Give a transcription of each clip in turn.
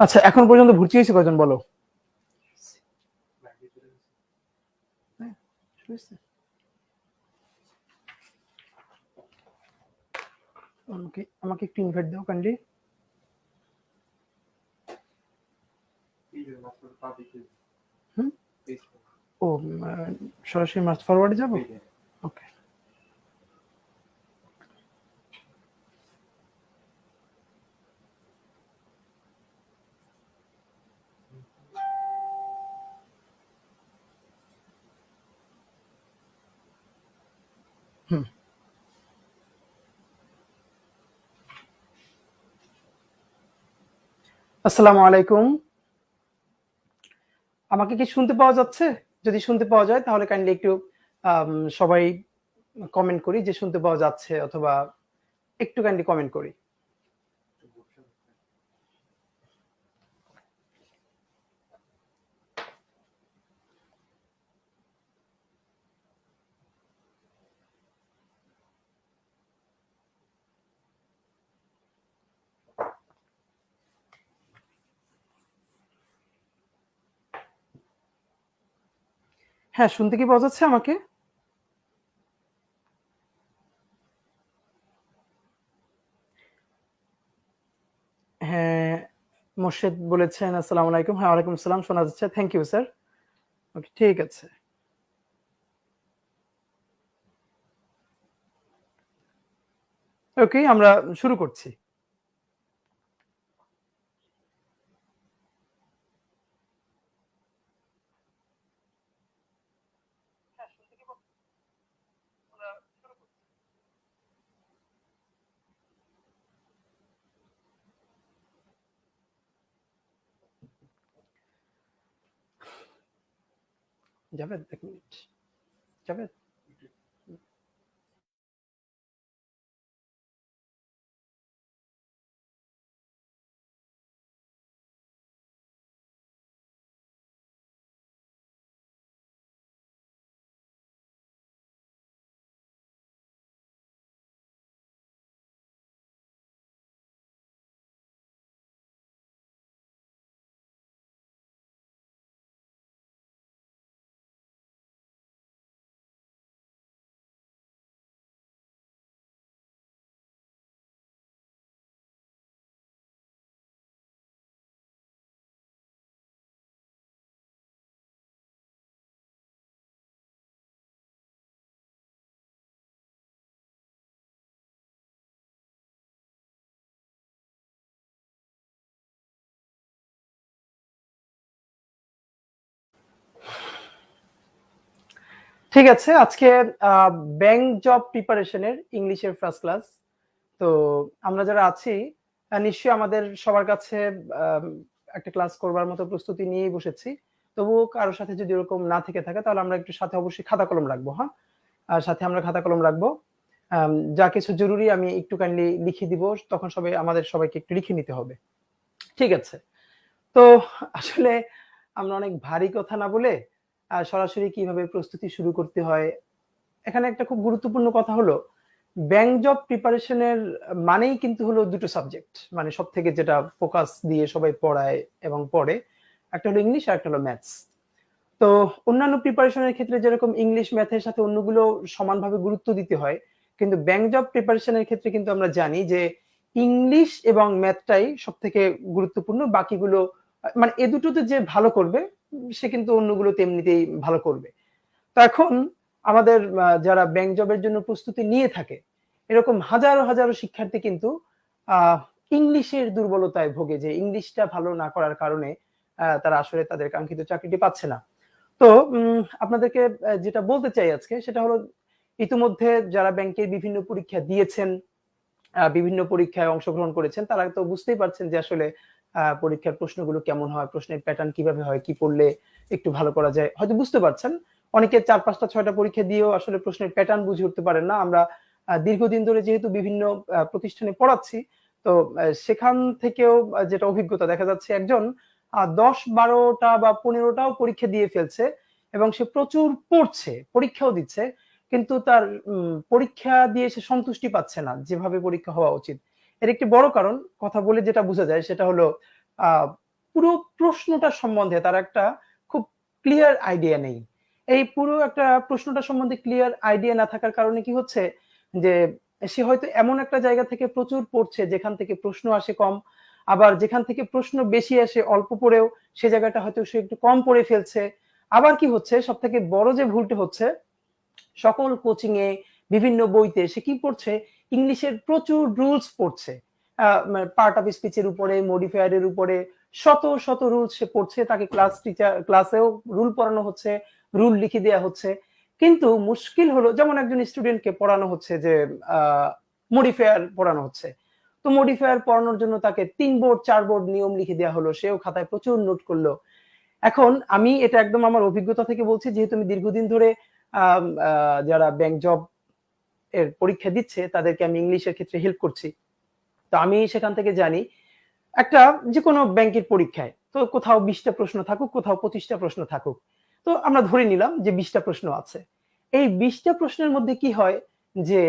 আচ্ছা, এখন পর্যন্ত ভর্তি হয়েছে কয়জন বলো? আমাকে একটু ইনভাইট দাও কাইন্ডলি। ও, সরাসরি মাস্ট ফরওয়ার্ডে যাব। ওকে। আসসালামু আলাইকুম। আমাকে কি শুনতে পাওয়া যাচ্ছে? যদি শুনতে পাওয়া যায় তাহলে কাইন্ডলি একটু সবাই কমেন্ট করি যে শুনতে পাওয়া যাচ্ছে, অথবা একটু কাইন্ডলি কমেন্ট করি। হ্যাঁ, শুনতে কি পাওয়া যাচ্ছে আমাকে? হ্যাঁ, মোর্শেদ বলেছেন আসসালামু আলাইকুম। হ্যাঁ, ওয়ালাইকুম আসসালাম, শোনা যাচ্ছে। Thank you sir. ওকে, ঠিক আছে। ওকে, আমরা শুরু করছি। জাভেদ, এক মিনিট। জাভেদ, ঠিক আছে। আজকে ব্যাংক জব প্রিপারেশনের ইংলিশের ফার্স্ট ক্লাস। তো আমরা যারা আছি নিশ্চয়ই আমাদের সবার কাছে একটা ক্লাস করবার মতো প্রস্তুতি নিয়েই বসেছি। তবুও কারোর সাথে যদি এরকম না থেকে থাকে তাহলে আমরা একটু সাথে অবশ্যই খাতা কলম রাখবো। হ্যাঁ, আর সাথে আমরা খাতা কলম রাখবো। যা কিছু জরুরি আমি একটু কাইন্ডলি লিখে দিব, তখন আমাদের সবাইকে একটু লিখে নিতে হবে। ঠিক আছে। তো আসলে আমরা অনেক ভারী কথা না বলে সরাসরি কিভাবে প্রস্তুতি শুরু করতে হয়, এখানে একটা খুব গুরুত্বপূর্ণ কথা হলো, ব্যাংক জব প্রিপারেশনের মানেই কিন্তু হলো দুটো সাবজেক্ট, মানে সব থেকে যেটা ফোকাস দিয়ে সবাই পড়ায় এবং পড়ে, একটা হলো ইংলিশ আর একটা হলো ম্যাথস। তো অন্যান্য প্রিপারেশনের ক্ষেত্রে যেরকম ইংলিশ ম্যাথের সাথে অন্যগুলো সমানভাবে গুরুত্ব দিতে হয়, কিন্তু ব্যাংক জব প্রিপারেশনের ক্ষেত্রে কিন্তু আমরা জানি যে ইংলিশ এবং ম্যাথটাই সব থেকে গুরুত্বপূর্ণ। বাকিগুলো মানে এ দুটোতে যে ভালো করবে সে কিন্তু অন্যগুলো তেমনিতেই ভালো করবে। তো এখন আমাদের যারা ব্যাংক জবের জন্য প্রস্তুতি নিয়ে থাকে, এরকম হাজারো হাজারো শিক্ষার্থী কিন্তু ইংলিশের দুর্বলতায় ভোগে, যে ইংলিশটা ভালো না করার কারণে তারা আসলে তাদের কাঙ্ক্ষিত চাকরিটি পাচ্ছে না। তো আপনাদেরকে যেটা বলতে চাই আজকে সেটা হলো, ইতিমধ্যে যারা ব্যাংকের বিভিন্ন পরীক্ষা দিয়েছেন, বিভিন্ন পরীক্ষায় অংশগ্রহণ করেছেন, তারা তো বুঝতেই পারছেন যে আসলে পরীক্ষার প্রশ্নগুলো কেমন হয়, প্রশ্নের প্যাটার্ন কিভাবে হয়, কি পড়লে একটু ভালো করা যায়, হয়তো বুঝতে পারছেন। অনেকে 4, 5টা, 6টা পরীক্ষা দিয়েও আসলে প্রশ্নের প্যাটার্ন বুঝে উঠতে পারেন না। আমরা দীর্ঘদিন ধরে যেহেতু বিভিন্ন প্রতিষ্ঠানে পড়াচ্ছি, তো সেখান থেকেও যেটা অভিজ্ঞতা দেখা যাচ্ছে, একজন 10, 12টা বা 15টাও পরীক্ষা দিয়ে ফেলছে এবং সে প্রচুর পড়ছে, পরীক্ষাও দিচ্ছে, কিন্তু তার পরীক্ষা দিয়ে সে সন্তুষ্টি পাচ্ছে না যেভাবে পরীক্ষা হওয়া উচিত। এর একটি বড় কারণ, কথা বলে যেটা বোঝা যায় সেটা হলো পুরো প্রশ্নটা সম্বন্ধে তার একটা খুব ক্লিয়ার আইডিয়া নেই। এই পুরো একটা প্রশ্নটা সম্বন্ধে ক্লিয়ার আইডিয়া না থাকার কারণে কি হচ্ছে যে সে হয়তো এমন একটা জায়গা থেকে প্রচুর পড়ছে যেখান থেকে প্রশ্ন আসে কম, আবার যেখান থেকে প্রশ্ন বেশি আসে অল্প পড়েও সে জায়গাটা হয়তো সে একটু কম পড়ে ফেলছে। আবার কি হচ্ছে, সব থেকে বড় যে ভুলটা হচ্ছে, সকল কোচিং এ বিভিন্ন বইতে সে কি পড়ছে, ইংলিশের প্রচুর রুলস পড়ছে, পার্ট অফ স্পিচের উপরে, মডিফায়ারের উপরে শত শত রুলস সে পড়ছে, তাকে ক্লাসেও রুল পড়ানো হচ্ছে, রুল লিখে দেওয়া হচ্ছে। কিন্তু মুশকিল হলো, যেমন একজন স্টুডেন্টকে পড়ানো হচ্ছে যে মডিফায়ার পড়ানো হচ্ছে, তো মডিফায়ার পড়ানোর জন্য তাকে 3 বোর্ড 4 বোর্ড নিয়ম লিখে দেওয়া হলো, সেও খাতায় প্রচুর নোট করলো। এখন আমি এটা একদম আমার অভিজ্ঞতা থেকে বলছি, যেহেতু আমি দীর্ঘদিন ধরে যারা ব্যাংক জব এর পরীক্ষা দিচ্ছে তাদেরকে আমি ইংলিশের ক্ষেত্রে হেল্প করছি। তো আমি সেখান থেকে জানি, একটা যে কোনো ব্যাংকের পরীক্ষায় তো কোথাও 20টা প্রশ্ন থাকুক, কোথাও 25টা প্রশ্ন থাকুক, তো আমরা ধরে নিলাম যে 20টা প্রশ্ন আছে। এই 20টা প্রশ্নের মধ্যে কি হয় যে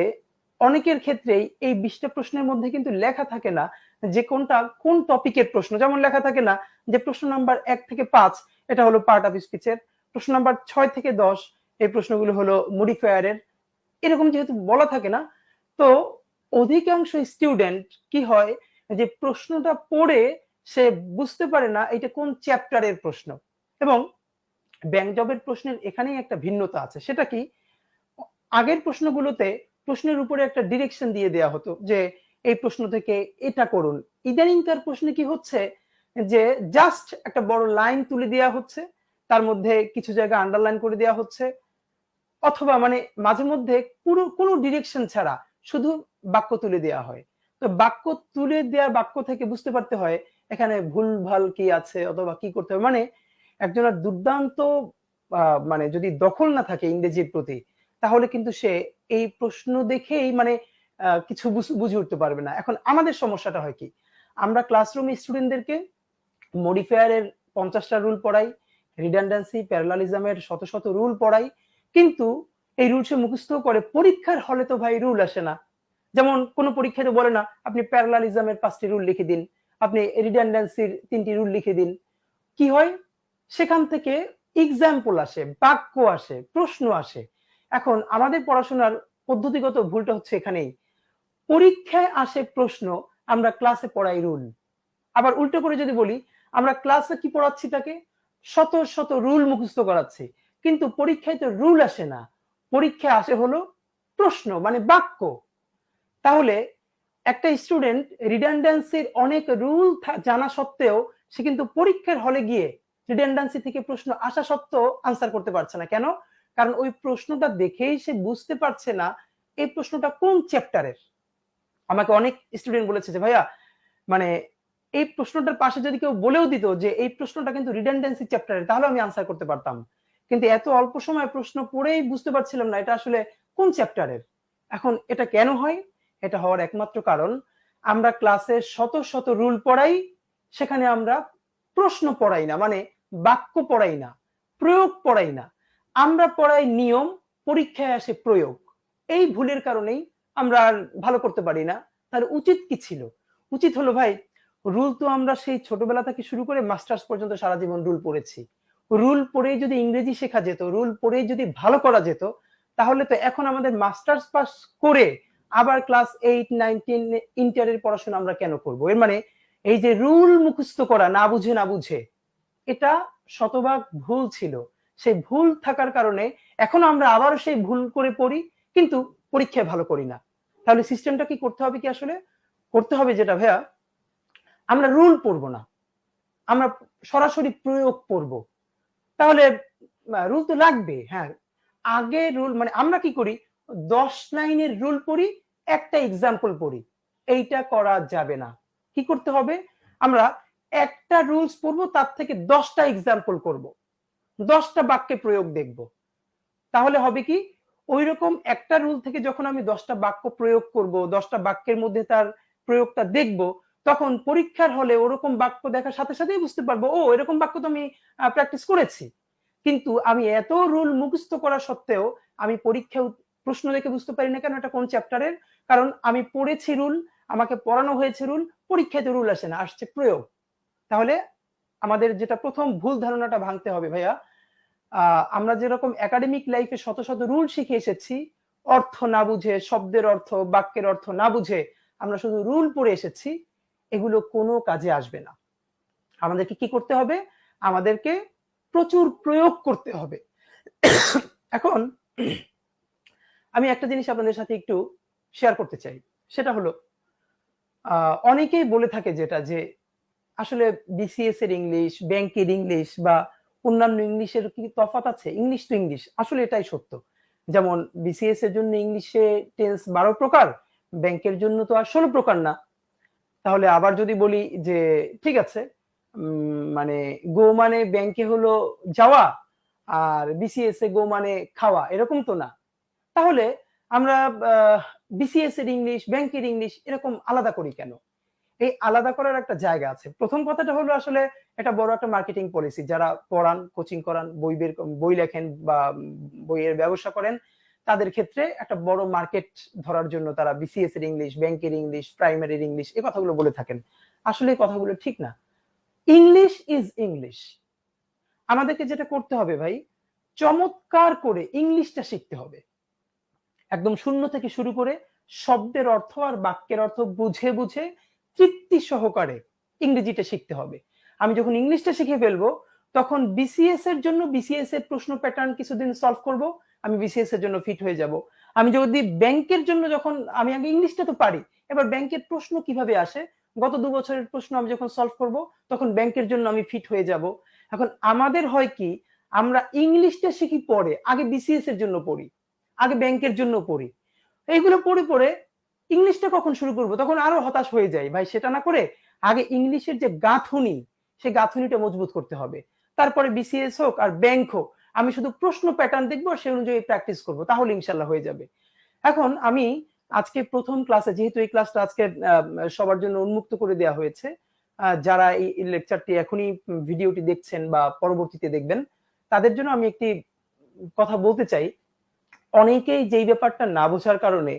অনেকের ক্ষেত্রেই এই 20টা প্রশ্নের মধ্যে কিন্তু লেখা থাকে না যে কোনটা কোন টপিকের প্রশ্ন। যেমন লেখা থাকে না যে প্রশ্ন নাম্বার 1 থেকে 5 এটা হলো পার্ট অফ স্পিচের, প্রশ্ন নাম্বার 6 থেকে 10 এই প্রশ্নগুলো হলো মডিফায়ারের। এরকম যেহেতু বলা থাকে না, তো অধিকাংশ স্টুডেন্ট কি হয় যে প্রশ্নটা পড়ে সে বুঝতে পারে না এটা কোন চ্যাপ্টারের প্রশ্ন। এবং ব্যাংক জবের প্রশ্নের এখানেই একটা ভিন্নতা আছে, সেটা কি, আগের প্রশ্নগুলোতে প্রশ্নের উপরে একটা ডিরেকশন দিয়ে দেয়া হতো যে এই প্রশ্ন থেকে এটা করুন। ইদানিংকার প্রশ্নে কি হচ্ছে যে জাস্ট একটা বড় লাইন তুলে দেওয়া হচ্ছে, তার মধ্যে কিছু জায়গা আন্ডারলাইন করে দেওয়া হচ্ছে, অথবা মানে মাঝে মধ্যে পুরো কোনো ডিরেকশন ছাড়া শুধু বাক্য তুলে দেওয়া হয়। তো বাক্য তুলে দেওয়া বাক্য থেকে বুঝতে পারতে হয় এখানে ভুলভাল কি আছে অথবা কি করতে হবে। মানে একজনের দুর্দান্ত মানে যদি দখল না থাকে ইংরেজির প্রতি, তাহলে কিন্তু সে এই প্রশ্ন দেখেই মানে কিছু বুঝে উঠতে পারবে না। এখন আমাদের সমস্যাটা হয় কি, আমরা ক্লাসরুমে স্টুডেন্টদেরকে মডিফায়ারের 50টা রুল পড়াই, রিডান্ডেন্সি প্যারালালিজমের শত শত রুল পড়াই, কিন্তু এই রুল সে মুখস্থ করে, পরীক্ষার হলে তো ভাই রুল আসে না। যেমন কোন পরীক্ষাতে বলে না আপনি প্যারালালিজমের 5টি রুল লিখে দিন, আপনি রিডান্ডেন্সির 3টি রুল লিখে দিন। কি হয়, সেখান থেকে এক্সাম্পল আসে, বাক্য আসে, প্রশ্ন আসে। এখন আমাদের পড়াশোনার পদ্ধতিগত ভুলটা হচ্ছে এখানেই, পরীক্ষায় আসে প্রশ্ন, আমরা ক্লাসে পড়াই রুল। আবার উল্টো করে যদি বলি, আমরা ক্লাসে কি পড়াচ্ছি তাকে, শত শত রুল মুখস্থ করাচ্ছি, কিন্তু পরীক্ষায় তো রুল আসে না, পরীক্ষায় আসে হলো প্রশ্ন মানে বাক্য। তাহলে একটা স্টুডেন্ট রিডান্ডেন্সির অনেক রুল জানা সত্ত্বেও সে কিন্তু পরীক্ষার হলে গিয়ে রিডান্ডেন্সি থেকে প্রশ্ন আসা সত্ত্বেও আনসার করতে পারছে না। কেন? কারণ ওই প্রশ্নটা দেখেই সে বুঝতে পারছে না এই প্রশ্নটা কোন চ্যাপ্টারের। আমাকে অনেক স্টুডেন্ট বলেছে যে ভাইয়া, মানে এই প্রশ্নটার পাশে যদি কেউ বলেও দিত যে এই প্রশ্নটা কিন্তু রিডান্ডেন্সি চ্যাপ্টারের, তাহলে আমি আনসার করতে পারতাম। কিন্তু এত অল্প সময় প্রশ্ন পড়েই বুঝতে পারছিলাম না এটা আসলে কোন চ্যাপ্টারের। এখন এটা কেন হয়? এটা হওয়ার একমাত্র কারণ, আমরা ক্লাসে শত শত রুল পড়াই, সেখানে আমরা প্রশ্ন পড়াই না, মানে বাক্য পড়াই না, প্রয়োগ পড়াই না। আমরা পড়াই নিয়ম, পরীক্ষায় আসে প্রয়োগ। এই ভুলের কারণেই আমরা আর ভালো করতে পারি না। তার উচিত কি ছিল? উচিত হলো ভাই, রুল তো আমরা সেই ছোটবেলা থেকে শুরু করে মাস্টার্স পর্যন্ত সারা জীবন রুল পড়েছি। রুল পড়েই যদি ইংরেজি শেখা যেত, রুল পড়েই যদি ভালো করা যেত, তাহলে তো এখন আমাদের মাস্টার্স পাস করে আবার ক্লাস 8, 9, 10 ইন্টারের পড়াশোনা আমরা কেন করব? এর মানে এই যে রুল মুখস্থ করা না বুঝে না বুঝে, এটা শতভাগ ভুল ছিল। সেই ভুল থাকার কারণে এখন আমরা আবারও সেই ভুল করে পড়ি, কিন্তু পরীক্ষায় ভালো করি না। তাহলে সিস্টেমটা কি করতে হবে, কি আসলে করতে হবে যেটা ভাইয়া, আমরা রুল পড়বো না, আমরা সরাসরি প্রয়োগ পড়ব। তাহলে রুল তো লাগবে, হ্যাঁ। আগে রুল মানে আমরা কি করি, 10 লাইনের রুল পড়ি, একটা এক্সাম্পল পড়ি, এইটা করা যাবে না। কি করতে হবে, আমরা একটা রুলস পড়বো, তার থেকে 10টা এক্সাম্পল করব, 10টা বাক্যে প্রয়োগ দেখব। তাহলে হবে কি, ওই রকম একটা রুল থেকে যখন আমি 10টা বাক্য প্রয়োগ করব, 10টা বাক্যের মধ্যে তার প্রয়োগটা দেখব, তখন পরীক্ষার হলে ওরকম বাক্য দেখার সাথে সাথেই বুঝতে পারবো, ও এরকম বাক্য তো আমি প্র্যাকটিস করেছি। কিন্তু আমি এত রুল মুখস্থ করা সত্ত্বেও আমি পরীক্ষায় প্রশ্ন দেখে বুঝতে পারি না কেন এটা কোন চ্যাপ্টারের, কারণ আমি পড়েছি রুল, আমাকে পড়ানো হয়েছে রুল, পরীক্ষাতে রুল আসে না, আসছে প্রয়োগ। তাহলে আমাদের যেটা প্রথম ভুল ধারণাটা ভাঙতে হবে ভাইয়া, আমরা যেরকম একাডেমিক লাইফে শত শত রুল শিখে এসেছি, অর্থ না বুঝে, শব্দের অর্থ, বাক্যের অর্থ না বুঝে আমরা শুধু রুল পড়ে এসেছি, এগুলো কোনো কাজে আসবে না। আমাদেরকে কি করতে হবে? আমাদেরকে প্রচুর প্রয়োগ করতে হবে। এখন আমি একটা জিনিস আপনাদের সাথে একটু শেয়ার করতে চাই, সেটা হলো অনেকেই বলে থাকে যেটা যে আসলে বিসিএস এর ইংলিশ, ব্যাংকের ইংলিশ বা অন্যান্য ইংলিশের কি তফাৎ আছে? ইংলিশ তো ইংলিশ। আসলে এটাই সত্য। যেমন বিসিএস এর জন্য ইংলিশে টেন্স 12 প্রকার, ব্যাংকের জন্য তো আর 16 প্রকার না। তাহলে আবার যদি বলি যে ঠিক আছে, মানে গো মানে ব্যাংকে হলো যাওয়া, আর বিসিএস এ গো মানে খাওয়া, এরকম তো না। তাহলে আমরা বিসিএস এর ইংলিশ, ব্যাংকের ইংলিশ এরকম আলাদা করি কেন? এই আলাদা করার একটা জায়গা আছে। প্রথম কথাটা হলো আসলে এটা বড় একটা মার্কেটিং পলিসি। যারা পড়ান, কোচিং করান, বই লেখেন বা বইয়ের ব্যবসা করেন, তাদের ক্ষেত্রে একটা বড় মার্কেট ধরার জন্য তারা বিসিএস এর ইংলিশ, ব্যাংকের ইংলিশ, প্রাইমারির ইংলিশ এই কথাগুলো বলে থাকেন। আসলে এই কথাগুলো ঠিক না। English is English. আমাদেরকে যেটা করতে হবে ভাই, চমৎকার করে ইংলিশটা শিখতে হবে। একদম শূন্য থেকে শুরু করে শব্দের অর্থ আর বাক্যের অর্থ বুঝে বুঝে তৃপ্তি সহকারে ইংরেজিটা শিখতে হবে। আমি যখন ইংলিশটা শিখে ফেলবো, তখন বিসিএস এর জন্য বিসিএস এর প্রশ্ন প্যাটার্ন কিছুদিন সলভ করব, আমি বিসিএস এর জন্য ফিট হয়ে যাব। আমি যদি ব্যাংকের জন্য যখন আমি আগে ইংলিশটা তো পারি, এবার ব্যাংকের প্রশ্ন কিভাবে আসে, গত 2 বছরের প্রশ্ন আমি যখন সলভ করব, তখন ব্যাংকের জন্য আমি ফিট হয়ে যাব। এখন আমাদের হয় কি, আমরা ইংলিশটা শিখি পরে, আগে বিসিএস এর জন্য পড়ি, আগে ব্যাংকের জন্য পড়ি, এইগুলো পড়ে পড়ে ইংলিশটা কখন শুরু করব তখন আরো হতাশ হয়ে যাই। ভাই সেটা না করে আগে ইংলিশের যে গাঁথুনি, সেই গাঁথুনিটা মজবুত করতে হবে। তারপরে বিসিএস হোক আর ব্যাংক হোক, আমি শুধু প্রশ্ন প্যাটার্ন দেখবো, সেই অনুযায়ী প্র্যাকটিস করব, তাহলে ইনশাল্লাহ হয়ে যাবে। এখন আমি আজকে প্রথম ক্লাসে, যেহেতু এই ক্লাসটা আজকে সবার জন্য উন্মুক্ত করে দেওয়া হয়েছে, যারা এই লেকচারটি এখনই ভিডিওটি দেখছেন বা পরবর্তীতে দেখবেন, তাদের জন্য আমি একটি কথা বলতে চাই। অনেকেই যেই ব্যাপারটা না বোঝার কারণে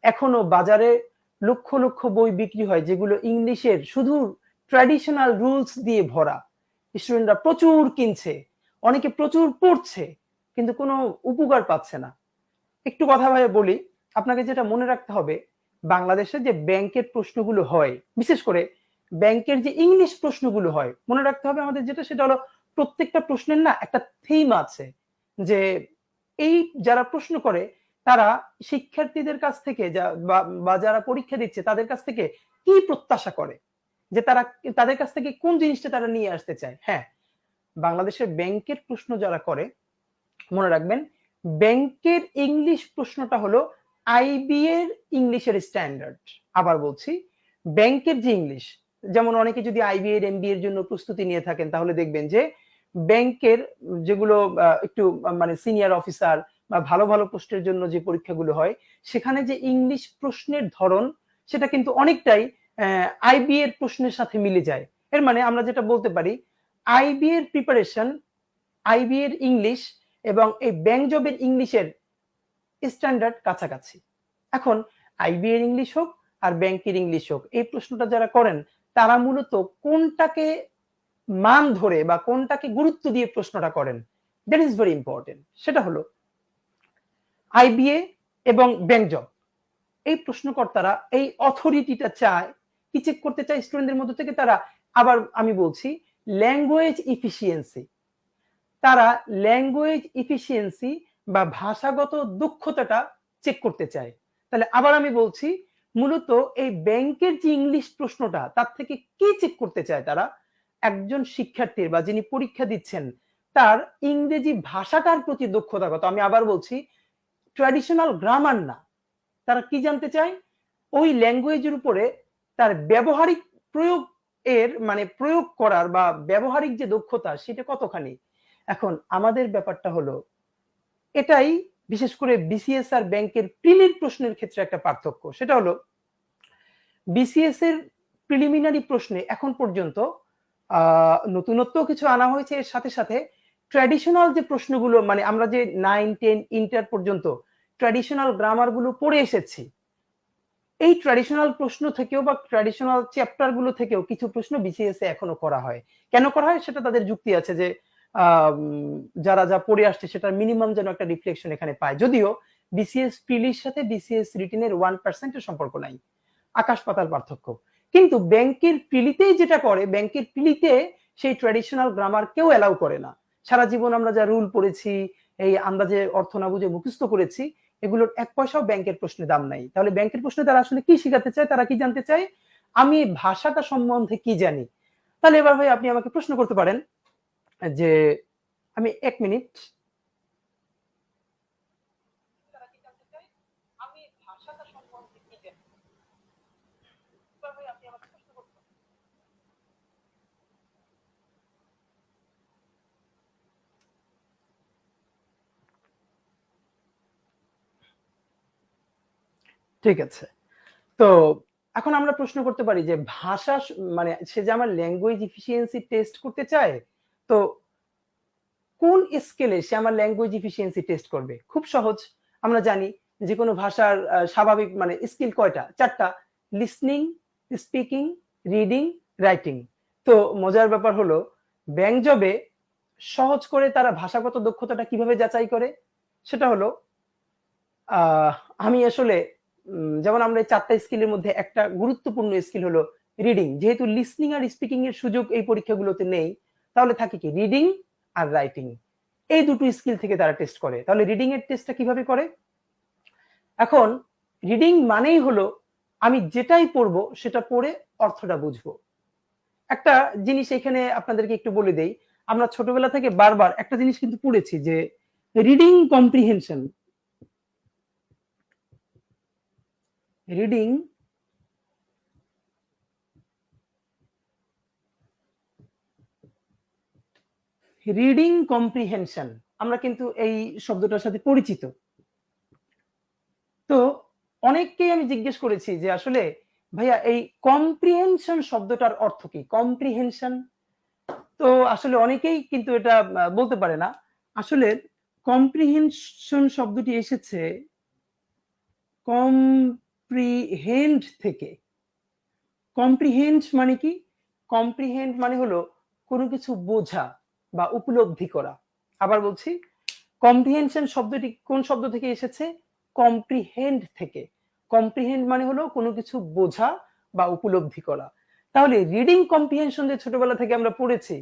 এখনো বাজারে লক্ষ লক্ষ বই বিক্রি হয় যেগুলো ইংলিশের শুধু ট্র্যাডিশনাল রুলস দিয়ে ভরা, স্টুডেন্টরা প্রচুর কিনছে, অনেকে প্রচুর পড়ছে, কিন্তু কোনো উপকার পাচ্ছে না। একটু কথা ভাবে বলি, আপনাকে যেটা মনে রাখতে হবে, বাংলাদেশে যে ব্যাংকের প্রশ্নগুলো হয়, বিশেষ করে ব্যাংকের যে ইংলিশ প্রশ্নগুলো হয়, মনে রাখতে হবে আমাদের যেটা, সেটা হলো প্রত্যেকটা প্রশ্নের না একটা থিম আছে। যে এই যারা প্রশ্ন করে তারা শিক্ষার্থীদের কাছ থেকে বা যারা পরীক্ষা দিচ্ছে তাদের কাছ থেকে কি প্রত্যাশা করে, যে তারা তাদের কাছ থেকে কোন জিনিসটা তারা নিয়ে আসতে চায়। হ্যাঁ, বাংলাদেশের ব্যাংকের প্রশ্ন যারা করে, মনে রাখবেন ব্যাংকের ইংলিশ প্রশ্নটা হলো আইবি এর ইংলিশের স্ট্যান্ডার্ড। আবার বলছি, ব্যাংকের যে ইংলিশ, যেমন অনেকে যদি আইবি এর এমবি এর জন্য প্রস্তুতি নিয়ে থাকেন, তাহলে দেখবেন যে ব্যাংকের যেগুলো একটু মানে সিনিয়র অফিসার বা ভালো ভালো পোস্টের জন্য যে পরীক্ষাগুলো হয়, সেখানে যে ইংলিশ প্রশ্নের ধরন, সেটা কিন্তু অনেকটাই আইবি এর প্রশ্নের সাথে মিলে যায়। এর মানে আমরা যেটা বলতে পারি, আইবি এর প্রিপারেশন, আইবি এর ইংলিশ এবং এই ব্যাংক জবের ইংলিশের স্ট্যান্ডার্ড কাছাকাছি। এখন আইবি এর ইংলিশ হোক আর ব্যাংকের ইংলিশ হোক, এই প্রশ্নটা যারা করেন তারা মূলত কোনটাকে মান ধরে বা কোনটাকে গুরুত্ব দিয়ে প্রশ্নটা করেন, দ্যাট ইজ ভেরি ইম্পর্টেন্ট। সেটা হলো আইবিএ এবং ব্যাংক জব, এই প্রশ্নকর্তারা এই অথরিটিটা চায়, কি চেক করতে চায় স্টুডেন্টদের মধ্যে থেকে, তারা আবার আমি বলছি ল্যাঙ্গুয়েজ ইফিসিয়েন্সি, তারা ল্যাঙ্গুয়েজ ইফিসিয়েন্সি বা ভাষাগত দক্ষতাটা চেক করতে চায়। তাহলে আবার আমি বলছি, মূলত এই ব্যাংকের যে ইংলিশ প্রশ্নটা, তার থেকে কি চেক করতে চায় তারা, একজন শিক্ষার্থীর বা যিনি পরীক্ষা দিচ্ছেন তার ইংরেজি ভাষাটার প্রতি দক্ষতা কত। আমি আবার বলছি, ট্র্যাডিশনাল গ্রামার না, তারা কি জানতে চায়, ওই ল্যাঙ্গুয়েজের উপরে তার ব্যবহারিক প্রয়োগ এর মানে প্রয়োগ করার বা ব্যবহারিক যে দক্ষতা সেটা কতখানি। এখন আমাদের ব্যাপারটা হলো এটাই, বিশেষ করে বিসিএস আর ব্যাংকের প্রিলির প্রশ্নের ক্ষেত্রে একটা পার্থক্য। সেটা হলো বিসিএস এর প্রিলিমিনারি প্রশ্নে এখন পর্যন্ত নতুনত্ব কিছু আনা হয়েছে, এর সাথে সাথে ট্র্যাডিশনাল যে প্রশ্নগুলো, মানে আমরা যে 9, 10 ইন্টার পর্যন্ত ট্র্যাডিশনাল গ্রামার গুলো পড়ে এসেছি, এই ট্র্যাডিশনাল প্রশ্ন থেকেও বা ট্র্যাডিশনাল চ্যাপ্টার গুলো থেকেও কিছু প্রশ্ন বিসিএস এ এখনো করা হয়। কেন করা হয় সেটা তাদের যুক্তি আছে যে যারা যা পড়ে আসছে সেটার মিনিমাম যেন একটা রিফ্লেকশন এখানে পায়। যদিও বিসিএস প্রিলির সাথে বিসিএস রিটেনের 1% সম্পর্ক নাই, আকাশ পাতাল পার্থক্য। কিন্তু ব্যাংকের প্রিলিতেই যেটা করে, ব্যাংকের প্রিলিতে সেই ট্র্যাডিশনাল গ্রামার কেউ অ্যালাউ করে না। সারা জীবন আমরা যা রুল পড়েছি, এই আন্দাজে অর্থ না বুঝে মুখস্থ করেছি, এগুলোর এক পয়সাও ব্যাংকের প্রশ্নে দাম নাই। তাহলে ব্যাংকের প্রশ্নে তারা আসলে কি শিখাতে চায়, তারা কি জানতে চায়, আমি ভাষাটা সম্বন্ধে কি জানি। তাহলে এবার ভাই আপনি আমাকে প্রশ্ন করতে পারেন যে আমি 1 মিনিট, তারা কি জানতে চায় আমি ভাষাটা সম্বন্ধে কি জানি। এবার ভাই আপনি আমাকে প্রশ্ন করতে পারেন। ঠিক আছে, তো এখন আমরা প্রশ্ন করতে পারি যে ভাষা মানে সে যে আমার ল্যাঙ্গুয়েজ ইফিসিয়েন্সি টেস্ট করতে চায়, তো কোন স্কেলে সে আমার ল্যাঙ্গুয়েজ ইফিসিয়েন্সি টেস্ট করবে? খুব সহজ, আমরা জানি যে কোনো ভাষার স্বাভাবিক মানে স্কিল কয়টা? 4টা, লিসনিং, স্পিকিং, রিডিং, রাইটিং। তো মজার ব্যাপার হলো ব্যাংক জবে সহজ করে তারা ভাষাগত দক্ষতাটা কিভাবে যাচাই করে, সেটা হলো আমি আসলে যেমন আমরা এই 4টা স্কিলের মধ্যে একটা গুরুত্বপূর্ণ স্কিল হলো রিডিং। যেহেতু লিসনিং আর স্পিকিং এর সুযোগ এই পরীক্ষাগুলোতে নেই, তাহলে থাকে কি রিডিং আর রাইটিং। এই দুটো স্কিল থেকে তারা টেস্ট করে। তাহলে রিডিং এর টেস্টটা কিভাবে করে? এখন রিডিং মানেই হলো আমি যেটাই পড়বো সেটা পড়ে অর্থটা বুঝবো। একটা জিনিস এখানে আপনাদেরকে একটু বলে দেই, আমরা ছোটবেলা থেকে বারবার একটা জিনিস কিন্তু পড়েছি যে reading comprehension, reading reading comprehension, আমরা কিন্তু এই শব্দটার সাথে পরিচিত। তো অনেককেই আমি জিজ্ঞেস করেছি যে আসলে ভাইয়া এই কম্প্রিহেনশন শব্দটার অর্থ কি? কম্প্রিহেনশন, তো আসলে অনেকেই কিন্তু এটা বলতে পারে না। আসলে কম্প্রিহেনশন শব্দটি এসেছে কম্প্রিহেন্ড থেকে। কম্প্রিহেন্ড মানে কি? কম্প্রিহেন্ড মানে হলো কোনো কিছু বোঝা বা উপলব্ধি করা। আবার বলছি, কম্প্রিহেনশন শব্দটি কোন শব্দ থেকে এসেছে? কম্প্রিহেন্ড থেকে। কম্প্রিহেন্ড মানে হলো কোনো কিছু বোঝা বা উপলব্ধি করা। তাহলে রিডিং কম্প্রিহেনশন যে ছোটবেলা থেকে আমরা পড়েছি,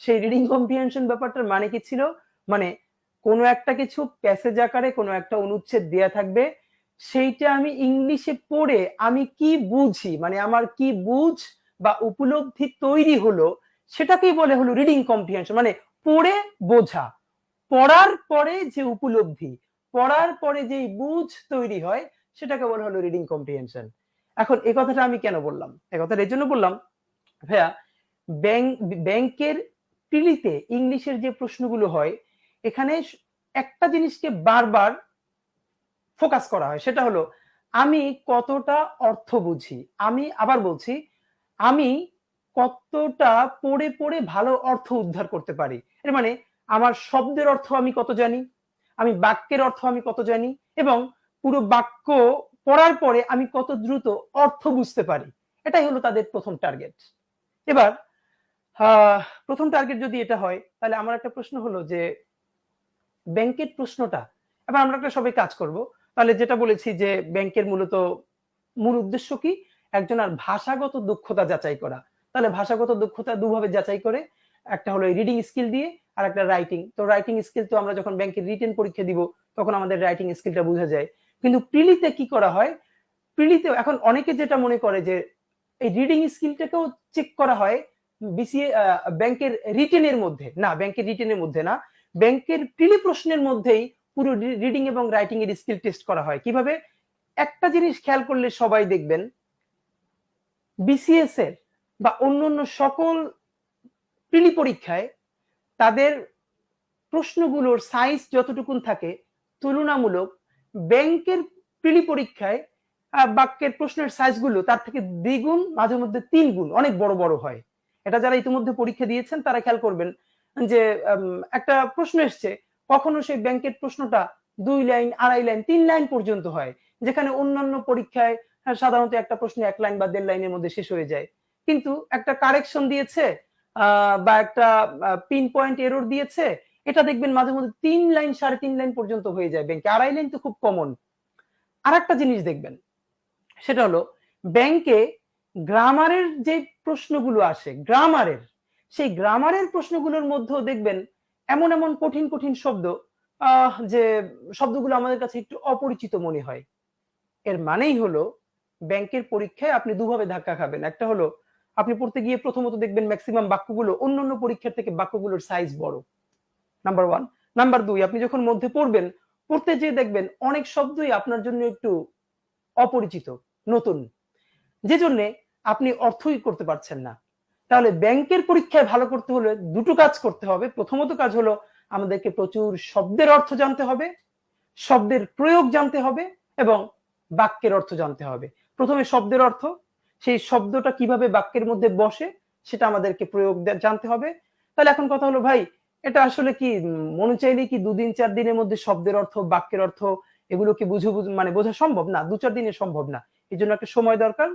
সেই রিডিং কম্প্রিহেনশন ব্যাপারটার মানে কি ছিল? মানে কোনো একটা কিছু প্যাসেজ আকারে কোনো একটা অনুচ্ছেদ দেয়া থাকবে, সেইটা আমি ইংলিশে পড়ে আমি কি বুঝি, মানে আমার কি বুঝ বা উপলব্ধি তৈরি হলো, সেটাকেই বলে হলো রিডিং কম্প্রিহেনশন। মানে পড়ে বোঝা, পড়ার পরে যে উপলব্ধি, পড়ার পরে যে বুঝ তৈরি হয়, সেটাকে বলা হলো রিডিং কম্প্রিহেনশন। এখন এই কথাটা আমি কেন বললাম? এই কথাটা এই জন্য বললাম ভাইয়া, ব্যাংকের প্রিলিতে ইংলিশের যে প্রশ্নগুলো হয়, এখানে একটা জিনিসকে বারবার ফোকাস করা হয়, সেটা হলো আমি কতটা অর্থ বুঝি। আমি আবার বলছি, আমি কতটা পড়ে পড়ে ভালো অর্থ উদ্ধার করতে পারি। এর মানে আমার শব্দের অর্থ আমি কত জানি, আমি বাক্যের অর্থ আমি কত জানি, এবং পুরো বাক্য পড়ার পরে আমি কত দ্রুত অর্থ বুঝতে পারি। এটাই হলো তাদের প্রথম টার্গেট। এবার প্রথম টার্গেট যদি এটা হয়, তাহলে আমার একটা প্রশ্ন হলো যে ব্যাংকের প্রশ্নটা, এবার আমরা একটা সবাই কাজ করব। তাহলে যেটা বলেছি যে ব্যাংকের মূলত মূল উদ্দেশ্য কি? একজন আর ভাষাগত দক্ষতা যাচাই করা। তাহলে ভাষাগত দক্ষতা দুভাবে যাচাই করে, একটা হলো রিডিং স্কিল দিয়ে, আর একটা রাইটিং। তো রাইটিং স্কিল তো আমরা যখন ব্যাংকের রিটেন পরীক্ষা দিব তখন আমাদের রাইটিং স্কিলটা বোঝা যায়। কিন্তু প্রিলিতে কি করা হয়? প্রিলিতে এখন অনেকে যেটা মনে করে যে এই রিডিং স্কিলটাকেও চেক করা হয় বিসিএ ব্যাংকের রিটেনের মধ্যে। না, ব্যাংকের রিটেনের মধ্যে না, ব্যাংকের প্রিলি প্রশ্নের মধ্যেই পুরো রিডিং এবং রাইটিং এর স্কিল টেস্ট করা হয়। কিভাবে? একটা জিনিস খেয়াল করলে সবাই দেখবেন, বিসিএস এর বা অন্যান্য সকল প্রিলি পরীক্ষায় তাদের প্রশ্নগুলোর সাইজ যতটুকুন থাকে, তুলনামূলক ব্যাংকের প্রিলি পরীক্ষায় বাক্যের প্রশ্নের সাইজগুলো তার থেকে দ্বিগুণ, মাঝে মধ্যে 3 গুণ অনেক বড় বড় হয়। এটা যারা ইতিমধ্যে পরীক্ষা দিয়েছেন তারা খেয়াল করবেন যে একটা প্রশ্ন এসছে, কখনো সেই ব্যাংকের প্রশ্নটা 2 লাইন, 2.5 লাইন, 3 লাইন পর্যন্ত হয়, যেখানে অন্যান্য পরীক্ষায় সাধারণত একটা প্রশ্ন 1 লাইন বা 1.5 লাইনের মধ্যে শেষ হয়ে যায়। কিন্তু একটা কারেকশন দিয়েছে বা একটা পিন পয়েন্ট এরর দিয়েছে, এটা দেখবেন মাঝে মধ্যে 3 লাইন 3.5 লাইন পর্যন্ত হয়ে যায় ব্যাংকে। 2.5 লাইন তো খুব কমন। আরেকটা জিনিস দেখবেন, সেটা হলো ব্যাংকে গ্রামারের যে প্রশ্নগুলো আসে, সেই গ্রামারের প্রশ্নগুলোর মধ্যেও দেখবেন এমন এমন কঠিন কঠিন শব্দ যে শব্দগুলো আমাদের কাছে একটু অপরিচিত মনে হয়। এর মানেই হলো ব্যাংকের পরীক্ষায় আপনি দুভাবে ধাক্কা খাবেন। একটা হলো আপনি পড়তে গিয়ে প্রথমত দেখবেন ম্যাক্সিমাম বাক্যগুলো অন্যান্য পরীক্ষার থেকে বাক্যগুলোর সাইজ বড়, নাম্বার 1। নাম্বার 2, আপনি যখন মধ্যে পড়বেন, পড়তে যেয়ে দেখবেন অনেক শব্দই আপনার জন্য একটু অপরিচিত, নতুন, যে জন্য আপনি অর্থই করতে পারছেন না। তাহলে ব্যাংকের পরীক্ষায় ভালো করতে হলে দুটো কাজ করতে হবে। প্রথমত কাজ হলো আমাদেরকে প্রচুর শব্দের অর্থ জানতে হবে, শব্দের প্রয়োগ জানতে হবে এবং বাক্যের অর্থ জানতে হবে। প্রথমে শব্দের অর্থ, সেই শব্দটা কিভাবে বাক্যের মধ্যে বসে সেটা আমাদেরকে প্রয়োগ জানতে হবে। তাহলে এখন কথা হলো ভাই, এটা আসলে কি মনে চাইলেই কি 2 দিন 4 দিনের মধ্যে শব্দের অর্থ, বাক্যের অর্থ এগুলো কি মানে বোঝা সম্ভব না? 2-4 দিনে সম্ভব না। এই জন্য একটা সময় দরকার।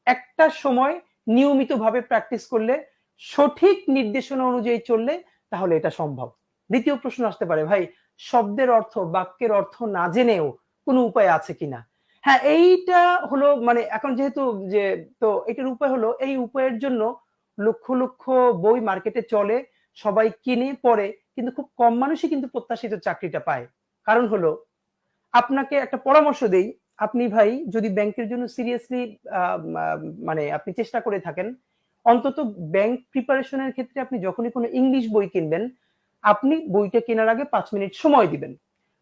একটা সময় নিয়মিতভাবে প্র্যাকটিস করলে, সঠিক নির্দেশনা অনুযায়ী চললে তাহলে এটা সম্ভব। দ্বিতীয় প্রশ্ন আসতে পারে, ভাই শব্দের অর্থ, বাক্যের অর্থ না জেনেও কোনো উপায় আছে কিনা? হ্যাঁ, এইটা হলো মানে এখন যেহেতু যে তো এটার উপায় হলো, এই উপায়ের জন্য লক্ষ লক্ষ বই মার্কেটে চলে, সবাই কিনে পড়ে, কিন্তু খুব কম মানুষই কিন্তু প্রত্যাশিত চাকরিটা পায়। কারণ হলো, আপনাকে একটা পরামর্শ দেই, আপনি ভাই যদি ব্যাংকের জন্য সিরিয়াসলি মানে আপনি চেষ্টা করে থাকেন, অন্তত ব্যাংক প্রিপারেশনের ক্ষেত্রে আপনি যখনই কোনো ইংলিশ বই কিনবেন, আপনি বইটা কেনার আগে 5 মিনিট সময় দিবেন।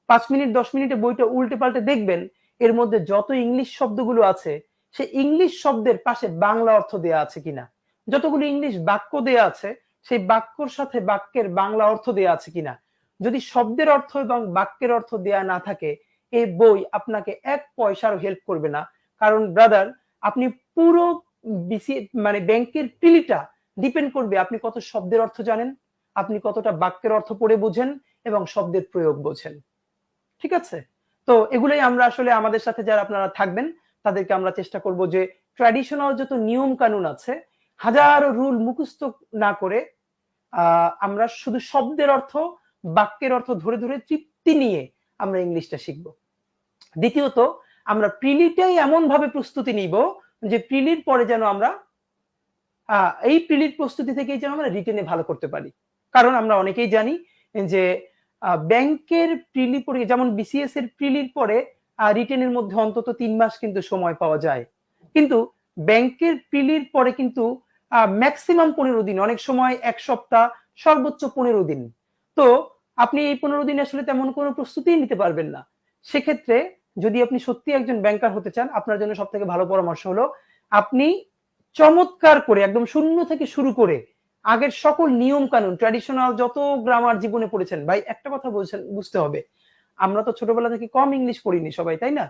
5 মিনিট 10 মিনিটে বইটা উল্টে পাল্টে দেখবেন, এর মধ্যে যত ইংলিশ শব্দগুলো আছে সেই ইংলিশ শব্দের পাশে বাংলা অর্থ দেয়া আছে কিনা, যতগুলো ইংলিশ বাক্য দেয়া আছে সেই বাক্যর সাথে বাক্যের বাংলা অর্থ দেয়া আছে কিনা। যদি শব্দের অর্থ এবং বাক্যের অর্থ দেয়া না থাকে, এই বই আপনাকে 1 পয়সারও হেল্প করবে না। কারণ ব্রাদার, আপনি পুরো মানে ব্যাংকের প্রিলিটা ডিপেন্ড করবে আপনি কত শব্দের অর্থ জানেন, আপনি কতটা বাক্যের অর্থ পড়ে বোঝেন এবং শব্দের প্রয়োগ বোঝেন। ঠিক আছে? তো এগুলোই আমরা আসলে আমাদের সাথে যারা আপনারা থাকবেন তাদেরকে আমরা চেষ্টা করব যে ট্র্যাডিশনাল যত নিয়ম কানুন আছে, হাজারো রুল মুখস্থ না করে আমরা শুধু শব্দের অর্থ, বাক্যের অর্থ ধরে ধরে তৃপ্তি নিয়ে আমরা ইংলিশটা শিখব। দ্বিতীয়ত, আমরা প্রিলিটাই এমন ভাবে প্রস্তুতি নিব যে প্রিলির পরে যেন আমরা এই প্রিলির প্রস্তুতি থেকেই যেন আমরা রিটেনে ভালো করতে পারি। কারণ আমরা অনেকেই জানি যে ব্যাংকের প্রিলি পরীক্ষা যেমন বিসিএস এর প্রিলির পরে রিটেনের মধ্যে অন্তত 3 মাস কিন্তু সময় পাওয়া যায়, কিন্তু ব্যাংকের প্রিলির পরে কিন্তু ম্যাক্সিমাম 15 দিন, অনেক সময় 1 সপ্তাহ, সর্বোচ্চ 15 দিন। তো আপনি এই 15 দিন আসলে তেমন কোনো প্রস্তুতি নিতে পারবেন না। সেক্ষেত্রে যদি আপনি সত্যি একজন ব্যাংকার হতে চান, আপনার জন্য সব থেকে ভালো পরামর্শ হলো আপনি চমৎকার করে একদম শূন্য থেকে শুরু করে আগের সকল নিয়ম কানুন, ট্র্যাডিশনাল যত গ্রামার জীবনে পড়েছেন, ভাই একটা কথা বলছেন বুঝতে হবে, আমরা তো ছোটবেলা থেকে কম ইংলিশ পড়িনি সবাই, তাই না?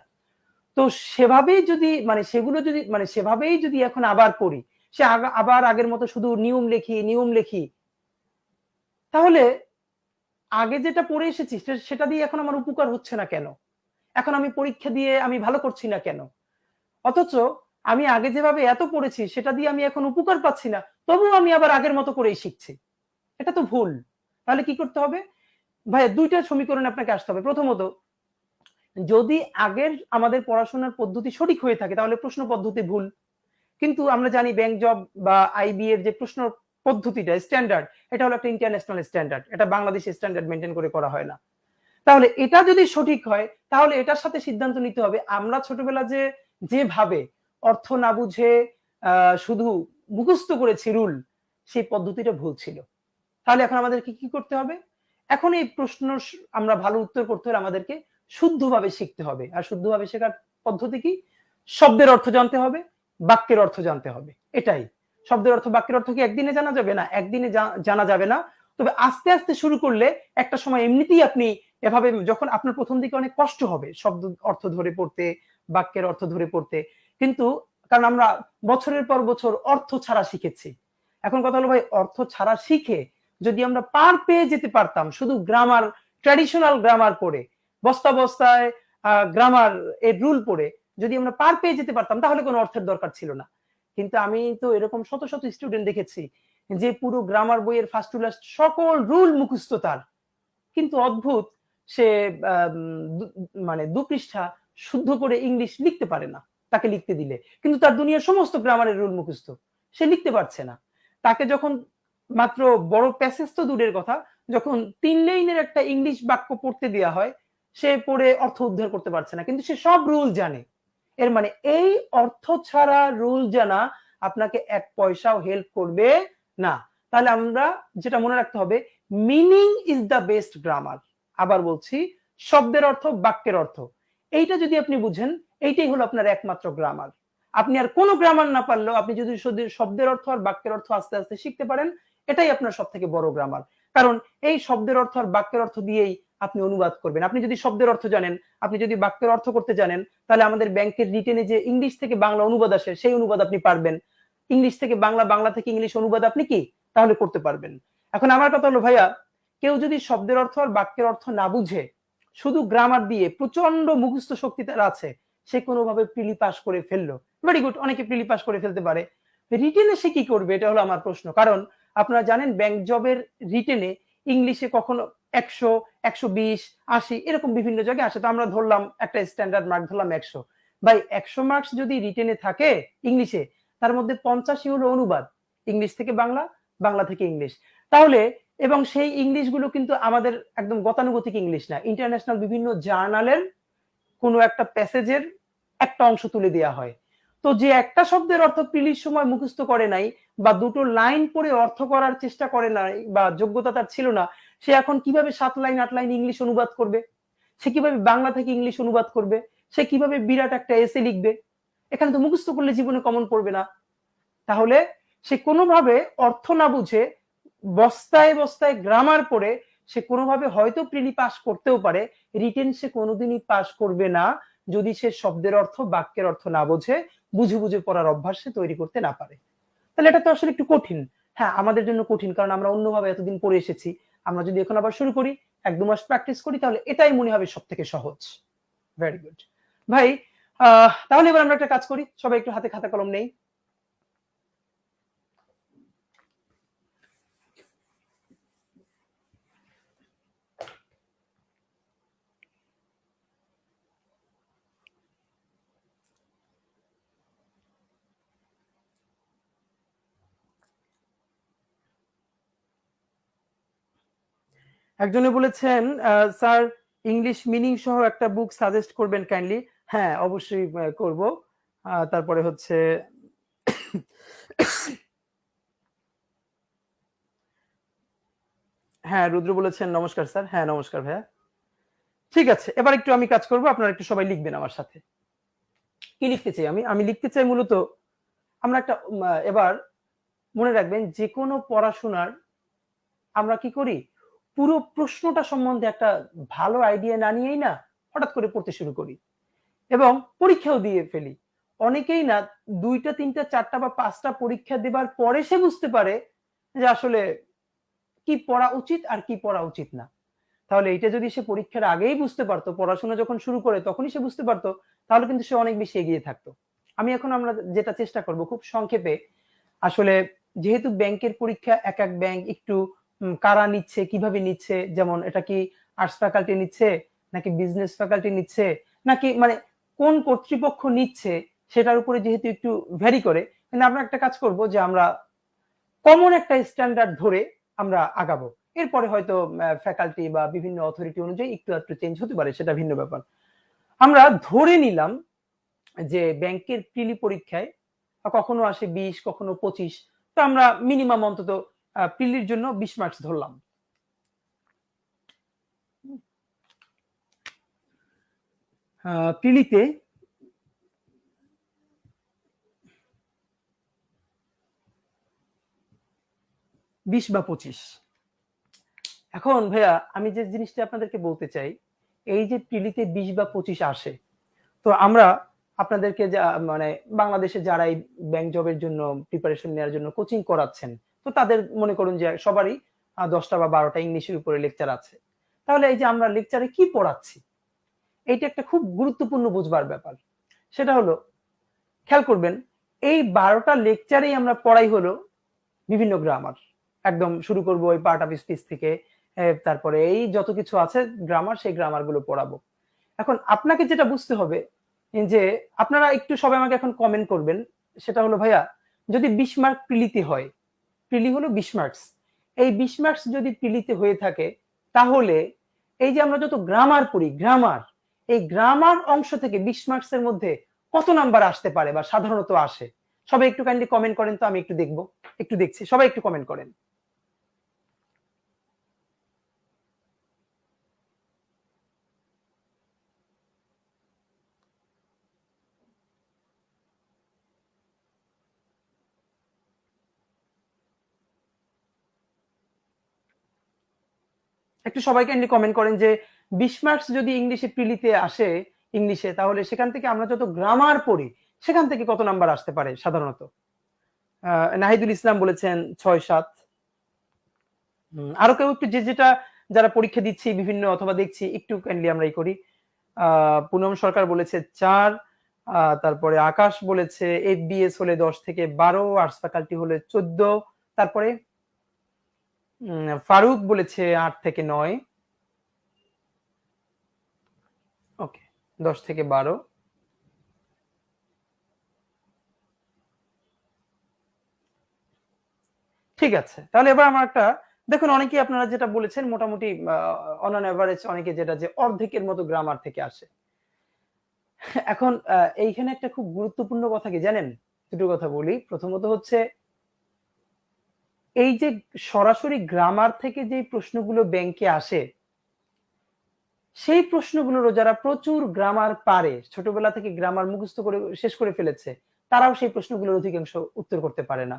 তো সেভাবেই যদি মানে সেগুলো যদি মানে সেভাবেই যদি এখন আবার পড়ি, সে আবার আগের মতো শুধু নিয়ম লেখি, তাহলে আগে যেটা পড়ে এসেছি সেটা দিয়ে এখন আমার উপকার হচ্ছে না কেন? এখন আমি পরীক্ষা দিয়ে আমি ভালো করছি না কেন? অথচ আমি আগে যেভাবে এত পড়েছি সেটা দিয়ে আমি এখন উপকার পাচ্ছি না, তবুও আমি আবার আগের মতো করেই শিখছি। এটা তো ভুল। তাহলে কি করতে হবে? ভাইয়া ২ টা সমীকরণে আপনাকে আসতে হবে। প্রথমত, যদি আগের আমাদের পড়াশোনার পদ্ধতি সঠিক হয়ে থাকে তাহলে প্রশ্ন পদ্ধতি ভুল। কিন্তু আমরা জানি ব্যাংক জব বা আইবি এর যে প্রশ্ন পদ্ধতিটা স্ট্যান্ডার্ড, এটা হলো একটা ইন্টারন্যাশনাল স্ট্যান্ডার্ড। এটা বাংলাদেশি স্ট্যান্ডার্ড মেইনটেইন করে করা হয় না। তাহলে এটা যদি সঠিক হয় তাহলে এটার সাথে সিদ্ধান্ত নিতে হবে আমরা ছোটবেলা যেভাবে অর্থ না বুঝে শুধু মুখস্থ করেছি রুল, সেই পদ্ধতিটা ভুল ছিল। তাহলে এখন আমাদেরকে কি করতে হবে? এখন এই প্রশ্ন আমরা ভালো উত্তর করতে হলে আমাদেরকে শুদ্ধভাবে শিখতে হবে। আর শুদ্ধভাবে শেখার পদ্ধতি কি? শব্দের অর্থ জানতে হবে, বাক্যের অর্থ জানতে হবে। এটাই। শব্দের অর্থ, বাক্যের অর্থ কি একদিনে জানা যাবে না? একদিনে জানা যাবে না। তবে আস্তে আস্তে শুরু করলে একটা সময় এমনিতেই আপনি এভাবে, যখন আপনার প্রথম দিকে অনেক কষ্ট হবে শব্দ অর্থ ধরে পড়তে, বাক্যের অর্থ ধরে পড়তে, কিন্তু কারণ আমরা বছরের পর বছর অর্থ ছাড়া শিখেছি। এখন কথা হলো ভাই, অর্থ ছাড়া শিখে যদি আমরা পার পেয়ে যেতে পারতাম শুধু গ্রামার, ট্র্যাডিশনাল গ্রামার পড়ে, বস্তা বস্তায় গ্রামার এর রুল পড়ে, যদি আমরা পার পেয়ে যেতে পারতাম তাহলে কোনো অর্থের দরকার ছিল না। কিন্তু আমি তো এরকম শত শত স্টুডেন্ট দেখেছি যে পুরো গ্রামার বইয়ের ফার্স্ট টু লাস্ট সকল রুল মুখস্থ তার, কিন্তু অদ্ভুত সে মানে 2 পৃষ্ঠা শুদ্ধ করে ইংলিশ লিখতে পারে না তাকে লিখতে দিলে, কিন্তু তার দুনিয়ার সমস্ত গ্রামারের রুল মুখস্থ, সে লিখতে পারছে না। তাকে যখন মাত্র বড় প্যাসেজ তো দূরের কথা, যখন 3 লাইনের একটা ইংলিশ বাক্য পড়তে দেওয়া হয় সে পড়ে অর্থ উদ্ধার করতে পারছে না, কিন্তু সে সব রুল জানে। এর মানে এই অর্থ ছাড়া রুল জানা আপনাকে 1 পয়সাও হেল্প করবে না। তাহলে আমরা যেটা মনে রাখতে হবে, meaning is the best grammar. আবার বলছি, শব্দের অর্থ, বাক্যের অর্থ, এইটা যদি আপনি বুঝেন, এইটাই হলো আপনার একমাত্র গ্রামার। আপনি আর কোনো গ্রামার না পারলেও আপনি যদি শুধু শব্দের অর্থ আর বাক্যের অর্থ আস্তে আস্তে শিখতে পারেন, এটাই আপনার সব থেকে বড় গ্রামার। কারণ এই শব্দের অর্থ আর বাক্যের অর্থ দিয়েই আপনি অনুবাদ করবেন। আপনি যদি শব্দের অর্থ জানেন, আপনি যদি বাক্যের অর্থ করতে জানেন, তাহলে আমাদের ব্যাংকের রিটেনে যে ইংলিশ থেকে বাংলা অনুবাদ আসে সেই অনুবাদ আপনি পারবেন। ইংলিশ থেকে বাংলা, বাংলা থেকে ইংলিশ অনুবাদ আপনি কি তাহলে করতে পারবেন। এখন আমার কথা হলো ভাইয়া, কেউ যদি শব্দের অর্থ আর বাক্যের অর্থ না বুঝে শুধু গ্রামার দিয়ে প্রচন্ড মুখস্থ শক্তি তার আছে, সে কোনোভাবে প্রিলি পাস করে ফেললো, ভেরি গুড, অনেকে প্রিলি পাস করে ফেলতে পারে, রিটেনে সে কি করবে এটা হলো আমার প্রশ্ন। কারণ আপনারা জানেন ব্যাংক জবের রিটেনে ইংলিশে কখনো 100, 120, 80 এরকম বিভিন্ন জায়গায় আসে। তো আমরা ধরলাম একটা স্ট্যান্ডার্ড মার্ক ধরলাম 100। ভাই 100 মার্কস যদি রিটেনে থাকে ইংলিশে, তার মধ্যে 50ই হলো অনুবাদ, ইংলিশ থেকে বাংলা, বাংলা থেকে ইংলিশ। তাহলে এবং সেই ইংলিশ গুলো কিন্তু আমাদের একদম গতানুগতিক ইংলিশ না, ইন্টারন্যাশনাল বিভিন্ন জার্নালের কোনো একটা প্যাসেজের একটা অংশ তুলে দেওয়া হয়। তো যে একটা শব্দের অর্থ প্রিলির সময় মুখস্থ করে নাই বা দুটো লাইন পড়ে অর্থ করার চেষ্টা করে নাই বা যোগ্যতা তার ছিল না, সে এখন কিভাবে 7 লাইন 8 লাইন ইংলিশ অনুবাদ করবে? সে কিভাবে বাংলা থেকে ইংলিশ অনুবাদ করবে? সে কিভাবে বিরাট একটা এসে লিখবে? এখানে তো মুখস্থ করলে জীবনে কমন পড়বে না। তাহলে সে কোনোভাবে অর্থ না বুঝে বস্তায় বস্তায় গ্রামার পড়ে সে কোনোভাবে হয়তো প্রিলি পাস করতেও পারে, রিটেন সে কোনোদিনই পাস করবে না যদি সে শব্দের অর্থ, বাক্যের অর্থ না বোঝে, বুঝে বুঝে পড়ার অভ্যাস সে তৈরি করতে না পারে। তাহলে এটা তো আসলে একটু কঠিন। হ্যাঁ, আমাদের জন্য কঠিন, কারণ আমরা অন্যভাবে এতদিন পড়ে এসেছি। আমরা যদি এখন আবার শুরু করি, 1-2 মাস প্র্যাকটিস করি, তাহলে এটাই মনে হবে সব থেকে সহজ। ভেরি গুড ভাই। তাহলে এবার আমরা একটা কাজ করি, সবাই একটু হাতে খাতা কলম নেই। একজনে বলেছেন স্যার ইংলিশ মিনিং সহ একটা বুক সাজেস্ট করবেন কাইন্ডলি। হ্যাঁ, অবশ্যই করব। তারপরে হচ্ছে হ্যাঁ, রুদ্র বলেছেন নমস্কার স্যার। হ্যাঁ, নমস্কার ভাইয়া। ঠিক আছে, এবার একটু আমি কাজ করব, আপনারা একটু সবাই লিখবেন আমার সাথে। কি লিখতে চাই আমি লিখতে চাই মূলত আমরা একটা এবার মনে রাখবেন, যে কোনো পড়াশোনার আমরা কি করি, পুরো প্রশ্নটা সম্বন্ধে একটা ভালো আইডিয়া না নিয়েই না হঠাৎ করে পড়তে শুরু করি এবং পরীক্ষাও দিয়ে ফেলি। অনেকেই না 2টা 3টা 4টা বা 5টা পরীক্ষা দেবার পরে সে বুঝতে পারে যে আসলে কি পড়া উচিত আর কি পড়া উচিত না। তাহলে এটা যদি সে পরীক্ষার আগেই বুঝতে পারতো, পড়াশোনা যখন শুরু করে তখনই সে বুঝতে পারতো, তাহলে কিন্তু সে অনেক বেশি এগিয়ে থাকতো। আমি এখন আমরা যেটা চেষ্টা করব খুব সংক্ষেপে, আসলে যেহেতু ব্যাংকের পরীক্ষা এক এক ব্যাংক একটু কারা নিচ্ছে, কিভাবে নিচ্ছে, যেমন এটা কি আর্টস ফ্যাকাল্টি নিচ্ছে নাকি বিজনেস ফ্যাকাল্টি নিচ্ছে নাকি মানে কোন কর্তৃপক্ষ নিচ্ছে, সেটার উপরে যেহেতু একটু ভ্যারি করে। কিন্তু আমরা একটা কাজ করব যে আমরা কমন একটা স্ট্যান্ডার্ড ধরে আমরা আগাবো। এরপরে হয়তো ফ্যাকাল্টি বা বিভিন্ন অথরিটি অনুযায়ী একটু একটু চেঞ্জ হতে পারে, সেটা ভিন্ন ব্যাপার। আমরা ধরে নিলাম যে ব্যাংকের প্রিলি পরীক্ষায় কখনো আসে 20, কখনো 25, তো আমরা মিনিমাম অন্তত প্রিলির জন্য 20 মার্কস ধরলাম। প্রিলিতে 20 বা 25। এখন ভাইয়া আমি যে জিনিসটা আপনাদেরকে বলতে চাই, এই যে প্রিলিতে 20 বা 25 আসে, তো আমরা আপনাদেরকে মানে বাংলাদেশে যারা এই ব্যাংক জবের জন্য প্রিপারেশন নেওয়ার জন্য কোচিং করাচ্ছেন, তো তাদের মনে করুন যে সবারই 10টা বা 12টা ইংলিশের উপরে লেকচার আছে। তাহলে এই যে আমরা লেকচারে কি পড়াচ্ছি, এইটা একটা খুব গুরুত্বপূর্ণ বুঝবার ব্যাপার। সেটা হলো, খেয়াল করবেন, এই 12টা লেকচারেই আমরা পড়াই হলো বিভিন্ন গ্রামার। একদম শুরু করব ওই পার্ট অফ স্পিচ থেকে, তারপরে এই যত কিছু আছে গ্রামার, সেই গ্রামার গুলো পড়াবো। এখন আপনাকে যেটা বুঝতে হবে যে আপনারা একটু সবাই আমাকে এখন কমেন্ট করবেন, সেটা হলো ভাইয়া যদি 20 মার্ক প্রিলিতে হয়, প্রিলি হলো 20 মার্কস, এই 20 মার্কস যদি প্রিলিতে হয়ে থাকে, তাহলে এই যে আমরা যত গ্রামার পড়ি, গ্রামার, এই গ্রামার অংশ থেকে 20 মার্কসের মধ্যে কত নাম্বার আসতে পারে বা সাধারণত আসে? সবাই একটু কাইন্ডলি কমেন্ট করেন তো, আমি একটু দেখবো, একটু দেখছি, সবাই একটু কমেন্ট করেন। একটু সবাই কাইন্ডলি কমেন্ট করেন যে 20 মার্কস যদি ইংলিশে প্রিলিতে আসে ইংলিশে, তাহলে সেখান থেকে আমরা যত গ্রামার পড়ি সেখান থেকে কত নাম্বার আসতে পারে সাধারণত? নাহিদুল ইসলাম বলেছেন 6-7। আরো কেউ একটু যে যেটা যারা পরীক্ষা দিচ্ছি বিভিন্ন অথবা দেখছি একটু কাইন্ডলি আমরা করি। পুনম সরকার বলেছে 4, তারপরে আকাশ বলেছে এফবিএস হলে 10 থেকে 12, আর্টস ফ্যাকাল্টি হলে 14, তারপরে ফারুক বলেছে 8 থেকে 9, ওকে 10 থেকে 12। ঠিক আছে, তাহলে এবার আমার একটা দেখুন, অনেকেই আপনারা যেটা বলেছেন মোটামুটি অন অন এভারেজ অনেকে যেটা যে অর্ধেকের মতো গ্রামার থেকে আসে। এখন এইখানে একটা খুব গুরুত্বপূর্ণ কথা কি জানেন, দুটো কথা বলি। প্রথমত হচ্ছে এই যে সরাসরি গ্রামার থেকে যে প্রশ্নগুলো ব্যাংকে আসে, সেই প্রশ্নগুলোরও যারা প্রচুর গ্রামার পারে, ছোটবেলা থেকে গ্রামার মুখস্থ করে শেষ করে ফেলেছে, তারাও সেই প্রশ্নগুলোর অধিকাংশ উত্তর করতে পারে না।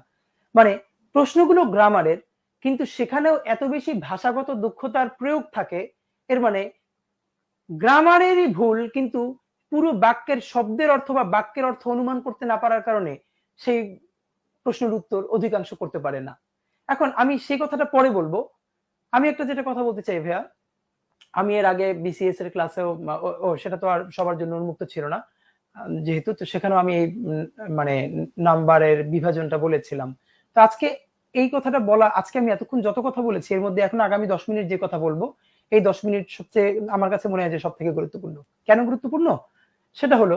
মানে প্রশ্নগুলো গ্রামারের, কিন্তু সেখানেও এত বেশি ভাষাগত দক্ষতার প্রয়োগ থাকে, এর মানে গ্রামারেরই ভুল, কিন্তু পুরো বাক্যের শব্দের অর্থ বা বাক্যের অর্থ অনুমান করতে না পারার কারণে সেই প্রশ্নের উত্তর অধিকাংশ করতে পারে না। এখন আমি সেই কথাটা পরে বলবো, আমি একটা যেটা কথা বলতে চাই ভাইয়া, আমি এর আগে বিসিএস এর ক্লাসেও সেটা তো আর সবার জন্য উন্মুক্ত ছিল না, যেহেতু তো সেখানেও আমি মানে নাম্বারের বিভাজনটা বলেছিলাম। তো আজকে এই কথাটা বলা, আজকে আমি এতক্ষণ যত কথা বলেছি এর মধ্যে এখন আগামী 10 মিনিট যে কথা বলবো, এই 10 মিনিট সবচেয়ে আমার কাছে মনে হয় যে সব থেকে গুরুত্বপূর্ণ। কেন গুরুত্বপূর্ণ? সেটা হলো,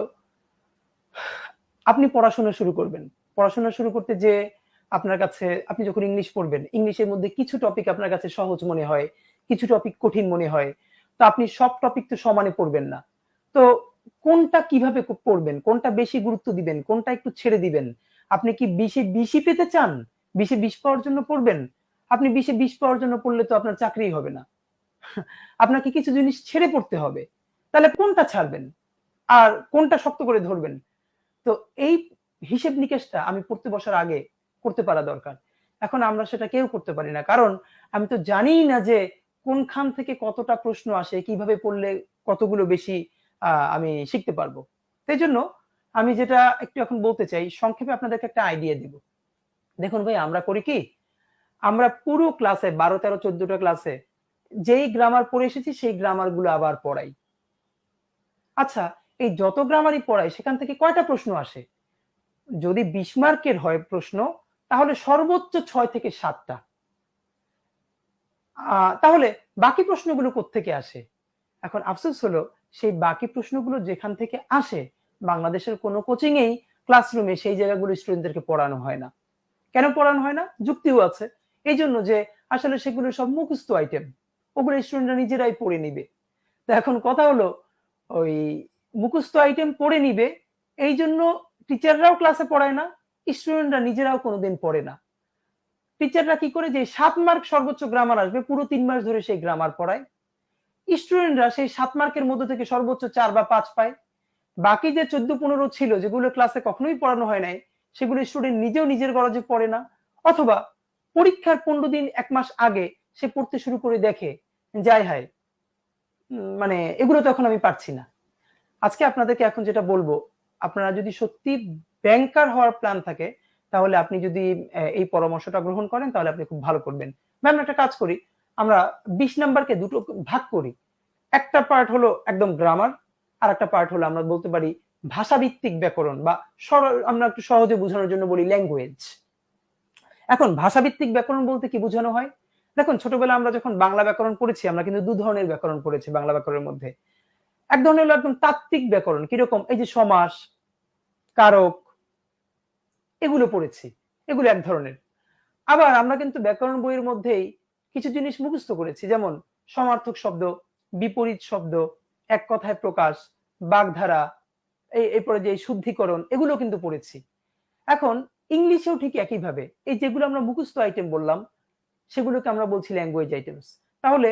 আপনি পড়াশোনা শুরু করবেন, পড়াশোনা শুরু করতে যে আপনার কাছে, আপনি যখন ইংলিশ পড়বেন, ইংলিশের মধ্যে কিছু টপিক আপনার কাছে সহজ মনে হয়, কিছু টপিক কঠিন মনে হয়, তো আপনি সব টপিক তো সমানে পড়বেন না। তো কোনটা কিভাবে পড়বেন, কোনটা বেশি গুরুত্ব দিবেন, কোনটা একটু ছেড়ে দিবেন? আপনি কি 20-এ 20 পেতে চান, 20-এ 20 পাওয়ার জন্য পড়বেন? আপনি 20-এ 20 পাওয়ার জন্য পড়লে তো আপনার চাকরিই হবে না। আপনাকে কিছু জিনিস ছেড়ে পড়তে হবে। তাহলে কোনটা ছাড়বেন আর কোনটা শক্ত করে ধরবেন? তো এই হিসেব নিকেশটা আমি পড়তে বসার আগে করতে পারা দরকার। এখন আমরা সেটা কেউ করতে পারি না, কারণ আমি তো জানিই না যে কোনখান থেকে কতটা প্রশ্ন আসে, কিভাবে পড়লে কতগুলো বেশি আমি শিখতে পারবো। সেই জন্য আমি যেটা একটু এখন বলতে চাই, সংক্ষেপে আপনাদেরকে একটা আইডিয়া দিব। দেখুন ভাই, আমরা করি কি, আমরা পুরো ক্লাসে 12, 13, 14টা ক্লাসে যেই গ্রামার পড়ে এসেছি সেই গ্রামার গুলো আবার পড়াই। আচ্ছা, এই যত গ্রামারই পড়াই সেখান থেকে কয়টা প্রশ্ন আসে? যদি 20 মার্কের হয় প্রশ্ন, তাহলে সর্বোচ্চ 6 থেকে 7টা। তাহলে বাকি প্রশ্নগুলো কোত্থেকে আসে? এখন আফসোস হলো, সেই বাকি প্রশ্নগুলো যেখান থেকে আসে, বাংলাদেশের কোনো কোচিং এই ক্লাসরুমে সেই জায়গাগুলো স্টুডেন্টদেরকে পড়ানো হয় না। কেন পড়ানো হয় না? যুক্তিও আছে। এই জন্য যে আসলে সেগুলো সব মুখস্থ আইটেম, ওগুলো স্টুডেন্টরা নিজেরাই পড়ে নিবে। তো এখন কথা হলো, ওই মুখস্থ আইটেম পড়ে নিবে, এই জন্য টিচাররাও ক্লাসে পড়ায় না, স্টুডেন্টরা নিজেরাও কোনোদিন পড়ে না। টিচাররা কি করে, যে 7 মার্ক সর্বোচ্চ গ্রামার আসবে, পুরো 3 মাস ধরে সেই গ্রামার পড়ায়। স্টুডেন্টরা সেই 7 মার্কের মধ্যে থেকে সর্বোচ্চ 4 বা 5 পায়। বাকি যে 14-15 ছিল, যেগুলো ক্লাসে কখনোই পড়ানো হয় নাই, সেগুলো স্টুডেন্ট নিজেও নিজের গরজে পড়ে না, অথবা পরীক্ষার 15 দিন 1 মাস আগে সে পড়তে শুরু করে দেখে, যাই হায়, মানে এগুলো তো এখন আমি পারছি না। আজকে আপনাদেরকে এখন যেটা বলবো, আপনারা যদি সত্যি ব্যাংকার হওয়ার প্ল্যান থাকে, তাহলে আপনি যদি এই পরামর্শটা গ্রহণ করেন, তাহলে আপনি খুব ভালো করবেন। ম্যাম, একটা কাজ করি, আমরা 20 নাম্বারকে দুটো ভাগ করি। একটা পার্ট হলো একদম গ্রামার, আর একটা পার্ট হলো আমরা বলতে পারি ভাষাভিত্তিক ব্যাকরণ বা আমরা একটু সহজে বোঝানোর জন্য বলি ল্যাঙ্গুয়েজ। এখন ভাষাভিত্তিক ব্যাকরণ বলতে কি বোঝানো হয়? দেখুন, ছোটবেলা আমরা যখন বাংলা ব্যাকরণ পড়েছি, আমরা কিন্তু দু ধরনের ব্যাকরণ পড়েছি বাংলা ব্যাকরণের মধ্যে। এক ধরনের হলো একদম তাত্ত্বিক ব্যাকরণ, কিরকম? এই যে সমাস, কারক, এগুলো পড়েছি, এগুলো এক ধরনের। আবার আমরা কিন্তু ব্যাকরণ বইয়ের মধ্যেই কিছু জিনিস মুখস্থ করেছি, যেমন সমার্থক শব্দ, বিপরীত শব্দ, এক কথায় প্রকাশ, বাগধারা, এরপরে যে শুদ্ধিকরণ, এগুলো কিন্তু পড়েছি। এখন ইংলিশেও ঠিক একইভাবে এই যেগুলো আমরা মুখস্থ আইটেম বললাম, সেগুলোকে আমরা বলছি ল্যাঙ্গুয়েজ আইটেমস। তাহলে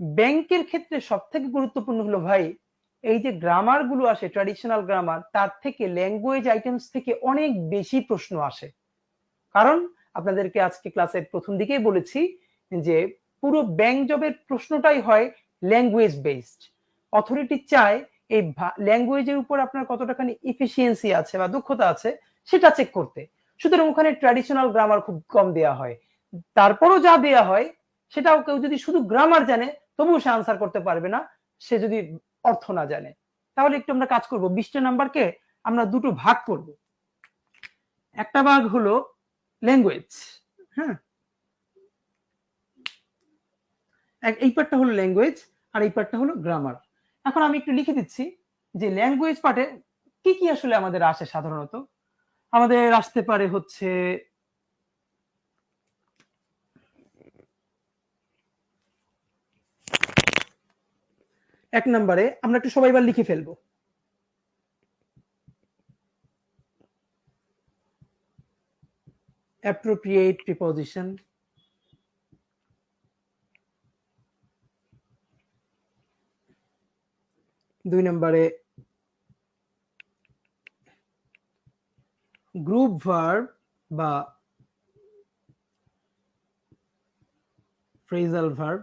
ব্যাংকের ক্ষেত্রে সব থেকে গুরুত্বপূর্ণ হলো ভাই, এই যে গ্রামার গুলো আসে, ট্র্যাডিশনাল গ্রামার, তার থেকে ল্যাঙ্গুয়েজ আইটেমস থেকে অনেক বেশি প্রশ্ন আসে। কারণ আপনাদেরকে আজকে ক্লাসের প্রথম দিকেই বলেছি যে পুরো ব্যাংক জবের প্রশ্নটাই হয় ল্যাঙ্গুয়েজ বেসড। অথরিটি চায় এই ল্যাঙ্গুয়েজের উপর আপনার কতটাখানি ইফিসিয়েন্সি আছে বা দক্ষতা আছে সেটা চেক করতে। সুতরাং ওখানে ট্র্যাডিশনাল গ্রামার খুব কম দেয়া হয়, তারপরও যা দেয়া হয় সেটাও কেউ যদি শুধু গ্রামার জানে তবুও সে আনসার করতে পারবে না, সে যদি অর্থ না জানে। তাহলে একটু আমরা কাজ করব, 20টা নাম্বারকে আমরা দুটো ভাগ করব। একটা ভাগ হলো ল্যাঙ্গুয়েজ, হ্যাঁ, এই পার্টটা হলো ল্যাঙ্গুয়েজ আর এই পার্টটা হলো গ্রামার। এখন আমি একটু লিখে দিচ্ছি যে ল্যাঙ্গুয়েজ পার্টে কি কি আসলে আমাদের আসে। সাধারণত আমাদের আসতে পারে হচ্ছে এক নম্বরে, আমরা একটু সবাই এবার লিখে ফেলবো, appropriate preposition, দুই নম্বরে গ্রুপ ভার্ব বা ফ্রেজাল ভার্ব,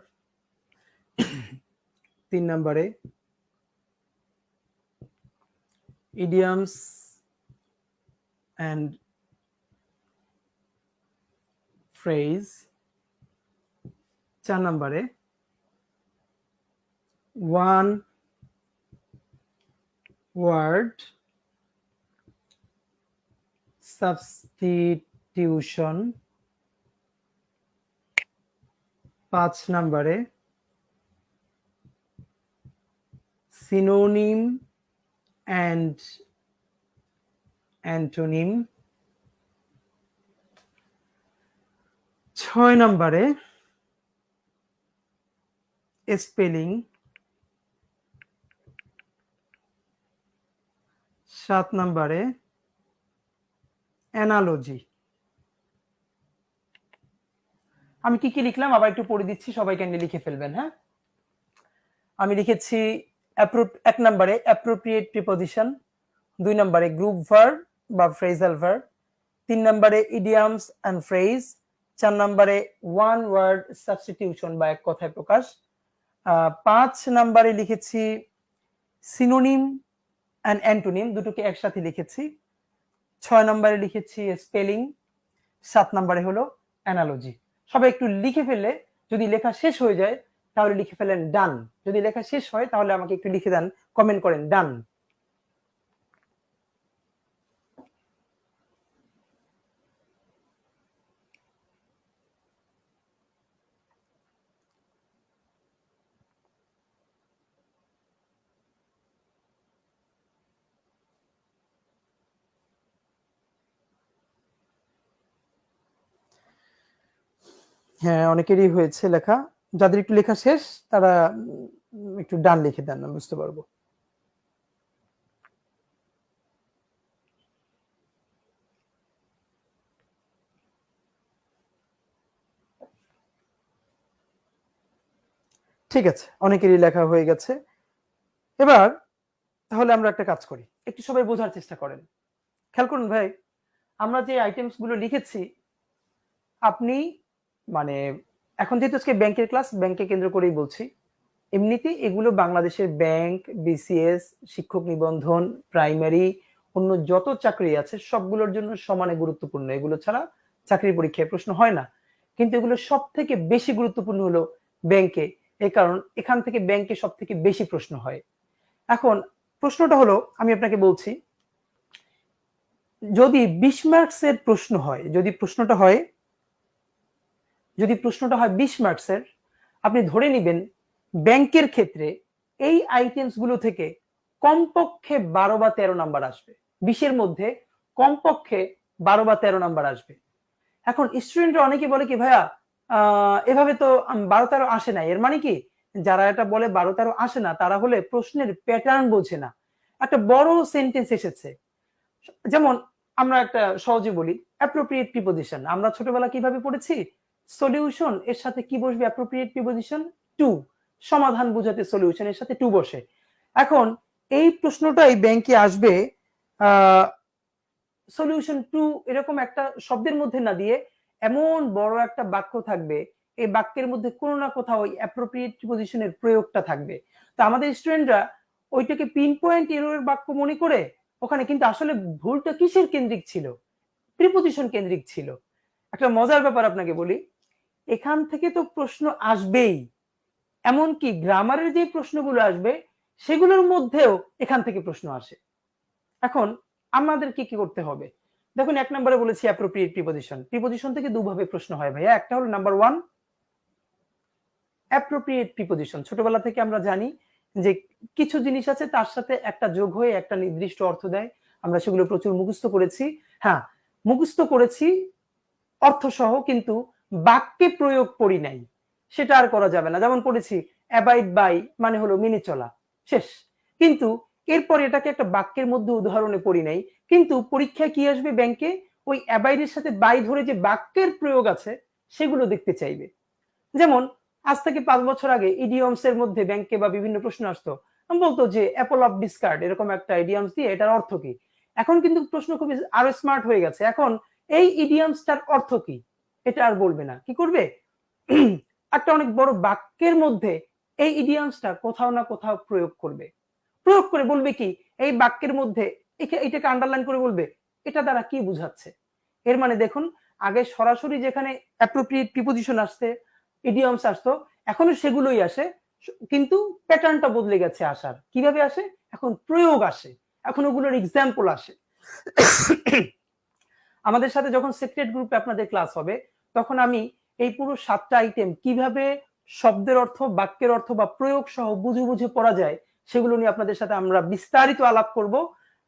তিন নম্বরে ইডিয়ামস অ্যান্ড ফ্রেজ, চার নম্বরে ওয়ান ওয়ার্ড সাবস্টিটিউশন, পাঁচ নম্বরে সিনোনিম অ্যান্ড অ্যান্টোনিম, ছয় নম্বরে স্পেলিং, সাত নম্বরে অ্যানালজি। আমি কি কি লিখলাম আবার একটু পড়ে দিচ্ছি, সবাই ক্যান্ডি লিখে ফেলবেন। হ্যাঁ, আমি লিখেছি এক নম্বরে অ্যাপ্রোপ্রিয়েট প্রিপোজিশন, দুই নম্বরে গ্রুপ ভার্ব বা ফ্রেজাল ভার্ব, তিন নম্বরে ইডিয়ামস অ্যান্ড ফ্রেজ, চার নম্বরে ওয়ান ওয়ার্ড সাবস্টিটিউশন বা এক কথায় প্রকাশ, পাঁচ নম্বরে লিখেছি সিনোনিম অ্যান্ড অ্যান্টোনিম, দুটোকে একসাথে লিখেছি, ছয় নম্বরে লিখেছি স্পেলিং, সাত নম্বরে হলো অ্যানালজি। সবাই একটু লিখে ফেললে, যদি লেখা শেষ হয়ে যায় তাহলে লিখে ফেলেন ডান, যদি লেখা শেষ হয় তাহলে আমাকে একটু লিখে দেন, কমেন্ট করেন ডান। হ্যাঁ, অনেকেরই হয়েছে লেখা, যাদের একটু লেখা শেষ তারা একটু ডান লিখে দেন, না বুঝতে পারবো। ঠিক আছে, অনেকেরই লেখা হয়ে গেছে। এবার তাহলে আমরা একটা কাজ করি, একটু সবাই বোঝার চেষ্টা করেন, খেয়াল করুন ভাই, আমরা যে আইটেমস গুলো লিখেছি, আপনি মানে এখন যেহেতু আজকে ব্যাংকের ক্লাস, ব্যাংকে কেন্দ্র করেই বলছি, এমনিতে এগুলো বাংলাদেশের ব্যাংক, বিসিএস, শিক্ষক নিবন্ধন, প্রাইমারি, অন্য যত চাকরি আছে সবগুলোর জন্য সমানে গুরুত্বপূর্ণ। এগুলো ছাড়া চাকরির পরীক্ষায় প্রশ্ন হয় না, কিন্তু এগুলো সব থেকে বেশি গুরুত্বপূর্ণ হলো ব্যাংকে, এই কারণ এখান থেকে ব্যাংকে সব থেকে বেশি প্রশ্ন হয়। এখন প্রশ্নটা হলো, আমি আপনাকে বলছি, যদি 20 মার্কসের প্রশ্ন হয়, যদি প্রশ্নটা হয় 20 মার্কসের, আপনি ধরে নেবেন ব্যাংকের ক্ষেত্রে এই আইটেমস গুলো থেকে কমপক্ষে 12 বা 13 নাম্বার আসবে। 20-এর মধ্যে কমপক্ষে 12 বা 13 নাম্বার আসবে। এখন স্টুডেন্টরা অনেকে বলে কি, ভাইয়া এভাবে তো 12-13 আসে না। এর মানে কি, যারা এটা বলে 12-13 আসে না, তারা হলে প্রশ্নের প্যাটার্ন বোঝে না। একটা বড় সেন্টেন্স এসেছে, যেমন আমরা একটা সহজে বলি অ্যাপ্রোপ্রিয়েট প্রিপোজিশন। আমরা ছোটবেলা কিভাবে পড়েছি, সলিউশন এর সাথে কি বসবে, অ্যাপ্রোপ্রিয়েট প্রিপোজিশন টু, সমাধান বোঝাতে সলিউশন এর সাথে টু বসে। এখন এই প্রশ্নটাই ব্যাংকে আসবে সলিউশন টু এরকম একটা শব্দের মধ্যে না দিয়ে এমন বড় একটা বাক্য থাকবে, এই বাক্যের মধ্যে কোনো না কোথাও ওই অ্যাপ্রোপ্রিয়েট প্রিপোজিশনের প্রয়োগটা থাকবে। তো আমাদের স্টুডেন্টরা ওইটাকে পিন পয়েন্ট এররের বাক্য মনে করে ওখানে, কিন্তু আসলে ভুলটা কিসের কেন্দ্রিক ছিল, প্রিপোজিশন কেন্দ্রিক ছিল। একটা মজার ব্যাপার আপনাকে বলি, এখান থেকে তো প্রশ্ন আসবেই, এমনকি গ্রামারের যে প্রশ্নগুলো আসবে সেগুলোর মধ্যেও এখান থেকে প্রশ্ন আসে। এখন আমাদেরকে কি করতে হবে, দেখুন 1 নম্বরে বলেছি অ্যাপ্রোপ্রিয়েট প্রিপোজিশন। প্রিপোজিশন থেকে দুভাবে প্রশ্ন হয় ভাইয়া। একটা হলো নাম্বার 1 অ্যাপ্রোপ্রিয়েট প্রিপোজিশন। ছোটবেলা থেকে আমরা জানি যে কিছু জিনিস আছে তার সাথে একটা যোগ হয়ে একটা নির্দিষ্ট অর্থ দেয়। আমরা সেগুলো প্রচুর মুখস্থ করেছি। হ্যাঁ, মুখস্থ করেছি অর্থ সহ, কিন্তু বাক্যে প্রয়োগ করি নাই, সেটা আর করা যাবে না। যেমন পড়েছি অ্যাবাইড বাই মানে হলো মেনে চলা, শেষ। কিন্তু এরপর এটাকে একটা বাক্যের মধ্যে উদাহরণে পড়ি নাই। কিন্তু পরীক্ষায় কি আসবে, ব্যাংকে ওই অ্যাবাইডের সাথে বাই ধরে যে বাক্যের প্রয়োগ আছে সেগুলো দেখতে চাইবে। যেমন আজ থেকে 5 বছর আগে ইডিয়মস এর মধ্যে ব্যাংকে বা বিভিন্ন প্রশ্ন আসতো, আমি বলতো যে অ্যাপল অফ ডিসকার্ড, এরকম একটা ইডিয়মস দিয়ে এটার অর্থ কি। এখন কিন্তু প্রশ্ন খুবই আরো স্মার্ট হয়ে গেছে। এখন এই ইডিয়মসটার অর্থ কি এটা আর বলবে না, কি করবে, একটা অনেক বড় বাক্যের মধ্যে এই ইডিয়মসটা কোথাও না কোথাও প্রয়োগ করবে। প্রয়োগ করে বলবে কি, এই বাক্যের মধ্যে এটাকে আন্ডারলাইন করে বলবে এটা দ্বারা কি বুঝাচ্ছে। এর মানে দেখুন, আগে সরাসরি যেখানে অ্যাপ্রোপ্রিয়েট প্রিপোজিশন আসতে, ইডিয়মস আসতো, এখনো সেগুলোই আসে, কিন্তু প্যাটার্নটা বদলে গেছে আসার। কিভাবে আসে, এখন প্রয়োগ আসে, এখন ওগুলোর এক্সাম্পল আসে। আমাদের সাথে যখন সিক্রেট গ্রুপে আপনাদের ক্লাস হবে, তখন আমি এই পুরো 7টা আইটেম কিভাবে শব্দের অর্থ, বাক্যের অর্থ বা প্রয়োগ সহ বুঝে বুঝে পড়া যায় সেগুলো নিয়ে আপনাদের সাথে আমরা বিস্তারিত আলাপ করব।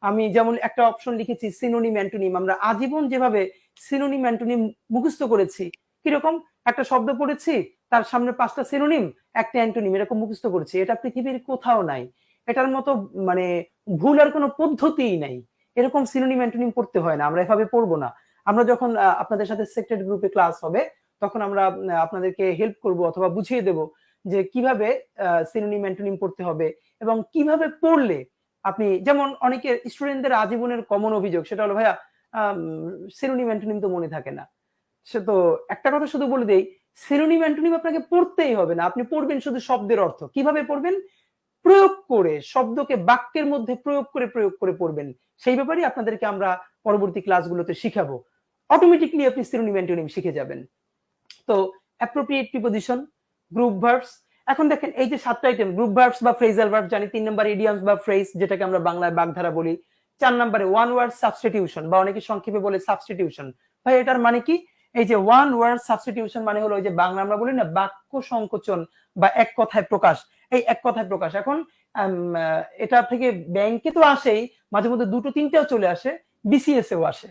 আমি যেমন একটা অপশন লিখেছি সিনোনিম অ্যান্টোনিম। আমরা আজীবন যেভাবে সিনোনিম অ্যান্টোনিম মুখস্থ করেছি, কিরকম, একটা শব্দ পড়েছি, তার সামনে 5টা সিনোনিম, একটা অ্যান্টোনিম, এরকম মুখস্থ করেছি। এটা পৃথিবীর কোথাও নাই, এটার মতো মানে ভুল আর কোনো পদ্ধতিই নাই। এরকম সিনোনিম অ্যান্টোনিম পড়তে হয় না, আমরা এভাবে পড়বো না। আমরা যখন আপনাদের সাথে সিক্রেট গ্রুপে ক্লাস হবে, তখন আমরা আপনাদেরকে হেল্প করব অথবা বুঝিয়ে দেব যে কিভাবে সিনোনিম অ্যান্টোনিম পড়তে হবে এবং কিভাবে পড়লে আপনি, যেমন অনেকে স্টুডেন্টদের আজীবনের কমন অভিযোগ, সেটা হলো ভাইয়া সিনোনিম অ্যান্টোনিম তো মনে থাকে না। সে তো একটা কথা শুধু বলে দেই, সিনোনিম অ্যান্টোনিম আপনাকে পড়তেই হবে না, আপনি পড়বেন শুধু শব্দের অর্থ। কিভাবে পড়বেন, প্রয়োগ করে, শব্দকে বাক্যের মধ্যে প্রয়োগ করে পড়বেন। সেই ব্যাপারে আপনাদেরকে আমরা পরবর্তী ক্লাসগুলোতে শিখাবো। অটোমেটিকলি আপনি সিনোনিম অ্যান্টোনিম শিখে যাবেন। তো অ্যাপ্রোপ্রিয়েট প্রিপোজিশন, গ্রুপ ভার্বস। এখন দেখেন এই যে 7টা আইটেম, গ্রুপ ভার্বস বা ফ্রেজাল ভার্ব জানি, 3 নম্বরে ইডিয়মস বা ফ্রেজ, যেটাকে আমরা বাংলায় বাগধারা বলি, 4 নম্বরে ওয়ান ওয়ার্ড সাবস্টিটিউশন বা অনেকে সংক্ষেপে বলে সাবস্টিটিউশন। ভাই এটার মানে কি, এই যে ওয়ান ওয়ার্ড সাবস্টিটিউশন মানে হলো ওই যে বাংলা আমরা বলি না বাক্য সংকোচন বা এক কথায় প্রকাশ, এই এক কথায় প্রকাশ। এখন এটা থেকে ব্যাংকে তো আসেই, মাঝে মধ্যে 2-3টাও চলে আসে, বিসিএস এও আসে।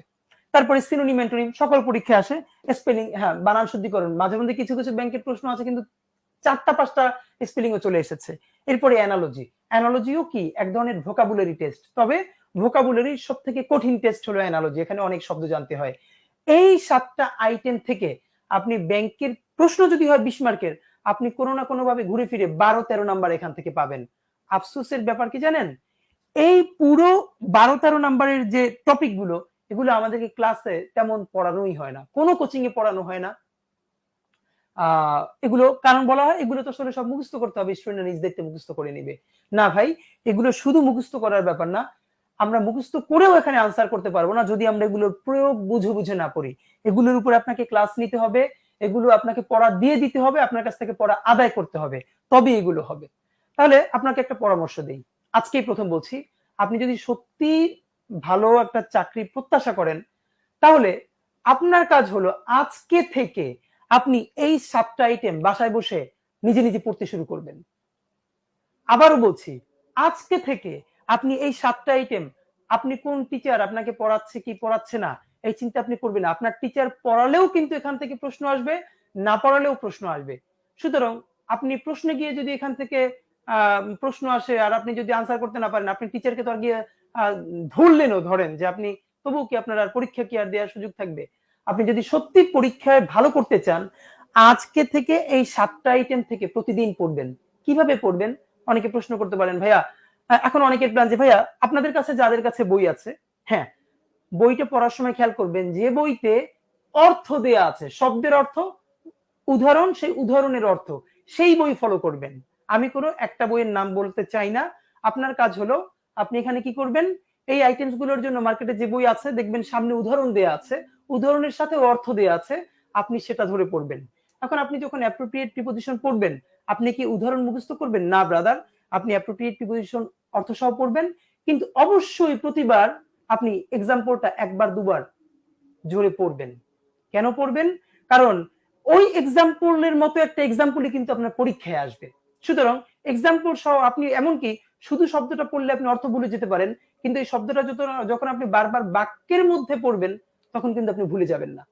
তারপরে সিনোনিম অ্যান্টোনিম সকল পরীক্ষায় আসে। স্পেলিং, হ্যাঁ বানান শুদ্ধিকরণ, মাঝে মধ্যে কিছু কিছু ব্যাংকের প্রশ্ন আছে কিন্তু 4টা-5টা স্পেলিং ও চলে এসেছে। এরপরে অ্যানালজি, অ্যানালজিও কি এক ধরনের ভোকাবুলারি টেস্ট, তবে ভোকাবুলারির সবথেকে কঠিন টেস্ট হলো অ্যানালজি, এখানে অনেক শব্দ জানতে হয়। এই 7টা আইটেম থেকে আপনি ব্যাংকের প্রশ্ন যদি হয় 20 মার্কের, আপনি কোনো না কোনো ভাবে ঘুরে ফিরে 12-13 নাম্বার এখান থেকে পাবেন। আফসোসের ব্যাপার কি জানেন, এই পুরো 12-13 নাম্বারের যে টপিক গুলো, এগুলো আমাদেরকে ক্লাসে তেমন পড়ানোই হয় না, কোনো কোচিং এ পড়ানো হয় না। এগুলো কারণ বলা হয় এগুলো তো আসলে সব মুখস্থ করতে হবে, স্টুডেন্ট নিজ দেখতে মুখস্থ করে নিবে না। ভাই এগুলো শুধু মুখস্থ করার ব্যাপার না, আমরা মুখস্থ করেও এখানে আনসার করতে পারবো না যদি আমরা এগুলোর প্রয়োগ বুঝে বুঝে না পড়ি। এগুলোর উপর আপনাকে ক্লাস নিতে হবে, এগুলো আপনাকে পড়া দিয়ে দিতে হবে, আপনার কাছ থেকে পড়া আদায় করতে হবে, তবে এগুলো হবে। তাহলে আপনাকে একটা পরামর্শ দেই, আজকেই প্রথম বলছি, আপনি যদি সত্যি ভালো একটা চাকরি প্রত্যাশা করেন, তাহলে আপনার কাজ হলো আজকে থেকে আপনি এই 7টা আইটেম বাসায় বসে নিজে নিজে পড়তে শুরু করবেন। আবারও বলছি, আজকে থেকে আপনি এই 7টা আইটেম, আপনি কোন টিচার আপনাকে পড়াচ্ছে কি পড়াচ্ছে না এই চিন্তা আপনি করবেন না। আপনার টিচার পড়ালেও কিন্তু এখান থেকে প্রশ্ন আসবে, না পড়ালেও প্রশ্ন আসবে। সুতরাং আপনি প্রশ্নে গিয়ে যদি এখান থেকে প্রশ্ন আসে আর আপনি যদি আনসার করতে না পারেন, আপনি টিচারকে তো আর গিয়ে ধরলেনও, ধরেন যে আপনি তবুও কি আপনার আর পরীক্ষা কি আর দেওয়ার সুযোগ থাকবে? আপনি যদি সত্যি পরীক্ষায় ভালো করতে চান, আজকে থেকে এই 7টা আইটেম থেকে প্রতিদিন পড়বেন। কিভাবে পড়বেন? অনেকে প্রশ্ন করতে পারেন, ভাইয়া এখন অনেকের প্ল্যান যে ভাইয়া আপনাদের কাছে যাদের কাছে বই আছে, হ্যাঁ, বইটা পড়ার সময় খেয়াল করবেন যে বইতে অর্থ দেয়া আছে, শব্দের অর্থ, উদাহরণ, সেই উদাহরণের অর্থ, সেই বই ফলো করবেন। আমি কোনো একটা বইয়ের নাম বলতে চাই না। আপনার কাজ হলো আপনি এখানে কি করবেন, এই আইটেমস গুলোর জন্য মার্কেটে যে বই আছে দেখবেন সামনে উদাহরণ দেয়া আছে, উদাহরণের সাথে অর্থ দেয়া আছে, আপনি সেটা ধরে পড়বেন। এখন আপনি যখন অ্যাপ্রোপ্রিয়েট প্রিপোজিশন পড়বেন, আপনি কি উদাহরণ মুখস্থ করবেন? না ব্রাদার, আপনি অ্যাপ্রোপ্রিয়েট প্রিপোজিশন অর্থ সহ পড়বেন, কিন্তু অবশ্যই প্রতিবার আপনি এক্সাম্পলটা একবার দুবার জোরে পড়বেন। কেন পড়বেন? কারণ ওই এক্সাম্পলের মতো একটা এক্সাম্পলই কিন্তু আপনার পরীক্ষায় আসবে। সুতরাং এক্সাম্পল সহ আপনি এমনকি শুধু শব্দটা পড়লে আপনি অর্থ ভুলে যেতে পারেন, কিন্তু এই শব্দটা যখন আপনি বারবার বাক্যের মধ্যে পড়বেন তখন কিন্তু আপনি ভুলে যাবেন না।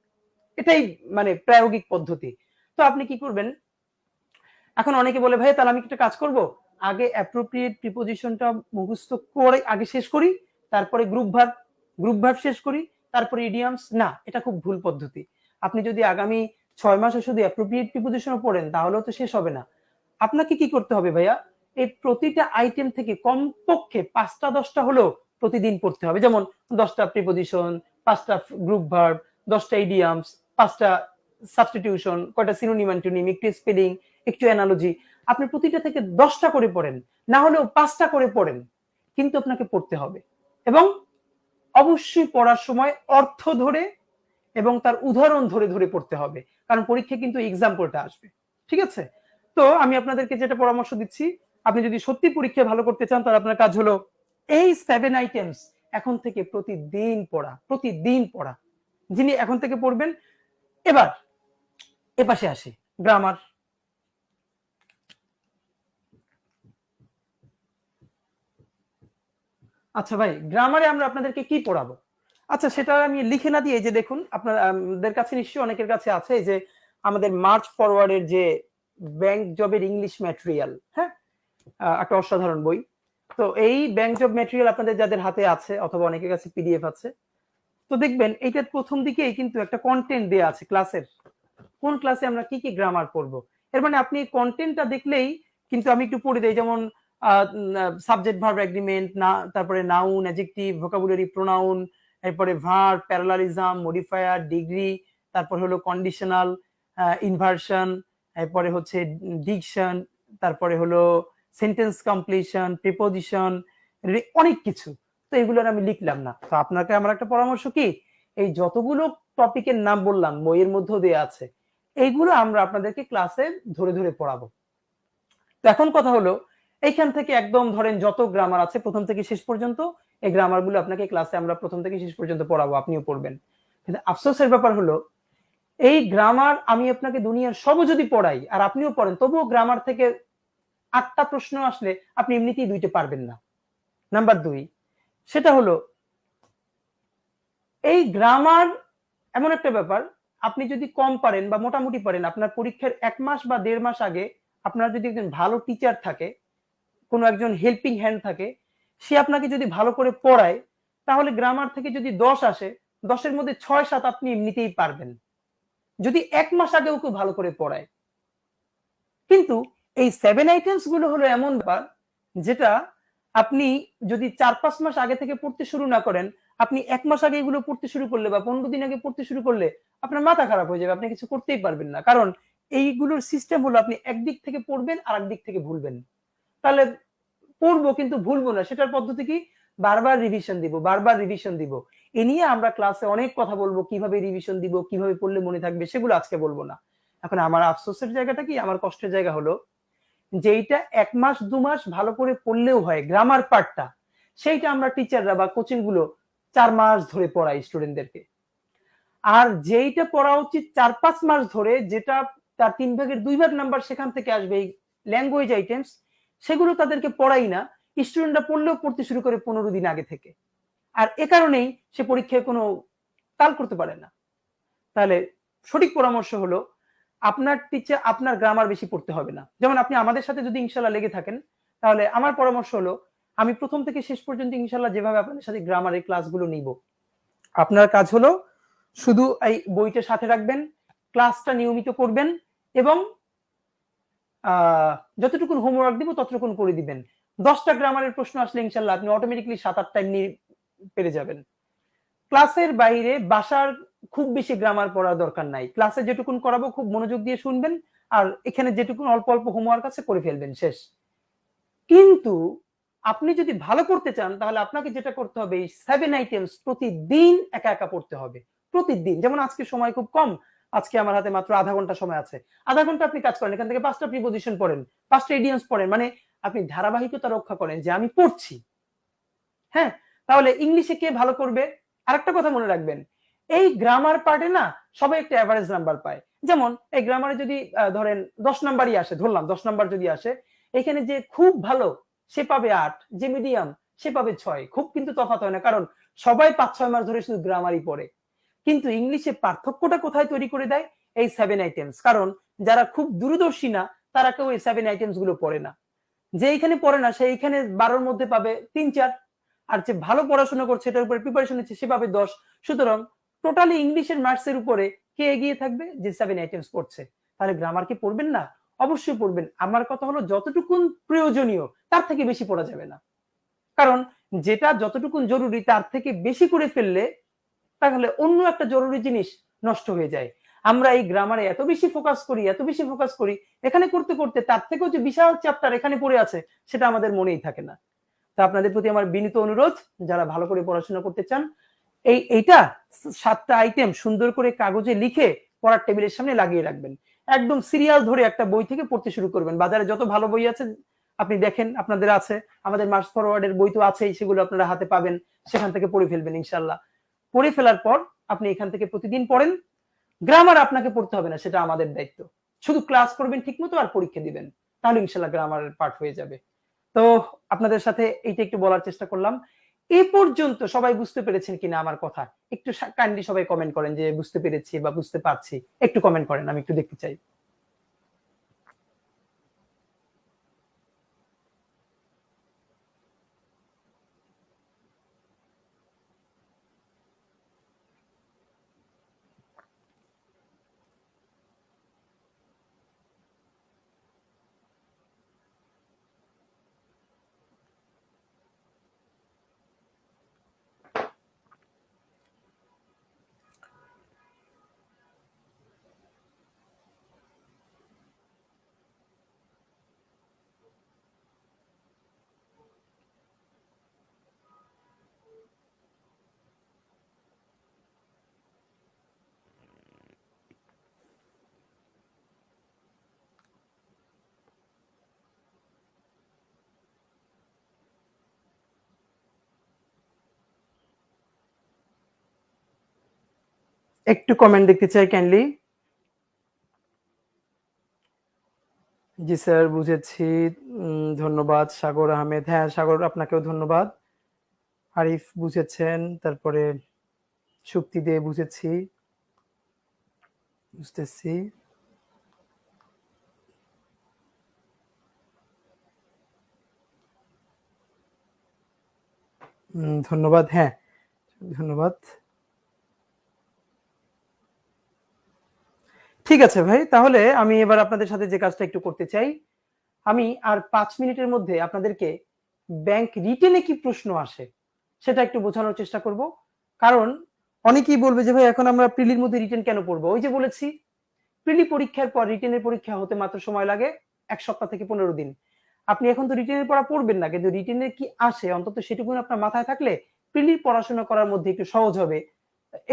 এটাই মানে প্রায়োগিক পদ্ধতি। তো আপনি কি করবেন, এখন অনেকে বলে ভাই তাহলে আমি একটা কাজ করব, আগে অ্যাপ্রোপ্রিয়েট প্রিপোজিশনটা মুখস্থ করে আগে শেষ করি, তারপরে গ্রুপ ভার্ব শেষ করি, তারপরে ইডিয়ামস। না, এটা খুব ভুল পদ্ধতি। আপনি যদি আগামী 6 মাসে শুধু অ্যাপ্রোপ্রিয়েট প্রিপোজিশনও পড়েন তাহলেও তো শেষ হবে না। আপনাকে কি করতে হবে ভাইয়া, এই প্রতিটা আইটেম থেকে কমপক্ষে 5টা 10টা হলেও প্রতিদিন পড়তে হবে। যেমন 10টা প্রিপোজিশন, 5টা গ্রুপ ভার্ব, 10টা ইডিয়ামস, 5টা সাবস্টিটিউশন, কয়টা সিনোনিম অ্যান্টোনিম, একটু স্পেলিং, একটু অ্যানালজি। আপনি প্রতিটা থেকে 10টা করে পড়েন, না হলেও 5টা করে পড়েন, কিন্তু আপনাকে পড়তে হবে। এবং অবশ্যই পড়ার সময় অর্থ ধরে এবং তার উদাহরণ ধরে ধরে পড়তে হবে, কারণ পরীক্ষায় কিন্তু এক্সাম্পলটা আসবে। ঠিক আছে? তো আমি আপনাদেরকে যেটা পরামর্শ দিচ্ছি, আপনি যদি সত্যি পরীক্ষায় ভালো করতে চান তাহলে আপনার কাজ হলো এই 7 আইটেমস এখন থেকে প্রতিদিন পড়া। যিনি এখন থেকে পড়বেন। এবার এপাশে আসি, গ্রামার। আচ্ছা ভাই, গ্রামারে আমরা আপনাদেরকে কি পড়াবো? আচ্ছা, সেটা আমি লিখে না দিয়ে, যে দেখুন আপনাদের কাছে নিশ্চয়ই অনেকের কাছে আছে যে আমাদের মার্চ ফরওয়ার্ডের যে ব্যাংক জবের ইংলিশ ম্যাটেরিয়াল, হ্যাঁ, একটা অসাধারণ বই। তো এই ব্যাংক জব ম্যাটেরিয়াল আপনাদের যাদের হাতে আছে অথবা অনেকের কাছে পিডিএফ আছে, তো দেখবেন এইটার প্রথম দিকেই কিন্তু একটা কন্টেন্ট দেয়া আছে ক্লাসের, কোন ক্লাসে আমরা কি কি গ্রামার পড়বো। এর মানে আপনি কন্টেন্টটা দেখলেই কিন্তু, আমি একটু পড়ে দেই, যেমন সাবজেক্ট ভার্ব এগ্রিমেন্ট, না, তারপরে নাউন, অ্যাডজেক্টিভ, ভোকাবুলারি, প্রোনাউন, এরপরে ভার্ব, প্যারালালিজম, মডিফায়ার, ডিগ্রি, তারপর হলো কন্ডিশনাল, ইনভার্সন, এরপরে হচ্ছে ডিকশন, তারপরে হলো সেন্টেন্স কমপ্লিশন, প্রিপোজিশন, অনেক কিছু। তো এগুলোর আমি লিখলাম না। তো আপনাকে আমার একটা পরামর্শ কি, এই যতগুলো টপিকের নাম বললাম বইয়ের মধ্যেও দেয়া আছে, এইগুলো আমরা আপনাদেরকে ক্লাসে ধরে ধরে পড়াবো। তো এখন কথা হলো, এইখান থেকে একদম ধরেন যত গ্রামার আছে প্রথম থেকে শেষ পর্যন্ত, এই গ্রামার গুলো আপনাকে ক্লাসে আমরা প্রথম থেকে শেষ পর্যন্ত পড়াবো, আপনিও পড়বেন। কিন্তু আফসোসের ব্যাপার হলো, এই গ্রামার আমি আপনাকে দুনিয়ার সব যদি পড়াই আর আপনিও পড়েন, তবুও গ্রামার থেকে 8টা প্রশ্ন আসলে আপনি এমনিতেই 2টা পারবেন না। নাম্বার 2, সেটা হলো এই গ্রামার এমন একটা ব্যাপার, আপনি যদি কম পারেন বা মোটামুটি পারেন, আপনার পরীক্ষার 1 মাস বা 1.5 মাস আগে আপনার যদি একজন ভালো টিচার থাকে, কোনো একজন হেল্পিং হ্যান্ড থাকে, সে আপনাকে যদি ভালো করে পড়ায়, তাহলে গ্রামার থেকে যদি 10 আসে, 10-এর মধ্যে 6-7 আপনি এমনিতেই পারবেন, যদি 1 মাস আগেও কেউ ভালো করে পড়ায়। কিন্তু এই 7 আইটেমস গুলো হলো এমন ব্যাপার, যেটা আপনি যদি 4-5 মাস আগে থেকে পড়তে শুরু না করেন, আপনি 1 মাস আগে এগুলো পড়তে শুরু করলে বা 15 দিন আগে পড়তে শুরু করলে আপনার মাথা খারাপ হয়ে যাবে, আপনি কিছু করতেই পারবেন না। কারণ এইগুলোর সিস্টেম হলো আপনি একদিক থেকে পড়বেন আর একদিক থেকে ভুলবেন। তাহলে পড়বো কিন্তু ভুলবো না, সেটার পদ্ধতি কি? বারবার রিভিশন দিব। এ নিয়ে আমরা ক্লাসে অনেক কথা বলবো, কিভাবে রিভিশন দিব, কিভাবে পড়লে মনে থাকবে, সেগুলো আজকে বলবো না। এখন আমার আফসোসের জায়গাটা কি, আমার কষ্টের জায়গা হলো যেইটা 1 মাস 2 মাস ভালো করে পড়লেও হয় গ্রামার পার্টটা, সেইটা আমরা টিচাররা বা কোচিং গুলো 4 মাস ধরে পড়াই স্টুডেন্টদেরকে। আর যেইটা পড়া উচিত 4-5 মাস ধরে, যেটা তার 3 ভাগের 2 ভাগ নাম্বার সেখান থেকে আসবে, এই ল্যাঙ্গুয়েজ আইটেমস, সেগুলো তাদেরকে পড়াই না। স্টুডেন্টরা পড়লেও পড়তে শুরু করে 15 দিন আগে থেকে। আর এ কারণেই সে পরীক্ষায় কোনো তাল করতে পারে না। তাহলে সঠিক পরামর্শ হলো, আপনার টিচার আপনার গ্রামার বেশি পড়তে হবে না। যেমন আপনি আমাদের সাথে যদি ইনশাল্লাহ লেগে থাকেন, তাহলে আমার পরামর্শ হলো আমি প্রথম থেকে শেষ পর্যন্ত ইনশাল্লাহ যেভাবে আপনাদের সাথে গ্রামারের ক্লাসগুলো নিব, আপনার কাজ হলো শুধু এই বইটা সাথে রাখবেন, ক্লাসটা নিয়মিত করবেন এবং যতটুকু হোমওয়ার্ক দিব ততটুকু করে দিবেন। 10টা গ্রামারের প্রশ্ন আসলে ইনশাল্লাহ আপনি অটোমেটিকলি 7-8টা এমনি পেরে যাবেন। ক্লাসের বাইরে বাসার খুব বেশি গ্রামার পড়ার দরকার নাই। ক্লাসে যেটুকুন করাবো খুব মনোযোগ দিয়ে শুনবেন, আর এখানে যেটুকুন অল্প অল্প হোমওয়ার্ক আছে করে ফেলবেন, শেষ। কিন্তু আপনি যদি ভালো করতে চান তাহলে আপনাকে যেটা করতে হবে, এই 7 আইটেমস প্রতিদিন একা একা পড়তে হবে। প্রতিদিন। যেমন আজকে সময় খুব কম, আজকে আমার হাতে মাত্র আধা ঘন্টা সময় আছে। আধা ঘন্টা আপনি কাজ করেন, এখান থেকে 5টা প্রিপোজিশন পড়েন, 5টা ইডিয়মস পড়েন, মানে আপনি ধারাবাহিকতা রক্ষা করেন যে আমি পড়ছি। হ্যাঁ, তাহলে ইংলিশে কে ভালো করবে? আরেকটা কথা মনে রাখবেন, এই গ্রামার পার্টে না সবাই একটা এভারেজ নাম্বার পায়। যেমন এই গ্রামারে যদি ধরেন 10 নাম্বারই আসে, ধরলাম 10 নাম্বার যদি আসে, এখানে যে খুব ভালো সে পাবে 8, যে মিডিয়াম সে পাবে 6। খুব কিন্তু তফাৎ হয় না, কারণ সবাই 5-6 মাস ধরে শুধু গ্রামারই পড়ে। কিন্তু ইংলিশে পার্থক্যটা কোথায় তৈরি করে দেয়? এই 7 আইটেমস। কারণ যারা খুব দূরদর্শী না তারা কেউ এই 7 আইটেমস গুলো পড়ে না। যে এইখানে পড়ে না সে এইখানে 12-র মধ্যে পাবে 3-4, আর যে ভালো পড়াশোনা করছে এটার উপরে প্রিপারেশন নিচ্ছে সে পাবে 10। সুতরাং টোটালি ইংলিশের মার্কস এর উপরে কে এগিয়ে থাকবে? যে 7 আইটেমস পড়ছে। তাহলে গ্রামার কি পড়বেন না? অবশ্যই পড়বেন। আমার কথা হলো যতটুকুন প্রয়োজনীয় তার থেকে বেশি পড়া যাবে না। কারণ যেটা যতটুকুন জরুরি তার থেকে বেশি করে ফেললে তাহলে অন্য একটা জরুরি জিনিস নষ্ট হয়ে যায়। আমরা এই গ্রামারে এত বেশি ফোকাস করি, এখানে করতে করতে তার থেকেও যে বিশাল চ্যাপ্টার এখানে পড়ে আছে সেটা আমাদের মনেই থাকে না। তা আপনাদের প্রতি আমার বিনীত অনুরোধ, যারা ভালো করে পড়াশোনা করতে চান, এইটা 7টা আইটেম সুন্দর করে কাগজে লিখে পড়ার টেবিলের সামনে লাগিয়ে রাখবেন। একদম সিরিয়াল ধরে একটা বই থেকে পড়তে শুরু করবেন। বাজারে যত ভালো বই আছে আপনি দেখেন, আপনাদের আছে, আমাদের মার্চ ফরওয়ার্ডের বই তো আছেই, সেগুলো আপনারা হাতে পাবেন, সেখান থেকে পড়ে ফেলবেন ইনশাল্লাহ। পড়ে ফেলার পর আপনি এখান থেকে প্রতিদিন পড়েন। গ্রামার আপনাকে পড়তে হবে না, সেটা আমাদের দায়িত্ব। শুধু ক্লাস করবেন ঠিকমতো আর পরীক্ষা দিবেন, তাহলে ইনশাল্লাহ গ্রামারের পার্ট হয়ে যাবে। তো আপনাদের সাথে এইটা একটু বলার চেষ্টা করলাম। এই পর্যন্ত সবাই বুঝতে পেরেছেন কিনা আমার কথা? একটু কাইন্ডলি সবাই কমেন্ট করেন যে বুঝতে পেরেছি বা বুঝতে পারছি। একটু কমেন্ট করেন, আমি একটু দেখতে চাই। একটু কমেন্ট দেখতে চাই কাইন্ডলি। জি স্যার, বুঝেছি। ধন্যবাদ সাগর আহমেদ। হ্যাঁ সাগর, আপনাকেও ধন্যবাদ। আরিফ বুঝেছেন, তারপরে শুক্তি দিয়ে বুঝেছি, বুঝতেছি। ধন্যবাদ। হ্যাঁ ধন্যবাদ। ঠিক আছে ভাই, তাহলে আমি এবার আপনাদের সাথে যে কাজটা একটু করতে চাই, আমি আর 5 মিনিটের মধ্যে আপনাদেরকে ব্যাংক রিটেনে কি প্রশ্ন আসে সেটা একটু বোঝানোর চেষ্টা করব। কারণ অনেকেই বলবে যে ভাই এখন আমরা প্রিলির মধ্যে রিটেন কেন পড়বো? ওই যে বলেছি, প্রিলি পরীক্ষার পর রিটেনের পরীক্ষা হতে মাত্র সময় লাগে 1 সপ্তাহ থেকে 15 দিন। আপনি এখন তো রিটেনের পড়া পড়বেন না, কিন্তু রিটেনের কি আসে অন্তত সেটুকু আপনার মাথায় থাকলে প্রিলির পড়াশোনা করার মধ্যে একটু সহজ হবে,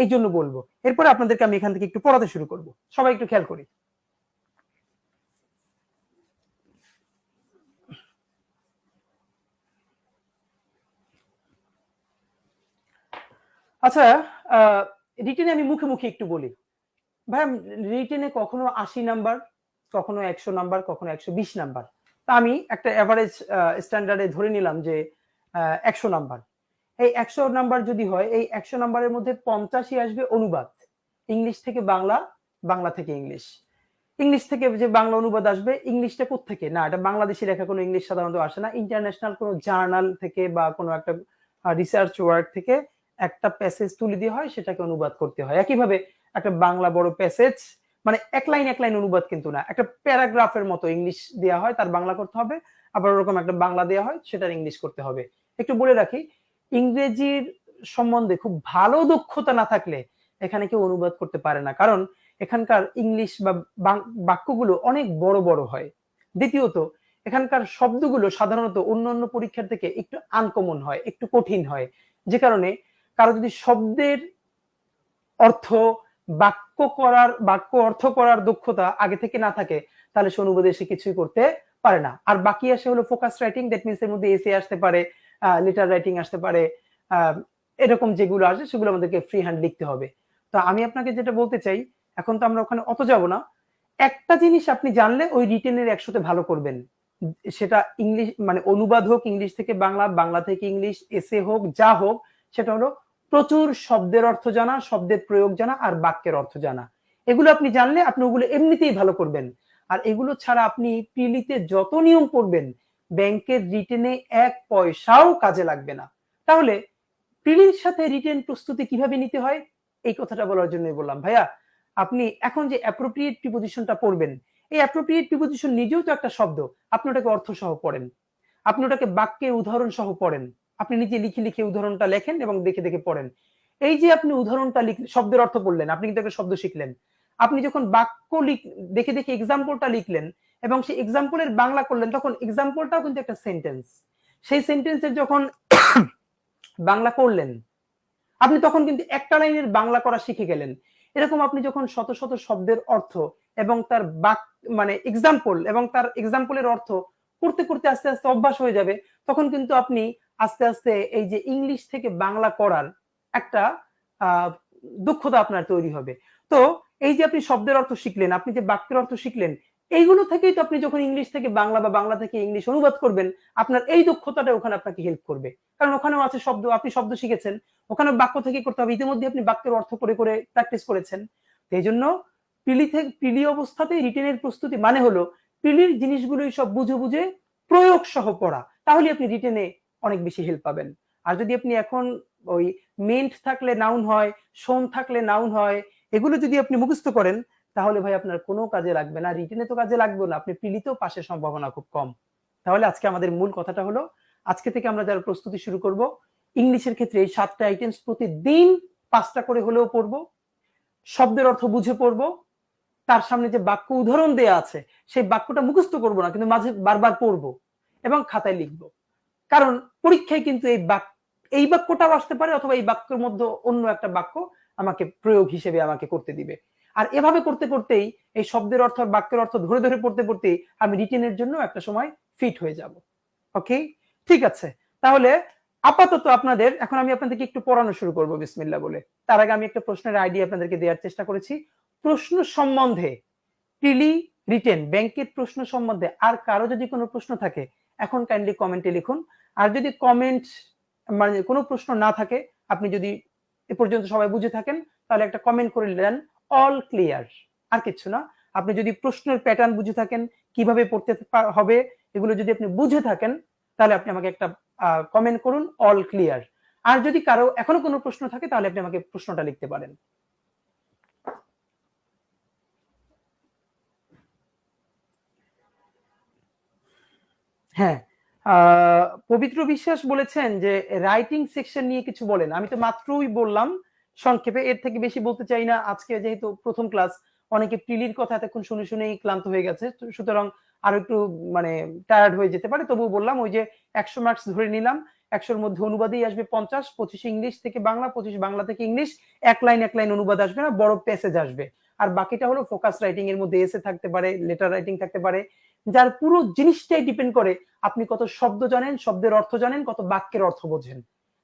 এই জন্য বলবো। এরপরে আপনাদেরকে আমি এখান থেকে একটু পড়াতে শুরু করব। সবাই একটু খেয়াল করি। আচ্ছা, রিটেনে আমি মুখে মুখে একটু বলি ভাই, রিটেনে কখনো 80 নাম্বার, কখনো 100 নাম্বার, কখনো 120 নাম্বার। তা আমি একটা এভারেজ স্ট্যান্ডার্ডে ধরে নিলাম যে 100 নাম্বার। এই 100 নাম্বার যদি হয়, এই 100 নাম্বারের মধ্যে 50ই আসবে অনুবাদ, ইংলিশ থেকে বাংলা, বাংলা থেকে ইংলিশ। ইংলিশ থেকে যে বাংলা অনুবাদ আসবে, ইংলিশটা কোত্থেকে না, এটা বাংলাদেশি লেখা কোনো ইংলিশ সাধারণত আসে না, ইন্টারন্যাশনাল কোনো জার্নাল থেকে বা কোনো একটা রিসার্চ ওয়ার্ক থেকে একটা প্যাসেজ তুলে দিয়ে হয়, সেটাকে অনুবাদ করতে হয়। একইভাবে একটা বাংলা বড় প্যাসেজ, মানে এক লাইন অনুবাদ কিন্তু না, একটা প্যারাগ্রাফের মতো ইংলিশ দেওয়া হয়, তার বাংলা করতে হবে। আবার ওরকম একটা বাংলা দেওয়া হয়, সেটার ইংলিশ করতে হবে। একটু বলে রাখি, ইংরেজির সম্বন্ধে খুব ভালো দক্ষতা না থাকলে এখানে কেউ অনুবাদ করতে পারে না, কারণ এখানকার ইংলিশ বা বাক্যগুলো অনেক বড় বড় হয়। দ্বিতীয়ত, এখানকার শব্দগুলো সাধারণত অন্যান্য পরীক্ষার থেকে একটু আনকমন হয়, একটু কঠিন হয়, যে কারণে কারো যদি শব্দের অর্থ, বাক্য অর্থ করার দক্ষতা আগে থেকে না থাকে, তাহলে সে অনুবাদে সে কিছুই করতে পারে না। আর বাকি আসে হলো ফোকাস রাইটিং, দ্যাট মিনস এর মধ্যে এসে আসতে পারে, লেটার রাইটিং আসতে পারে, এরকম যেগুলো আসে সেগুলো আমাদেরকে ফ্রি হ্যান্ড লিখতে হবে। তো আমি আপনাকে যেটা বলতে চাই, এখন তো আমরা ওখানে অত যাব না, একটা জিনিস আপনি জানলে ওই রিটেনের 100তে ভালো করবেন। সেটা ইংলিশ মানে অনুবাদ হোক ইংলিশ থেকে বাংলা, বাংলা থেকে ইংলিশ, এসে হোক, যা হোক, সেটা হলো প্রচুর শব্দের অর্থ জানা, শব্দের প্রয়োগ জানা আর বাক্যের অর্থ জানা। এগুলো আপনি জানলে আপনি ওগুলো এমনিতেই ভালো করবেন। আর এগুলো ছাড়া আপনি প্রিলিতে যত নিয়ম পড়বেন, ব্যাংকের রিটেনে 1 পয়সাও কাজে লাগবে না। তাহলে প্রিলির সাথে রিটেন প্রস্তুতি কিভাবে নিতে হয়, এই কথাটা বলার জন্যই বললাম। ভাইয়া, আপনি এখন যে অ্যাপ্রোপ্রিয়েট প্রিপোজিশনটা পড়বেন, এই অ্যাপ্রোপ্রিয়েট প্রিপোজিশন নিজেও তো একটা শব্দ। আপনি ওটাকে অর্থ সহ পড়েন, আপনি ওটাকে বাক্যের উদাহরণ সহ পড়েন, আপনি নিজে লিখে লিখে উদাহরণটা লেখেন এবং দেখে দেখে পড়েন। এই যে আপনি উদাহরণটা শব্দের অর্থ বললেন, আপনি কিন্তু একটা শব্দ শিখলেন। আপনি যখন বাক্য দেখে দেখে এক্সাম্পলটা লিখলেন এবং সেই এক্সাম্পলের বাংলা করলেন, তখন এক্সাম্পলটাও কিন্তু একটা সেন্টেন্স। সেই সেন্টেন্সের যখন বাংলা করলেন, আপনি তখন কিন্তু একটা লাইনের বাংলা করা শিখে গেলেন। এরকম আপনি যখন শত শত শব্দের অর্থ এবং তার মানে এক্সাম্পল এবং তার এক্সাম্পলের অর্থ করতে করতে আস্তে আস্তে অভ্যাস হয়ে যাবে, তখন কিন্তু আপনি আস্তে আস্তে এই যে ইংলিশ থেকে বাংলা করার একটা দক্ষতা আপনার তৈরি হবে। তো এই যে আপনি শব্দের অর্থ শিখলেন, আপনি যে বাক্যের অর্থ শিখলেন, এইগুলো থেকেই তো আপনি যখন ইংলিশ থেকে বাংলা বা বাংলা থেকে ইংলিশ অনুবাদ করবেন, আপনার এই দক্ষতাটা ওখানে আপনাকে হেল্প করবে। কারণ ওখানেও আছে শব্দ, আপনি শব্দ শিখেছেন, ওখানে বাক্য থেকে করতে হবে, ইতিমধ্যে আপনি বাক্যের অর্থ করে করে প্র্যাকটিস করেছেন। এই জন্য প্রিলি অবস্থাতেই রিটেনের প্রস্তুতি মানে হলো প্রিলির জিনিসগুলোই সব বুঝে বুঝে প্রয়োগ সহ পড়া, তাহলে আপনি রিটেনে অনেক বেশি হেল্প পাবেন। আর যদি আপনি এখন ওই মেন্ট থাকলে নাউন হয়, শোন থাকলে নাউন হয়, এগুলো যদি আপনি মুখস্থ করেন, তাহলে ভাই আপনার কোনো কাজে লাগবে না, রিটেনে তো কাজে লাগবে না, আপনি প্রিলিতেও পাশের সম্ভাবনা খুব কম। তাহলে আজকে আমাদের মূল কথাটা হলো, আজকে থেকে আমরা যারা প্রস্তুতি শুরু করব, ইংলিশের ক্ষেত্রে এই 7টা আইটেমস প্রতিদিন 5টা করে হলেও পড়বো, শব্দের অর্থ বুঝে পড়বো, তার সামনে যে বাক্য উদাহরণ দেয়া আছে সেই বাক্যটা মুখস্থ করব না, কিন্তু মাঝে বারবার পড়বো এবং খাতায় লিখবো। কারণ পরীক্ষায় কিন্তু এই বাক্যটাও আসতে পারে, অথবা এই বাক্যের মধ্যে অন্য একটা বাক্য আমাকে প্রয়োগ হিসেবে আমাকে করতে দিবে। আর এভাবে করতে করতেই এই শব্দের অর্থ আর বাক্যের অর্থ ধরে ধরে পড়তে পড়তেই আমি রিটেনের জন্য একটা সময় ফিট হয়ে যাব। ওকে, ঠিক আছে। তাহলে আপাতত আপনাদের এখন আমি আপনাদেরকে একটু পড়ানো শুরু করব বিসমিল্লাহ বলে। তার আগে আমি একটা প্রশ্নের আইডিয়া আপনাদেরকে দেওয়ার চেষ্টা করেছি। প্রশ্ন সম্বন্ধে, প্রিলি, রিটেন, ব্যাংকের প্রশ্ন সম্বন্ধে আর কারো যদি কোনো প্রশ্ন থাকে, এখন কাইন্ডলি কমেন্টে লিখুন। আর যদি কমেন্ট মানে কোনো প্রশ্ন না থাকে, আপনি যদি এ পর্যন্ত সবাই বুঝে থাকেন, তাহলে একটা কমেন্ট করে দেন অল ক্লিয়ার, আর কিছু না। আপনি যদি প্রশ্নের প্যাটার্ন বুঝে থাকেন, কিভাবে পড়তে হবে, এগুলো যদি আপনি বুঝে থাকেন, তাহলে আপনি আমাকে একটা কমেন্ট করুন অল ক্লিয়ার। আর যদি কারো এখনো কোনো প্রশ্ন থাকে, তাহলে আপনি আমাকে প্রশ্নটা লিখতে পারেন। হ্যাঁ, পবিত্র বিশ্বাস বলেছেন যে রাইটিং সেকশন নিয়ে কিছু বলেন। আমি তো মাত্রই বললাম সংক্ষেপে, এর থেকে বেশি বলতে চাই না। আজকে যেহেতু প্রথম ক্লাস, অনেকে প্রিলির কথা এতক্ষণ শুনে শুনেই ক্লান্ত হয়ে গেছে, সুতরাং আরো একটু মানে টায়ার্ড হয়ে যেতে পারে। তবুও বললাম, ওই যে 100 মার্কস ধরে নিলাম, 100-র মধ্যে অনুবাদেই আসবে 50, 25 ইংলিশ থেকে বাংলা, 25 বাংলা থেকে ইংলিশ, এক লাইন অনুবাদ আসবে না, বড় প্যাসেজ আসবে। আর বাকিটা হলো ফোকাস রাইটিং, এর মধ্যে এসে থাকতে পারে, লেটার রাইটিং থাকতে পারে, যার পুরো জিনিসটাই ডিপেন্ড করে আপনি কত শব্দ জানেন, শব্দের অর্থ জানেন, কত বাক্যের অর্থ বোঝেন।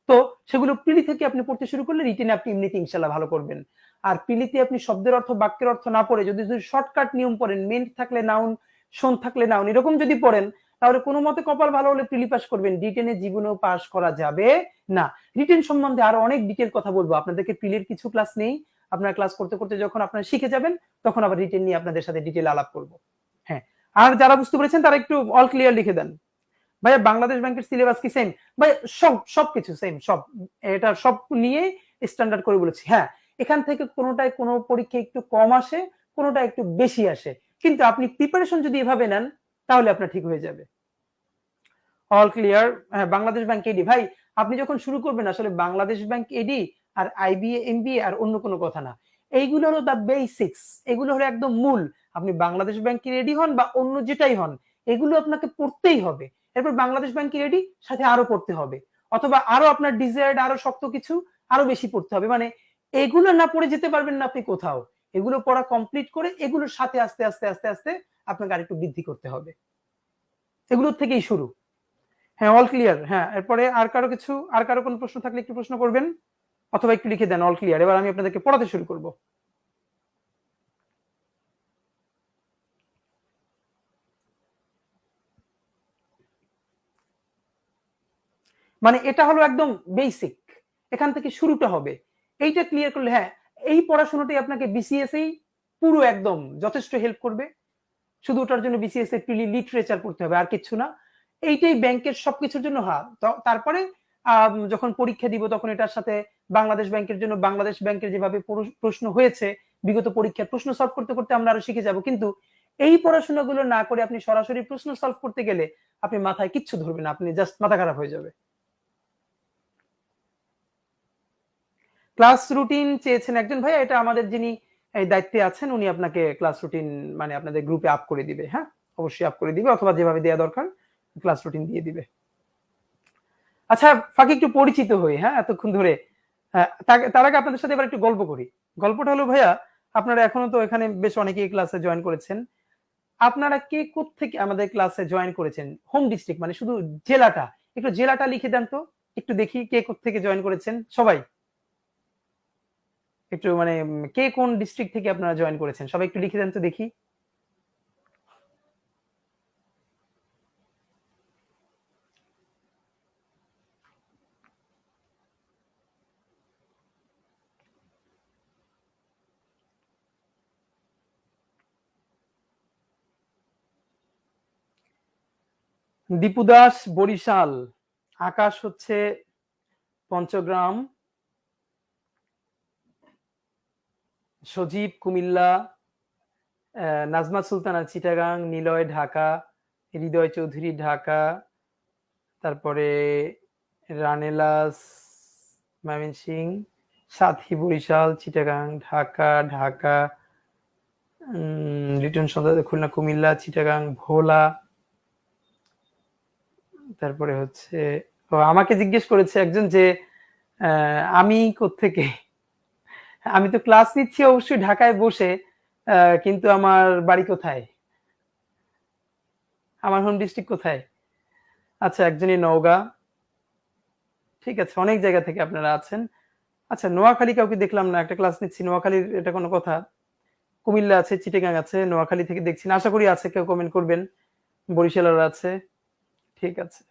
তো সেগুলো প্রিলি থেকে আপনি পড়তে শুরু করলে রিটেনে আপনি এমনিতে ইনশাল্লাহ ভালো করবেন। আর প্রিলিতে আপনি শব্দের অর্থ বাক্যের অর্থ না পড়ে যদি শর্টকাট নিয়ম পড়েন, মেন থাকলে নাউন, শোন থাকলে নাউন, এরকম যদি পড়েন তাহলে কোনো মতে কপাল ভালো হলে প্রিলি পাস করবেন, রিটেনে জীবনেও পাস করা যাবে না। রিটেন সম্বন্ধে আরো অনেক ডিটেল কথা বলবো আপনাদেরকে, প্রিলির কিছু ক্লাস নেই, আপনারা ক্লাস করতে করতে যখন আপনারা শিখে যাবেন তখন আবার রিটেন নিয়ে আপনাদের সাথে ডিটেল আলাপ করবো। হ্যাঁ, আর যারা বুঝতে পেরেছেন তারা একটু অল ক্লিয়ার লিখে দেন। ভাইয়া বাংলাদেশ ব্যাংকের সিলেবাস কি সেম? ভাই সবকিছু সেম, সব এটা সব নিয়ে স্ট্যান্ডার্ড করে বলেছি। হ্যাঁ, এখান থেকে কোনোটায় কোনো পরীক্ষা একটু কম আসে, কোনোটা একটু বেশি আসে, কিন্তু আপনি প্রিপারেশন যদি এভাবে নেন তাহলে আপনার ঠিক হয়ে যাবে। All clear. হ্যাঁ, বাংলাদেশ ব্যাংক এডি ভাই আপনি যখন শুরু করবেন আসলে বাংলাদেশ ব্যাংক এডি আর আইবিএ এমবিএ আর অন্য কোনো কথা না, এইগুলো হলো দা বেসিক্স, এগুলো হলো একদম মূল। আপনি বাংলাদেশ ব্যাংকে রেডি হন বা অন্য যেটাই হন, এগুলো আপনাকে পড়তেই হবে। এরপর বাংলাদেশ ব্যাংকে রেডি সাথে আরো পড়তে হবে, অথবা আরো আপনার ডিজায়ার্ড আরো শক্ত কিছু আরো বেশি পড়তে হবে। মানে এগুলো না পড়ে যেতে পারবেন না আপনি কোথাও, এগুলো পড়া কমপ্লিট করে এগুলোর সাথে আস্তে আস্তে আস্তে আস্তে আপনাকে আরেকটু বৃদ্ধি করতে হবে, এগুলোর থেকেই শুরু। হ্যাঁ, অল ক্লিয়ার। হ্যাঁ, এরপরে আর কারো কোনো প্রশ্ন থাকলে একটু প্রশ্ন করবেন, অথবা একটু লিখে দেন অল ক্লিয়ার। এবার আমি আপনাদেরকে পড়াতে শুরু করব। মানে এটা হলো একদম বেসিক, এখান থেকে শুরুটা হবে, এইটা ক্লিয়ার করলে হ্যাঁ এই পড়াশোনাটাই আপনাকে বিসিএস এই পুরো একদম যথেষ্ট হেল্প করবে। শুধু ওটার জন্য বিসিএস এর প্রিলি লিটারেচার পড়তে হবে আর কিছু না, এইটাই ব্যাংকের সবকিছুর জন্য। হ্যাঁ, তারপরে যখন পরীক্ষা দিব তখন এটার সাথে বাংলাদেশ ব্যাংকের জন্য বাংলাদেশ ব্যাংকের যেভাবে প্রশ্ন হয়েছে বিগত পরীক্ষার প্রশ্ন সলভ করতে করতে আমরা আরো শিখে যাব। কিন্তু এই পড়াশোনাগুলো না করে আপনি সরাসরি প্রশ্ন সলভ করতে গেলে আপনি মাথায় কিচ্ছু ধরবে না, আপনি জাস্ট মাথা খারাপ হয়ে যাবে। ক্লাস রুটিন চেয়েছেন একজন ভাইয়া, এটা আমাদের যিনি এই দায়িত্বে আছেন উনি আপনাকে ক্লাস রুটিন মানে আপনাদের গ্রুপে আপ করে দিবে। হ্যাঁ, অবশ্যই আপ করে দিবে, অথবা যেভাবে দেওয়া দরকার ক্লাস রুটিন দিয়ে দিবে। আচ্ছা ফাঁকে একটু পরিচিত হই, হ্যাঁ এতক্ষণ ধরে। তার আগে আপনাদের সাথে এবার একটু গল্প করি। গল্পটা হলো ভাইয়া, আপনারা এখনো তো এখানে বেশ অনেকেই ক্লাসে জয়েন করেছেন, আপনারা কে কোত্থেকে আমাদের ক্লাসে জয়েন করেছেন? হোম ডিস্ট্রিক্ট মানে শুধু জেলাটা, একটু জেলাটা লিখে দেন তো, একটু দেখি কে কোত্থেকে জয়েন করেছেন সবাই। একটু মানে কে কোন ডিস্ট্রিক্ট থেকে আপনারা জয়েন করেছেন সবাই একটু লিখে দেন তো দেখি। দীপু দাস বরিশাল, আকাশ হচ্ছে পঞ্চগ্রাম, সজীব কুমিল্লা, নাজমা সুলতানা চিটাগাং, নিলয় ঢাকা, হৃদয় চৌধুরী ঢাকা, তারপরে রানেলাস ময়মনসিং, সাথী বরিশাল, চিটাগাং, ঢাকা ঢাকা, লিটন সন্ধ্যা খুলনা, কুমিল্লা, চিটাগাং, ভোলা। তারপরে হচ্ছে আমাকে জিজ্ঞেস করেছে একজন যে আমি কোত্থেকে, আমি তো ক্লাস নিচ্ছি অবশ্যই ঢাকায় বসে, কিন্তু আমার বাড়ি কোথায়, আমার হোম ডিস্ট্রিক্ট কোথায়? আচ্ছা একজনই নওগাঁ, ঠিক আছে অনেক জায়গা থেকে আপনারা আছেন। আচ্ছা নোয়াখালী কাউকে দেখলাম না, একটা ক্লাস নিচ্ছি নোয়াখালীর, এটা কোনো কথা? কুমিল্লা আছে, চিটাগাং আছে, নোয়াখালী থেকে দেখছি না, আশা করি আছে, কেউ কমেন্ট করবেন। বরিশালের আছে, ঠিক আছে।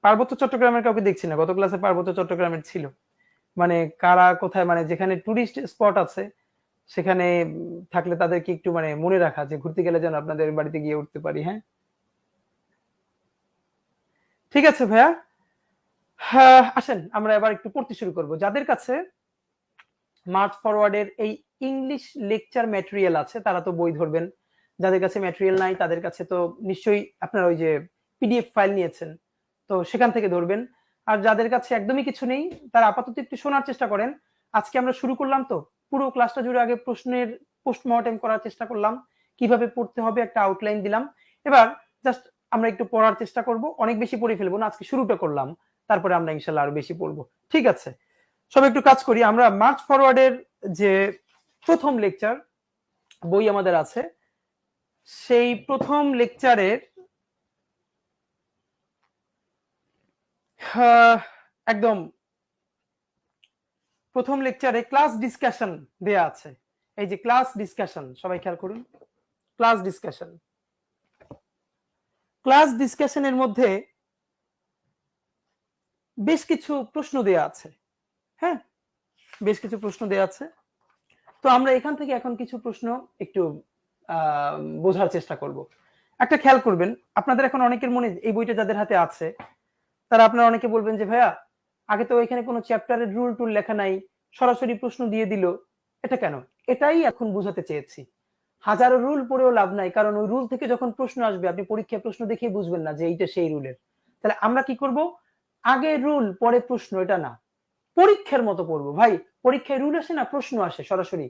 পার্বত্য চট্টগ্রামের কাউকে দেখছি না, গত ক্লাসে পার্বত্য চট্টগ্রামের ছিল। মানে কারা কোথায়, মানে যেখানে টুরিস্ট স্পট আছে সেখানে থাকলে তাদেরকে একটু মানে মনে রাখা যে ঘুরতে গেলে যেন আপনাদের বাড়িতে গিয়ে উঠতে পারি। হ্যাঁ, ঠিক আছে ভাইয়া। হ্যাঁ, আসেন আমরা এবার একটু পড়তে শুরু করব। যাদের কাছে মার্চ ফরওয়ার্ডের এই ইংলিশ লেকচার ম্যাটেরিয়াল আছে তারা তো বই ধরবেন, যাদের কাছে ম্যাটেরিয়াল নাই তাদের কাছে তো নিশ্চয়ই আপনারা ওই যে পিডিএফ ফাইল নিয়েছেন তো সেখান থেকে ধরবেন। আর যাদের কাছে একদমই কিছু নেই তারা আপাতত একটু শোনার চেষ্টা করেন। আজকে আমরা শুরু করলাম তো পুরো ক্লাসটা জুড়ে আগে প্রশ্নের পোস্টমর্টেম করার চেষ্টা করলাম, কিভাবে পড়তে হবে একটা আউটলাইন দিলাম। এবার জাস্ট আমরা একটু পড়ার চেষ্টা করব, অনেক বেশি পড়ে ফেলবো না, আজকে শুরুটা করলাম, তারপরে আমরা ইনশাল্লাহ আরো বেশি পড়বো। ঠিক আছে, সবাই একটু কাজ করি। আমরা মার্চ ফরওয়ার্ডের যে প্রথম লেকচার বই আমাদের আছে, সেই প্রথম লেকচারের একদম প্রথম লেকচারে ক্লাস ডিসকাশন দেয়া আছে। এই যে ক্লাস ডিসকাশন, সবাই খেয়াল করুন, ক্লাস ডিসকাশন। ক্লাস ডিসকাশনের মধ্যে বেশ কিছু প্রশ্ন দেয়া আছে। হ্যাঁ, বেশ কিছু প্রশ্ন দেয়া আছে। তো আমরা এখান থেকে এখন কিছু প্রশ্ন একটু বোঝার চেষ্টা করব। একটা খেয়াল করবেন, আপনাদের এখন অনেকের মনে, এই বইটা যাদের হাতে আছে তারা আপনারা অনেকে বলবেন যে ভাইয়া আগে তো এখানে কোনো চ্যাপ্টারের রুল টুল লেখা নাই, সরাসরি প্রশ্ন দিয়ে দিল, এটা কেন? এটাই এখন বোঝাতে চেয়েছি। হাজারো রুল পড়েও লাভ নাই, কারণ ওই রুল থেকে যখন প্রশ্ন আসবে আপনি পরীক্ষায় প্রশ্ন দেখেই বুঝবেন না যে এইটা সেই রুলের। তাহলে আমরা কি করব, আগে রুল পরে প্রশ্ন, এটা না, পরীক্ষার মতো পড়বো। ভাই পরীক্ষায় রুল আসে না, প্রশ্ন আসে, সরাসরি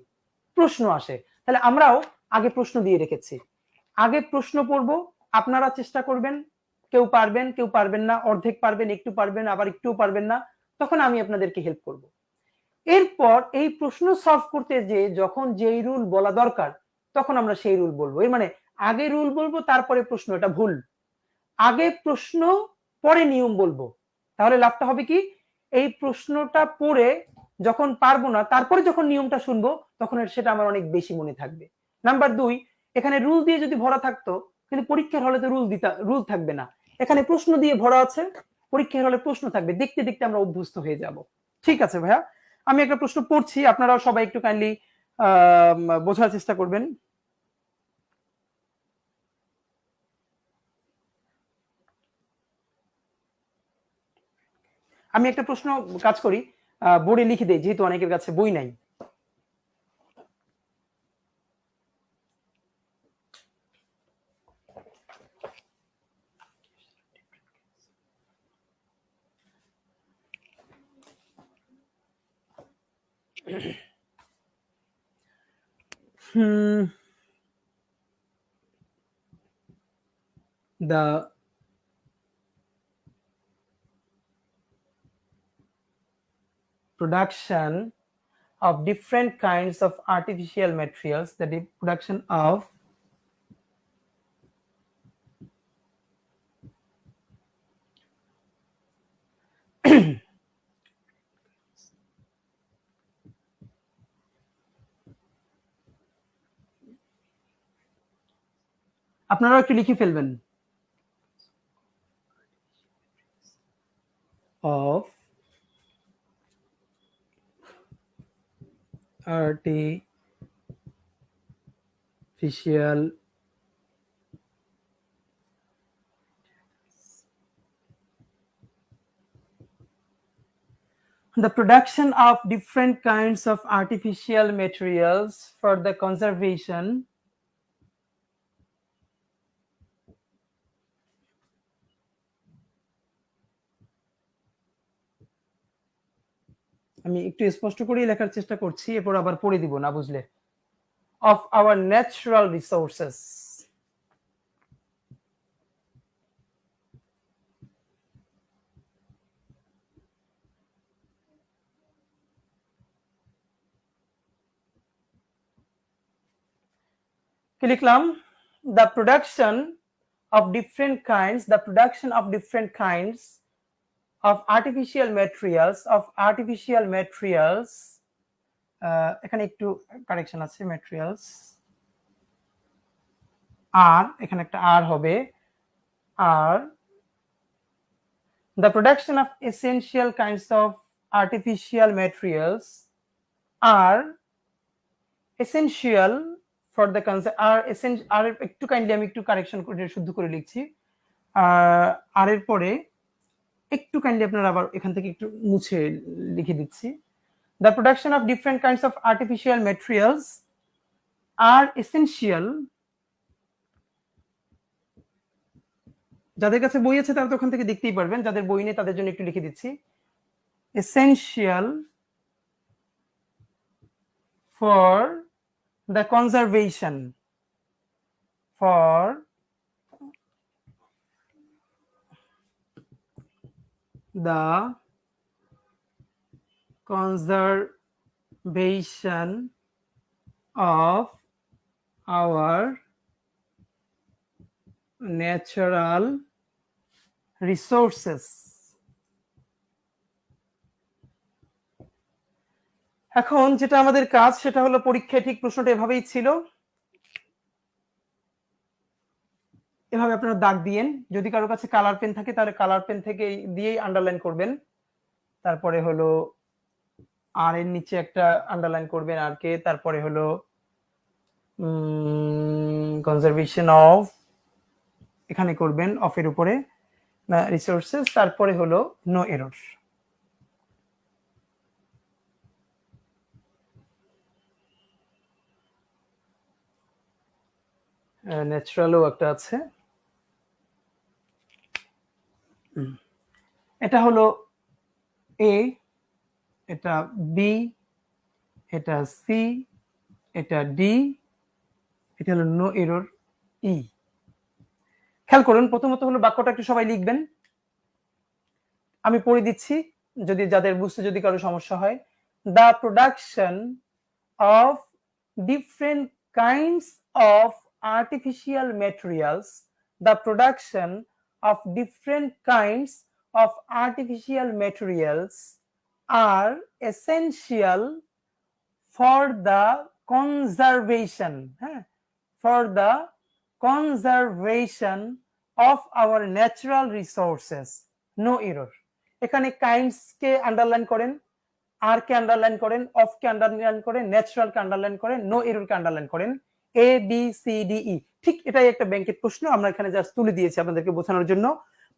প্রশ্ন আসে। তাহলে আমরাও আগে প্রশ্ন দিয়ে রেখেছি, আগে প্রশ্ন পড়বো। আপনারা চেষ্টা করবেন, কেউ পারবেন কেউ পারবেন না, অর্ধেক পারবেন, একটু পারবেন, আবার একটুও পারবেন না, তখন আমি আপনাদেরকে হেল্প করব। এরপর এই প্রশ্ন সলভ করতে যে যখন যেই রুল বলা দরকার তখন আমরা সেই রুল বলবো। এর মানে আগে রুল বলবো তারপরে প্রশ্ন, এটা ভুল। আগে প্রশ্ন পরে নিয়ম বলবো, তাহলে লাভটা হবে কি, এই প্রশ্নটা পড়ে যখন পারবো না তারপরে যখন নিয়মটা শুনবো তখন সেটা আমার অনেক বেশি মনে থাকবে। নাম্বার 2, এখানে রুল দিয়ে যদি ভরা থাকতো কিন্তু পরীক্ষার হলে তো রুল থাকবে না। এখানে প্রশ্ন দিয়ে ভরা আছে, পরীক্ষার হলে প্রশ্ন থাকবে, দেখতে দেখতে আমরা অভ্যস্ত হয়ে যাব। ঠিক আছে ভাইয়া, আমি একটা প্রশ্ন পড়ছি, আপনারাও সবাই একটু কাইন্ডলি বোঝার চেষ্টা করবেন। আমি একটা প্রশ্ন কাজ করি, বোর্ডে লিখে দেই, যেহেতু অনেকের কাছে বই নাই। The production of different kinds of artificial materials, the production of আপনারা একটু লিখে ফেলবেন, of artificial the production of different kinds of artificial materials for the conservation আমি একটু স্পষ্ট করেই লেখার চেষ্টা করছি, এরপর আবার পড়ে দিব না বুঝলে, of our natural resources. কি লিখলাম, the production of different kinds, the production of different kinds of artificial materials, এখানে একটু কারেকশন আছে, materials আর এখানে একটা আর হবে, আর the production of essential kinds of artificial materials are essential for the আর একটু kindly আমি একটু কারেকশন করে শুদ্ধ করে লিখছি, আর এর পরে একটু কাইন্ডলি আপনারা আবার এখান থেকে একটু মুছে লিখে দিচ্ছি, the production of different kinds of artificial materials are essential, যাদের কাছে বই আছে তারা তো ওখান থেকে দেখতেই পারবেন, যাদের বই নেই তাদের জন্য একটু লিখে দিচ্ছি, essential for the conservation, for the conservation of our natural resources. এখন যেটা আমাদের কাজ সেটা হলো পরীক্ষায় ঠিক প্রশ্নটা এভাবেই ছিল, এভাবে আপনারা দাগ দিয়েন। যদি কারোর কাছে কালার পেন থাকে তাহলে কালার পেন থেকে দিয়েই আন্ডারলাইন করবেন। তারপরে হলো আর এর নিচে একটা আন্ডারলাইন করবেন আর কে, তারপরে হলো কনজারভেশন অফ, এখানে করবেন অফ এর উপরে রিসোর্সেস, তারপরে হলো নো এরর। ন্যাচারালও একটা আছে, এটা হলো এ, এটা বি, এটা সি, এটা ডি, এটা হলো নো এরর ই। খেয়াল করুন, প্রথমত হলো বাক্যটা একটু সবাই লিখবেন, আমি পড়ে দিচ্ছি যদি যাদের বুঝতে যদি কারো সমস্যা হয়। The production of different kinds of artificial materials, the production of different kinds of artificial materials are essential for the conservation, for the conservation of our natural resources. No error. এখানে কাইন্ডস কে underline করেন, আর কে underline করেন, of K underline করেন, natural কে underline করেন, no error কে underline করেন, A B C D E. ঠিক এটাই একটা ব্যাংকের প্রশ্ন, আমরা এখানে জাস্ট তুলে দিয়েছি আপনাদেরকে বোঝানোর জন্য।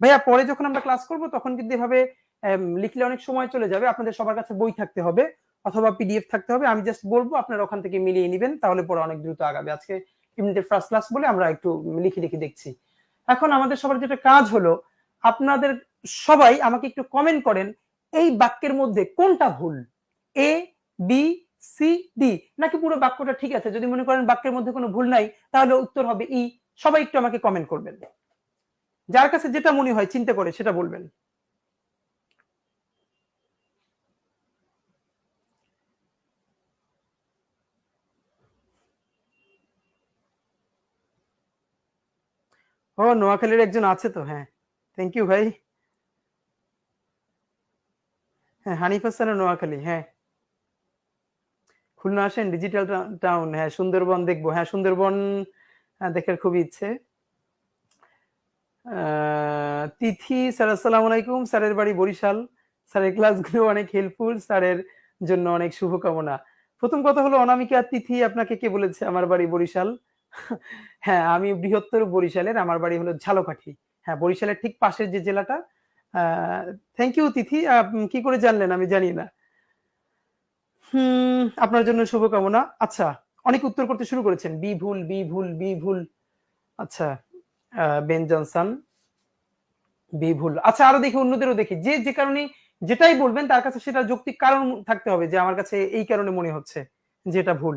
ভাইয়া পরে যখন আমরা ক্লাস করব তখন কিন্তু এভাবে লিখলে অনেক সময় চলে যাবে, আপনাদের সবার কাছে বই থাকতে হবে অথবা পিডিএফ থাকতে হবে, আমি জাস্ট বলবো আপনারা ওখান থেকে মিলিয়ে নেবেন, তাহলে পরে অনেক দ্রুত আগাবে। আজকে ইউনিটের ফার্স্ট ক্লাস বলে আমরা একটু লিখে লিখে দেখছি। এখন আমাদের সবার যেটা কাজ হলো, আপনাদের সবাই আমাকে একটু কমেন্ট করেন এই বাক্যের মধ্যে কোনটা ভুল, এ বি সি ডি, নাকি পুরো বাক্যটা ঠিক আছে। যদি মনে করেন বাক্যের মধ্যে কোনো ভুল নাই তাহলে উত্তর হবে ই। সবাই একটু আমাকে কমেন্ট করবেন, যার কাছে যেটা মনে হয় চিন্তা করে সেটা বলবেন। ও নোয়াখালীর একজন আছে তো, হ্যাঁ থ্যাংক ইউ ভাই। হ্যাঁ হানিফ হাসান নোয়াখালী, হ্যাঁ খুলনা আসেন ডিজিটাল টাউন, হ্যাঁ সুন্দরবন দেখবো, হ্যাঁ সুন্দরবন দেখার খুবই ইচ্ছে। তিথি স্যার আসসালামু আলাইকুম, স্যারের বাড়ি বরিশাল, স্যারের ক্লাসগুলো অনেক হেল্পফুল, স্যারের জন্য অনেক শুভকামনা। প্রথম কথা হলো অনামিকা তিথি, আপনাকে কে বলেছে আমার বাড়ি বরিশাল? হ্যাঁ আমি বৃহত্তর বরিশালের, আমার বাড়ি হলো ঝালকাঠি, হ্যাঁ বরিশালের ঠিক পাশের যে জেলাটা। থ্যাংক ইউ তিথি, কি করে জানলেন আমি জানি না। আপনার জন্য শুভকামনা। আচ্ছা অনেক উত্তর করতে শুরু করেছেন, বি ভুল বি ভুল বি ভুল। আচ্ছা বেন জনসন বি ভুল। আচ্ছা আরো দেখি, অন্যদেরও দেখি, যে যে কারণে যেটাই বলবেন তার কাছে সেটা যৌক্তিক কারণ থাকতে হবে, যে আমার কাছে এই কারণে মনে হচ্ছে যেটা ভুল।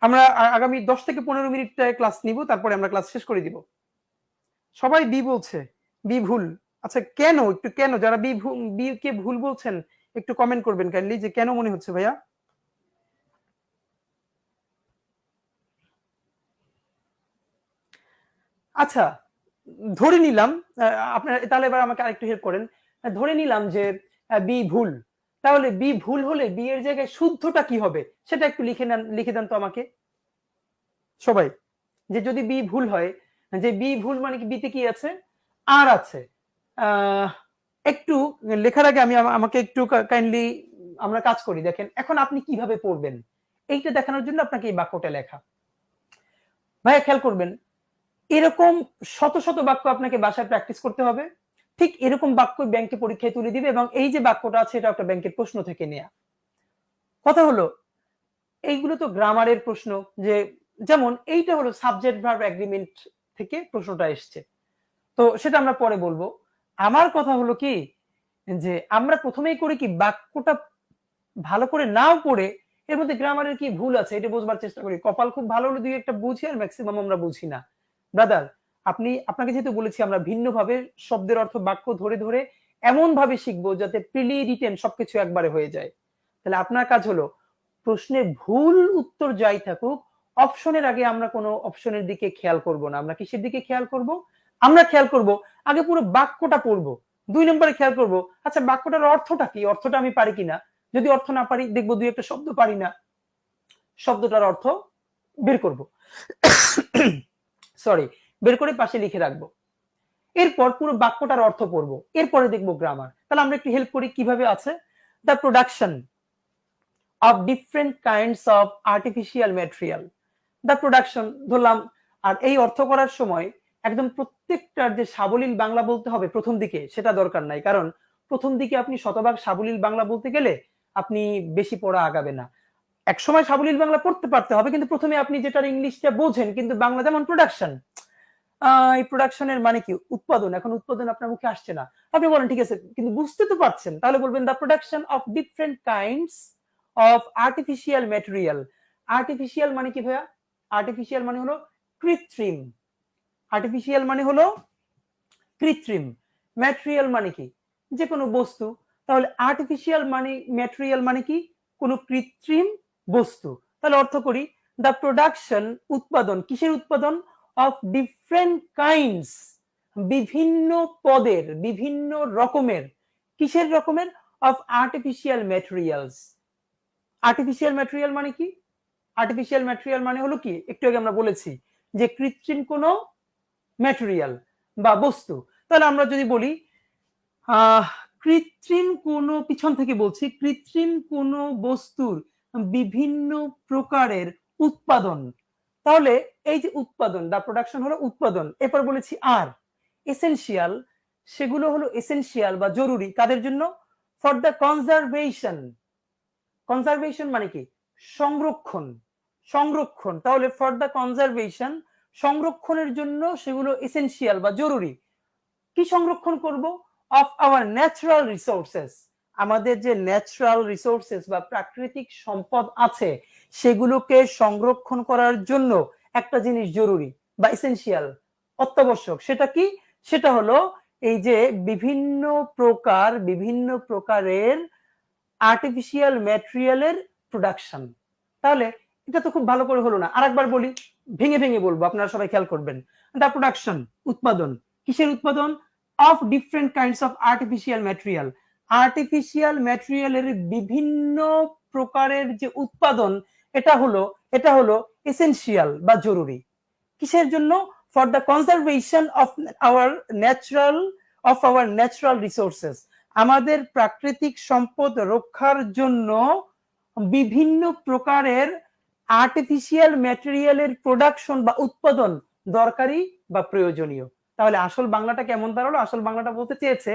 আমরা আগামী 10 থেকে 15 মিনিট ক্লাস নিব, তারপরে আমরা ক্লাস শেষ করে দিব। সবাই বি বলছে, বি ভুল। আচ্ছা কেন, একটু কেন, যারা বি কে ভুল বলছেন একটু কমেন্ট করবেন কাইন্ডলি, যে কেন মনে হচ্ছে ভাইয়া। আচ্ছা ধরে নিলাম, আপনার তাহলে এবার আমাকে আরেকটু হেল্প করেন, ধরে নিলাম যে বি ভুল, তাহলে বি ভুল হলে বি এর জায়গায় শুদ্ধটা কি হবে সেটা একটু লিখে দেন তো আমাকে সবাই। যে যদি বি ভুল হয়, যে বি ভুল মানে কি, বিতে কি আছে, আর আছে। একটু লেখার আগে আমি আমাকে একটু কাইন্ডলি আমরা কাজ করি, দেখেন এখন আপনি কিভাবে পড়বেন এইটা দেখানোর জন্য আপনাকে এই বাক্যটা লেখা। ভাইয়া খেয়াল করবেন, এরকম শত শত বাক্য আপনাকে বাসায় প্র্যাকটিস করতে হবে, ঠিক এরকম বাক্য ব্যাংকে পরীক্ষায় তুলে দিবে, এবং এই যে বাক্যটা আছে এটা একটা ব্যাংকের প্রশ্ন থেকে নেয়া। কথা হলো এইগুলো তো গ্রামারের প্রশ্ন, যে যেমন এইটা হলো সাবজেক্ট ভার্ব এগ্রিমেন্ট থেকে প্রশ্নটা এসছে, তো সেটা আমরা পরে বলবো। আমার কথা হলো কি, যে আমরা প্রথমেই করি কি, বাক্যটা ভালো করে নাও পড়ে এর মধ্যে গ্রামারের কি ভুল আছে এটা বুঝবার চেষ্টা করি। কপাল খুব ভালো হলে দুই একটা বুঝি, আর ম্যাক্সিমাম আমরা বুঝি না। ব্রাদার আপনাকে যেহেতু বলেছি আমরা ভিন্নভাবে শব্দের অর্থ বাক্য ধরে ধরে এমন ভাবে শিখবো যাতে প্রিলি রিটেন সবকিছু একবারে হয়ে যায়। তাহলে আপনার কাজ হলো প্রশ্নে ভুল উত্তর যাই থাকুক, অপশনের আগে আমরা কোনো অপশনের দিকে খেয়াল করব না। আমরা কিসের দিকে খেয়াল করব? আমরা খেয়াল করব আগে পুরো বাক্যটা পড়বো, 2 নম্বরে খেয়াল করব, আচ্ছা বাক্যটার অর্থটা কি, অর্থটা আমি পারি কিনা। যদি অর্থ না পারি, দেখবো দুই একটা শব্দ পারি না, শব্দটার অর্থ বের করব, সরি, বের করে পাশে লিখে রাখবো। এরপর পুরো বাক্যটার অর্থ পড়বো, এরপরে দেখবো গ্রামার। তাহলে আমরা একটু হেল্প করি কিভাবে আছে। The production of different kinds of artificial material, the production ধরলাম। আর এই অর্থ করার সময় একদম প্রত্যেকটার যে সাবলীল বাংলা বলতে হবে প্রথম দিকে, সেটা দরকার নাই। কারণ প্রথম দিকে আপনি শতভাগ সাবলীল বাংলা বলতে গেলে আপনি বেশি পড়া আগাবে না। এক সময় সাবলীল বাংলা পড়তে পারতে হবে, কিন্তু প্রথমে আপনি যেটার ইংলিশটা বোঝেন, কিন্তু বাংলা, যেমন প্রোডাকশন, এই প্রোডাকশনের মানে কি, উৎপাদন। এখন উৎপাদন আপনার মুখে আসছে না, আপনি বলেন ঠিক আছে, কিন্তু বুঝতে তো পারছেন, তাহলে বলবেন the production of different kinds of artificial material. Artificial মানে কি ভাইয়া? আর্টিফিশিয়াল মানে হলো কৃত্রিম, আর্টিফিশিয়াল মানে হলো কৃত্রিম, ম্যাটেরিয়াল মানে কি, যে কোনো বস্তু। তাহলে আর্টিফিশিয়াল মানে, ম্যাটেরিয়াল মানে কি, কোনো কৃত্রিম বস্তু। তাহলে অর্থ করি, দ্য প্রোডাকশন, উৎপাদন, কিসের উৎপাদন, অফ ডিফারেন্ট কাইন্ডস, বিভিন্ন পদের, বিভিন্ন রকমের, কিসের রকমের, of artificial materials. Artificial material মানে কি? আর্টিফিশিয়াল ম্যাটেরিয়াল মানে হলো কি, একটু আগে আমরা বলেছি যে কৃত্রিম কোনো ম্যাটেরিয়াল বা বস্তু। তাহলে আমরা যদি বলি কৃত্রিম কোনো, পিছন থেকে বলছি, কৃত্রিম কোনো বস্তুর বিভিন্ন প্রকারের উৎপাদন। তাহলে এই যে উৎপাদন, দা প্রোডাকশন হলো উৎপাদন। এরপর বলেছি আর এসেনশিয়াল, সেগুলো হলো এসেনশিয়াল বা জরুরি, কাদের জন্য, ফর দ্য কনজারভেশন। কনজারভেশন মানে কি, সংরক্ষণ, সংরক্ষণ। তাহলে ফর দ্য কনজারভেশন, সংরক্ষণের জন্য সেগুলো এসেনশিয়াল বা জরুরি। কি সংরক্ষণ করব, অফ আওয়ার ন্যাচারাল রিসোর্সেস, আমাদের যে ন্যাচারাল রিসোর্সেস বা প্রাকৃতিক সম্পদ আছে, সেগুলোকে সংরক্ষণ করার জন্য একটা জিনিস জরুরি বা এসেনশিয়াল, অত্যাবশ্যক। সেটা কি, সেটা হলো এই যে বিভিন্ন প্রকার, বিভিন্ন প্রকারের আর্টিফিশিয়াল ম্যাটেরিয়ালের প্রোডাকশন। তাহলে এটা তো খুব ভালো করে হলো না, আরেকবার বলি, ভেঙে ভেঙে বলবো, আপনারা সবাই খেয়াল করবেন। দ্য প্রোডাকশন, উৎপাদন, কিসের উৎপাদন, of different kinds of artificial material, artificial ম্যাটেরিয়ালের বিভিন্ন প্রকারের যে উৎপাদন, এটা হলো এসেনশিয়াল বা জরুরি। কিসের জন্য, for the conservation of our natural, of our natural resources, আমাদের প্রাকৃতিক সম্পদ রক্ষার জন্য বিভিন্ন প্রকারের আর্টিফিশিয়াল ম্যাটেরিয়ালের প্রোডাকশন বা উৎপাদন দরকারি বা প্রয়োজনীয়। তাহলে আসল বাংলাটা কেমন দাঁড়ালো, আসল বাংলাটা বলতে চেয়েছে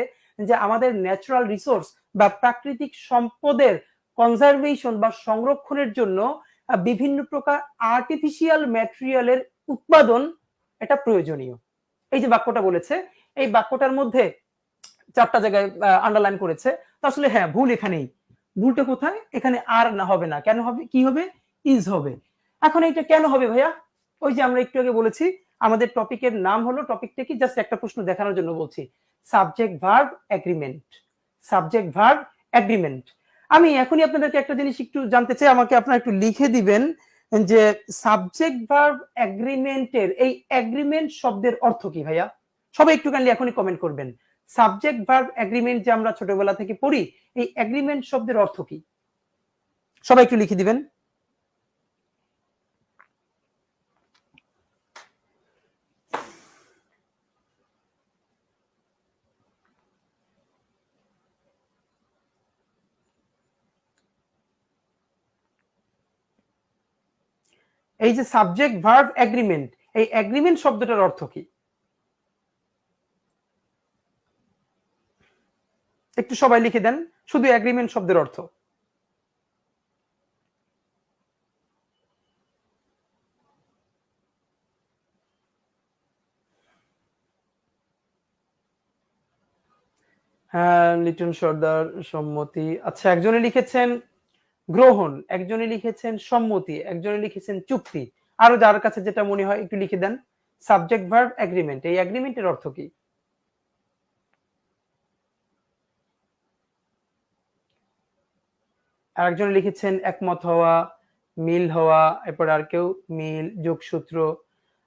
যে আমাদের ন্যাচারাল রিসোর্স বা প্রাকৃতিক সম্পদের কনজারভেশন বা সংরক্ষণের জন্য বিভিন্ন প্রকার আর্টিফিশিয়াল ম্যাটেরিয়ালের উৎপাদন এটা প্রয়োজনীয়। এই যে বাক্যটা বলেছে, এই বাক্যটার মধ্যে 4টা জায়গায় আন্ডারলাইন করেছে। তো আসলে হ্যাঁ, ভুল এখানেই। ভুলটা কোথায়, এখানে আর না হবে না, কেন হবে, কি হবে, ইজ হবে। এখন এইটা কেন হবে ভাইয়া, ওই যে আমরা একটু আগে বলেছি আমাদের টপিকের নাম হলো, টপিকটা কি, জাস্ট একটা প্রশ্ন দেখানোর জন্য বলছি, subject verb agreement, subject verb agreement. আমি এখনই আপনাদেরকে একটা জিনিস একটু জানতে চাই, আমাকে আপনারা একটু লিখে দিবেন যে সাবজেক্ট ভার্ব এগ্রিমেন্টের এই এগ্রিমেন্ট শব্দের অর্থ কি ভাইয়া। সবাই একটু কাইন্ডলি এখনই কমেন্ট করবেন। সাবজেক্ট ভার্ব এগ্রিমেন্ট যে আমরা ছোটবেলা থেকে পড়ি, এই এগ্রিমেন্ট শব্দের অর্থ কি, সবাই একটু লিখে দিবেন। এই যে সাবজেক্ট ভার্ব এগ্রিমেন্ট, এই এগ্রিমেন্ট শব্দটার অর্থ কি, একটু সবাই লিখে দেন শুধু এগ্রিমেন্ট শব্দের অর্থ। হ্যাঁ, লিটন সর্দার, সম্মতি। আচ্ছা, একজনে লিখেছেন গ্রহণ, একজনে লিখেছেন সম্মতি, একজনে লিখেছেন চুক্তি। আরো যার কাছে যেটা মনে হয় একটু লিখে দেন। সাবজেক্ট ভার্ব এগ্রিমেন্ট, এই এগ্রিমেন্টের অর্থ কি? আরেকজন লিখেছেন একমত হওয়া, মিল হওয়া, এরপর আর কেউ মিল, যোগসূত্র।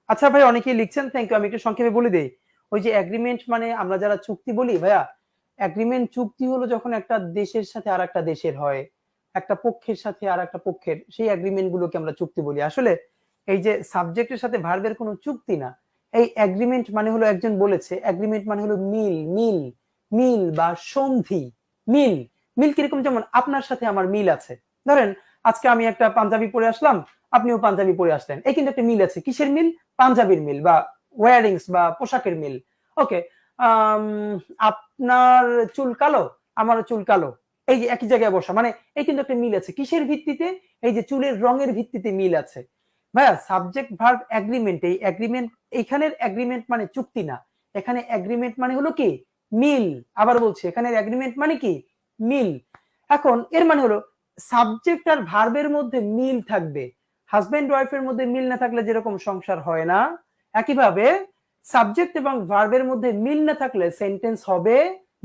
আচ্ছা ভাই, অনেকেই লিখছেন, থ্যাংক ইউ। আমি একটু সংক্ষেপে বলে দেই, ওই যে এগ্রিমেন্ট মানে আমরা যারা চুক্তি বলি ভাইয়া, এগ্রিমেন্ট চুক্তি হলো যখন একটা দেশের সাথে আর একটা দেশের হয়, একটা পক্ষের সাথে আর একটা পক্ষের, সেই এগ্রিমেন্ট গুলোকে আমরা চুক্তি বলি। আসলে এই যে সাবজেক্টের সাথে ভার্বের কোনো চুক্তি না, এই এগ্রিমেন্ট মানে হলো, একজন বলেছে এগ্রিমেন্ট মানে হলো মিল, মিল, মিল বা সন্ধি। মিল, মিল কিরকম, যেমন আপনার সাথে আমার মিল আছে। ধরেন আজকে আমি একটা পাঞ্জাবি পরে আসলাম, আপনিও পাঞ্জাবি পরে আসলেন, এই কিন্তু একটা মিল আছে। কিসের মিল? পাঞ্জাবির মিল বা ওয়ারিংস বা পোশাকের মিল। ওকে, আপনার চুল কালো, আমারও চুল কালো, এই যে একই জায়গায় বসা, মানে এই কিন্তু একটা মিল আছে। কিসের ভিত্তিতে? এই যে চুলের রঙের ভিত্তিতে মিল আছে। ভাইয়া সাবজেক্ট ভার্ব এগ্রিমেন্ট, এই এগ্রিমেন্ট, এখানের এগ্রিমেন্ট মানে চুক্তি না, এখানে এগ্রিমেন্ট মানে হলো কি মিল। আবার বলছি, এখানের এগ্রিমেন্ট মানে কি মিল। এখন এর মানে হলো সাবজেক্ট আর ভার্বের মধ্যে মিল থাকবে। হাজবেন্ড ওয়াইফের মধ্যে মিল না থাকলে যেরকম সংসার হয় না, একইভাবে সাবজেক্ট এবং ভার্বের মধ্যে মিল না থাকলে সেন্টেন্স হবে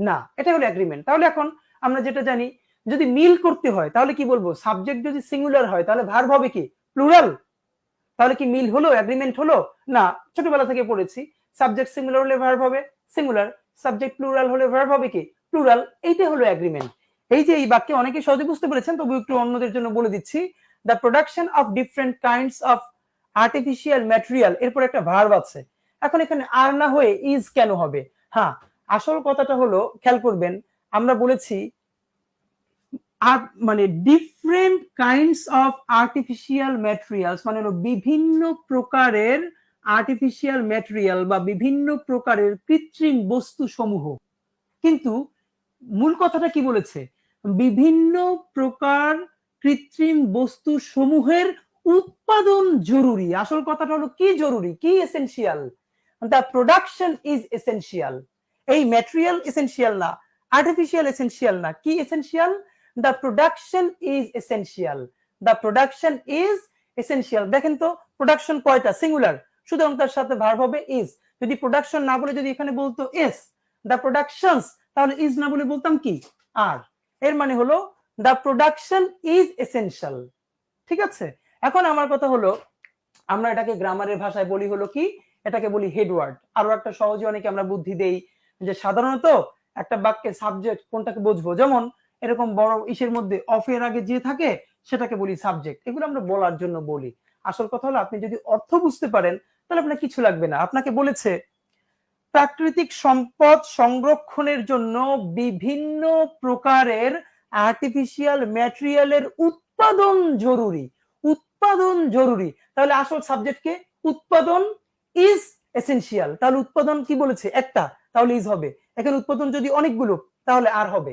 না। এটা হলো এগ্রিমেন্ট। তাহলে এখন আমরা যেটা জানি, যদি মিল করতে হয় তাহলে কি বলবো? সাবজেক্ট যদি সিঙ্গুলার হয় তাহলে ভার্ব হবে কি প্লুরাল। তাহলে কি মিল হলো, এগ্রিমেন্ট হলো না? ছোটবেলা থেকে পড়েছি সাবজেক্ট সিঙ্গুলার হলে ভার্ব হবে সিঙ্গুলার, সাবজেক্ট প্লুরাল হলে ভার্ব হবে কি প্লুরাল। এইটা হলো এগ্রিমেন্ট। এই যে এই বাক্যে অনেকে সহজে বুঝতে পেরেছেন, তবু একটু অন্যদের জন্য বলে দিচ্ছি। The production of different kinds of artificial material, এরপর একটা ভার্ব আছে। এখন এখানে আর না হয়ে ইজ কেন হবে? হ্যাঁ, আসল কথাটা হলো, খেয়াল করবেন, আমরা বলেছি মানে different kinds of artificial materials মানে হলো বিভিন্ন প্রকারের আর্টিফিশিয়াল ম্যাটেরিয়াল বা বিভিন্ন প্রকারের কৃত্রিম বস্তু সমূহ। কিন্তু মূল কথাটা কি বলেছে? বিভিন্ন প্রকার কৃত্রিম বস্তু সমূহের উৎপাদন জরুরি। আসল কথাটা হলো কি জরুরি, কি essential. The production is essential. এই ম্যাটেরিয়াল এসেনশিয়াল না, আর্টিফিশিয়াল এসেনশিয়াল না, কি essential? The production is essential. The production is essential. দেখেন তো প্রোডাকশন কয়টা? সিঙ্গুলার, সুতরাং তার সাথে ভার্ব হবে ইজ। যদি প্রোডাকশন না বলে যদি এখানে বলতো এস, দ্য প্রোডাকশনস, তাহলে ইজ না বলে বলতাম কি আর। এর মানে হলো দ্য প্রোডাকশন ইজ এসেনশিয়াল। ঠিক আছে, এখন আমার কথা হলো, আমরা এটাকে গ্রামারের ভাষায় বলি হলো কি, এটাকে বলি হেডওয়ার্ড। আরো একটা সহজে অনেকে আমরা বুদ্ধি দেই যে সাধারণত একটা বাক্যে সাবজেক্ট কোনটাকে বুঝবো, যেমন এরকম বড় ইসের মধ্যে অফের আগে যে থাকে সেটাকে বলি সাবজেক্ট। এগুলো আমরা বলার জন্য বলি। আসল কথা হলো আপনি যদি অর্থ বুঝতে পারেন তাহলে আপনার কিছু লাগবে না। আপনাকে বলেছে প্রাকৃতিক সম্পদ সংরক্ষণের জন্য বিভিন্ন প্রকারের আর্টিফিশিয়াল ম্যাটেরিয়ালের উৎপাদন জরুরি। উৎপাদন জরুরি, তাহলে আসল সাবজেক্টকে উৎপাদন ইজ এসেনশিয়াল। তাহলে উৎপাদন কি বলেছে? একটা, তাহলে ইজ হবে। এখন উৎপাদন যদি অনেকগুলো তাহলে আর হবে।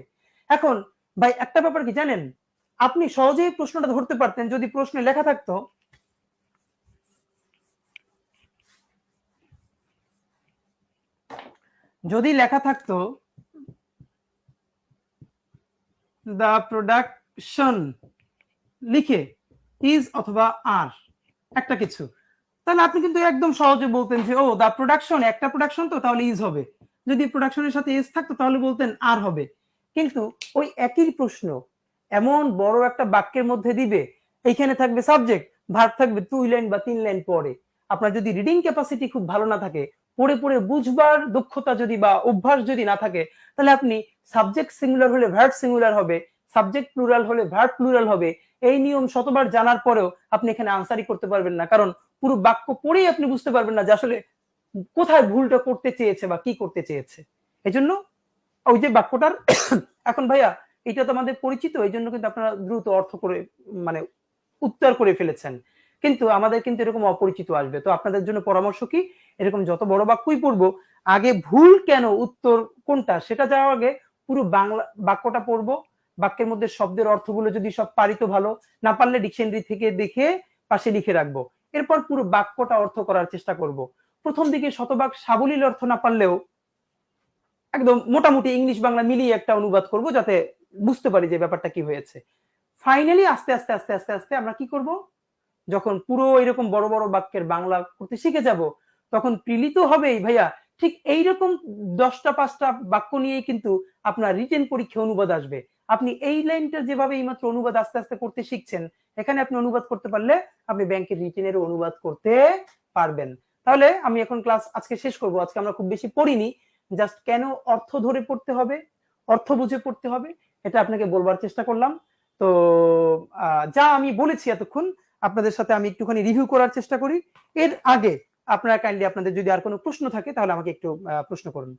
এখন ভাই একটা ব্যাপার কি জানেন, আপনি সহজেই প্রশ্নটা ধরতে পারতেন যদি প্রশ্নে লেখা থাকতো, যদি লেখা থাকতো দ্য প্রোডাকশন লিখে ইজ অথবা আর একটা কিছু, তাহলে আপনি কিন্তু একদম সহজে বলতেন যে ও দা প্রোডাকশন, একটা প্রোডাকশন তো তাহলে ইজ হবে। যদি প্রোডাকশনের সাথে এস থাকতো তাহলে বলতেন আর হবে। কিন্তু ওই একই প্রশ্ন এমন বড় একটা বাক্যের মধ্যে দিবে, এইখানে থাকবে সাবজেক্ট, ভার্ব থাকবে 2 লাইন বা 3 লাইন পরে। আপনার যদি রিডিং ক্যাপাসিটি খুব ভালো না থাকে, পড়ে পড়ে বুঝবার দক্ষতা যদি বা অভ্যাস যদি না থাকে, তাহলে আপনি সাবজেক্ট সিঙ্গুলার হলে ভার্ব সিঙ্গুলার হবে, সাবজেক্ট প্লুরাল হলে ভার্ব প্লুরাল হবে, এই নিয়ম শতবার জানার পরেও আপনি এখানে আনসারই করতে পারবেন না। কারণ পুরো বাক্য পড়েই আপনি বুঝতে পারবেন না যে আসলে কোথায় ভুলটা করতে চেয়েছে বা কি করতে চেয়েছে। এজন্য ওই যে বাক্যটার এখন ভাইয়া এটা তো আমাদের পরিচিত, এই জন্য কিন্তু আপনারা দ্রুত অর্থ করে মানে উত্তর করে ফেলেছেন। কিন্তু আমাদের কিন্তু এরকম অপরিচিত আসবে। তো আপনাদের জন্য পরামর্শ কি, এরকম যত বড় বাক্যই পড়বো, আগে ভুল কেন উত্তর কোনটা সেটা যাওয়ার আগে পুরো বাংলা বাক্যটা পড়বো। বাক্যের মধ্যে শব্দের অর্থগুলো যদি সব পারি তো ভালো, না পারলে ডিকশনারি থেকে দেখে পাশে লিখে রাখবো। এরপর পুরো বাক্যটা অর্থ করার চেষ্টা করব। প্রথম দিকে শতভাগ সাবলীল অর্থ না পারলেও একদম মোটামুটি ইংলিশ বাংলা মিলিয়ে একটা অনুবাদ করব, যাতে বুঝতে পারি যে ব্যাপারটা কি হয়েছে। ফাইনালি আস্তে আস্তে আস্তে আস্তে আস্তে আমরা কি করব, যখন পুরো এরকম বড় বড় বাক্যের বাংলা করতে শিখে যাব, তখন প্রিলিত হবেই ভাইয়া। ঠিক এইরকম 10টা 5টা বাক্য নিয়েই কিন্তু আপনার রিটেন পরীক্ষা অনুবাদ আসবে। আপনি এই লাইনটা যেভাবে এইমাত্র অনুবাদ আস্তে আস্তে করতে শিখছেন, এখানে আপনি অনুবাদ করতে পারলে আপনি ব্যাংকের রিটেনের অনুবাদ করতে পারবেন। তাহলে আমি এখন ক্লাস আজকে শেষ করব। আজকে আমরা খুব বেশি পড়িনি, জাস্ট কেন অর্থ ধরে পড়তে হবে, অর্থ বুঝে পড়তে হবে, এটা আপনাকে বলবার চেষ্টা করলাম। তো যা আমি বলেছি এতক্ষণ আপনাদের সাথে আমি একটুখানি রিভিউ করার চেষ্টা করি। এর আগে আপনারা কাইন্ডলি আপনাদের যদি আর কোনো প্রশ্ন থাকে তাহলে আমাকে একটু প্রশ্ন করুন।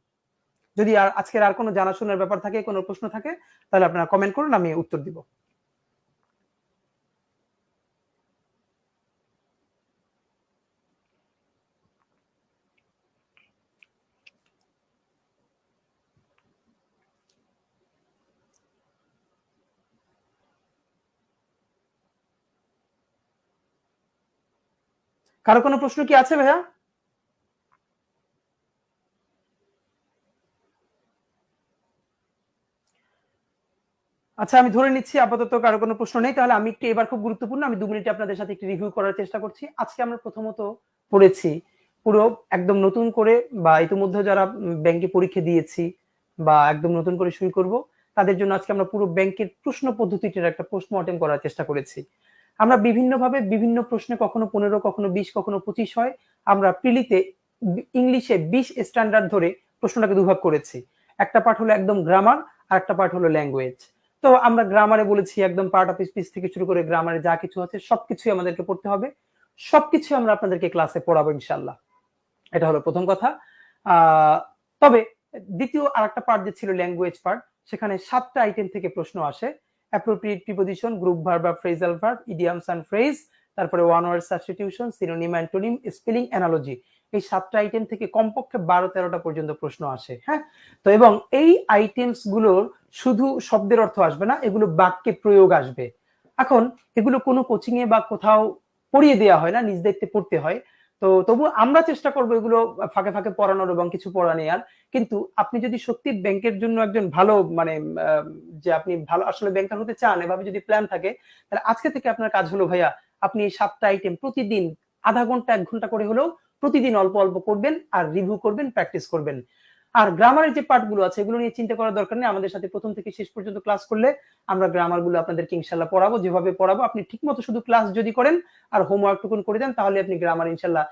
যদি আজকের আর কোনো জানাশোনার ব্যাপার থাকে, কোনো প্রশ্ন থাকে, তাহলে আপনারা কমেন্ট করুন, আমি উত্তর দিব। কারো কোনো প্রশ্ন কি আছে ভাইয়া? আচ্ছা, আমি ধরে নিচ্ছি আপাতত কারো কোনো প্রশ্ন নেই। তাহলে আমি একটু এবার খুব গুরুত্বপূর্ণ, আমি 2 মিনিটে আপনাদের সাথে একটু রিভিউ করার চেষ্টা করছি। আজকে আমরা প্রথমত পড়েছি পুরো একদম নতুন করে, বা ইতিমধ্যে যারা ব্যাংকে পরীক্ষা দিয়েছি বা একদম নতুন করে শুরু করব, তাদের জন্য আজকে আমরা পুরো ব্যাংকের প্রশ্ন পদ্ধতিটির একটা পোস্টমর্টেম করার চেষ্টা করেছি। আমরা বিভিন্নভাবে বিভিন্ন প্রশ্নে কখনো 15, কখনো 20, কখনো 25 হয়। আমরা প্রিলিতে ইংলিশে 20 স্ট্যান্ডার্ড ধরে প্রশ্নটাকে দুভাগ করেছি। একটা পার্ট হলো একদম গ্রামার, আর একটা পার্ট হলো ল্যাঙ্গুয়েজ। তো আমরা গ্রামারে বলেছি একদম পার্ট অফ স্পিচ থেকে শুরু করে গ্রামারে যা কিছু আছে সবকিছুই আমাদেরকে পড়তে হবে, সবকিছু আমরা আপনাদেরকে ক্লাসে পড়াবো ইনশাল্লাহ। এটা হলো প্রথম কথা। তবে দ্বিতীয় আরেকটা পার্ট যে ছিল ল্যাঙ্গুয়েজ পার্ট, সেখানে 7টা আইটেম থেকে প্রশ্ন আসে। অ্যাপ্রোপ্রিয়েট প্রিপোজিশন, গ্রুপ ভার্ব বা phrasal verb, idioms and phrase, তারপরে one word substitution, synonym antonym, spelling, analogy. এই 7টা আইটেম থেকে কমপক্ষে 12-13টা পর্যন্ত প্রশ্ন আসে। হ্যাঁ, তো এবং এই আইটেমস গুলোর শুধু শব্দের অর্থ আসবে না, এগুলো বাক্যে প্রয়োগ আসবে। এখন এগুলো কোনো কোচিং এ বা কোথাও পড়িয়ে দেওয়া হয় না, নিজ দায়িত্বে পড়তে হয়। তো তবু আমরা চেষ্টা করবো এগুলো ফাঁকে ফাঁকে পড়ানোর এবং কিছু পড়া নেওয়ার। কিন্তু আপনি যদি সত্যি ব্যাংকের জন্য একজন ভালো মানে যে আপনি ভালো আসলে ব্যাংকার হতে চান, এভাবে যদি প্ল্যান থাকে, তাহলে আজকে থেকে আপনার কাজ হলো ভাইয়া, আপনি এই 7টা আইটেম প্রতিদিন আধা ঘন্টা 1 ঘন্টা করে হলেও প্রতিদিন অল্প অল্প করবেন, আর রিভিউ করবেন, প্র্যাকটিস করবেন। আর গ্রামারের যে পার্ট গুলো আছে এগুলো নিয়ে চিন্তা করার দরকার নেই, আমাদের সাথে প্রথম থেকে শেষ পর্যন্ত ক্লাস করলে আমরা গ্রামার গুলো আপনাদেরকে ইনশাল্লাহ পড়াবো। যেভাবে পড়াবো আপনি ঠিক মতো শুধু ক্লাস যদি করেন আর হোমওয়ার্ক টুকুন করে দেন, তাহলে আপনি গ্রামার ইনশাল্লাহ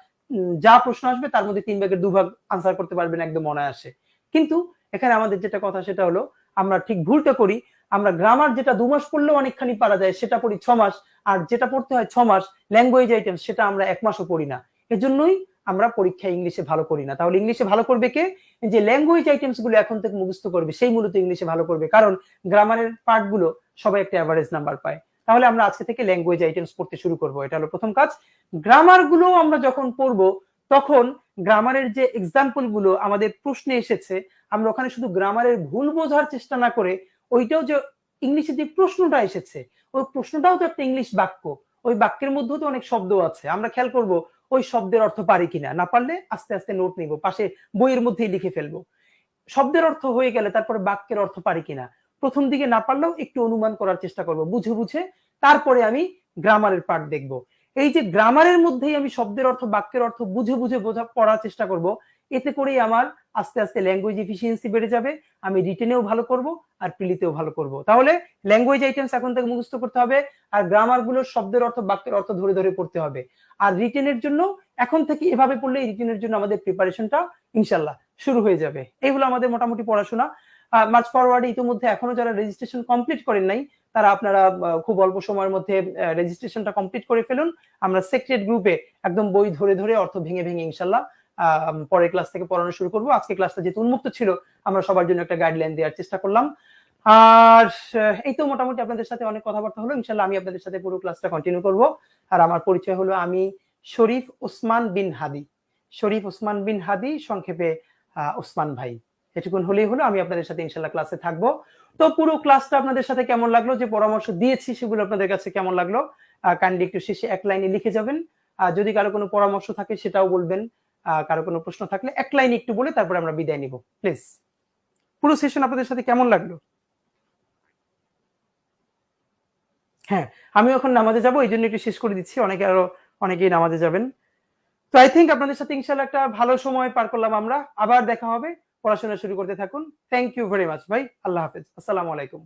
যা প্রশ্ন আসবে তার মধ্যে 3 ভাগের 2 ভাগ আনসার করতে পারবেন একদম অনায়াসে। কিন্তু এখানে আমাদের যেটা কথা সেটা হলো, আমরা ঠিক ভুলটা করি, আমরা গ্রামার যেটা 2 মাস পড়লেও অনেকখানি পারা যায় সেটা পড়ি 6 মাস, আর যেটা পড়তে হয় 6 মাস ল্যাঙ্গুয়েজ আইটেম সেটা আমরা 1 মাসও পড়ি না। এজন্যই আমরা পরীক্ষায় ইংলিশে ভালো করি না। তাহলে ইংলিশে ভালো করবে কে? যে ল্যাঙ্গুয়েজ আইটেমস গুলো এখন থেকে মুখস্থ করবে সেই মূলত ইংলিশে ভালো করবে, কারণ গ্রামারের পার্ট গুলো সবাই একটা অ্যাভারেজ নাম্বার পায়। তাহলে আমরা আজকে থেকে ল্যাঙ্গুয়েজ আইটেমস পড়তে শুরু করব, এটা হলো প্রথম কাজ। গ্রামার গুলো আমরা যখন পড়বো তখন গ্রামারের যে এক্সাম্পল গুলো আমাদের প্রশ্নে এসেছে, আমরা ওখানে শুধু গ্রামারের ভুল বোঝার চেষ্টা না করে ওইটাও যে ইংলিশে যে প্রশ্নটা এসেছে ওই প্রশ্নটাও তো একটা ইংলিশ বাক্য, ওই বাক্যের মধ্যেও তো অনেক শব্দ আছে, আমরা খেয়াল করব ওই শব্দের অর্থ পারি কিনা, না পারলে আস্তে আস্তে নোট নিব, পাশে বইয়ের মধ্যেই লিখে ফেলবো। শব্দের অর্থ হয়ে গেলে তারপরে বাক্যের অর্থ পারি কিনা, প্রথম দিকে না পারলেও একটু অনুমান করার চেষ্টা করব, বুঝে বুঝে তারপরে আমি গ্রামারের পার্ট দেখব। এই যে গ্রামারের মধ্যেই আমি শব্দের অর্থ বাক্যের অর্থ বুঝে বুঝে পড়ার চেষ্টা করব, এতে করেই আমার আস্তে আস্তে ল্যাঙ্গুয়েজ এফিসিয়েন্সি বেড়ে যাবে, আমি রিটেনেও ভালো করব আর প্রিলিতেও ভালো করব। তাহলে ল্যাঙ্গুয়েজ আইটেমস এখন থেকে মুখস্থ করতে হবে, আর গ্রামার গুলোর শব্দের অর্থ বাক্যের অর্থ ধরে ধরে পড়তে হবে। আর রিটেনের জন্য এখন থেকে এভাবে পড়লে রিটেনের জন্য আমাদের প্রিপারেশনটা ইনশাল্লাহ শুরু হয়ে যাবে। এইগুলো আমাদের মোটামুটি পড়াশোনা। মার্চ ফরওয়ার্ডে ইতিমধ্যে এখনো যারা রেজিস্ট্রেশন কমপ্লিট করেন নাই, তারা আপনারা খুব অল্প সময়ের মধ্যে রেজিস্ট্রেশনটা কমপ্লিট করে ফেলুন। আমরা সেক্রেট গ্রুপে একদম বই ধরে ধরে অর্থ ভেঙে ভেঙে ইনশাল্লাহ পরের ক্লাস থেকে পড়ানো শুরু করবো। আজকে ক্লাসটা যেহেতু উন্মুক্ত ছিল, আমরা সবার জন্য একটা গাইডলাইন দেওয়ার চেষ্টা করলাম। আর এই তো মোটামুটি আপনাদের সাথে অনেক কথাবার্তা হলো, ইনশাল্লাহ আমি আপনাদের সাথে পুরো ক্লাসটা কন্টিনিউ করব। আর আমার পরিচয় হলো, আমি শরীফ ওসমান বিন হাদি। শরীফ ওসমান বিন হাদি, সংক্ষেপে ওসমান ভাই। এটুকুন হলেই হলো, আমি আপনাদের সাথে ইনশাল্লাহ ক্লাসে থাকবো। তো পুরো ক্লাসটা আপনাদের সাথে কেমন লাগলো, যে পরামর্শ দিয়েছি সেগুলো আপনাদের কাছে কেমন লাগলো, কাইন্ডলি একটু শেষে এক লাইনে লিখে যাবেন। যদি কারো কোনো পরামর্শ থাকে সেটাও বলবেন, কারো কোনো প্রশ্ন থাকলে এক লাইনে একটু বলে তারপরে আমরা বিদায় নিব প্লিজ। পুরো সেশন আপনাদের সাথে কেমন লাগলো? হ্যাঁ, আমি এখন নামাজে যাবো, এই জন্য একটু শেষ করে দিচ্ছি, অনেকেই নামাজে যাবেন। তো আই থিঙ্ক আপনাদের সাথে ইনশাল্লাহ একটা ভালো সময় পার করলাম আমরা। আবার দেখা হবে, পড়াশোনা শুরু করতে থাকুন। থ্যাংক ইউ ভেরি মাচ ভাই, আল্লাহ হাফেজ, আসসালামু আলাইকুম।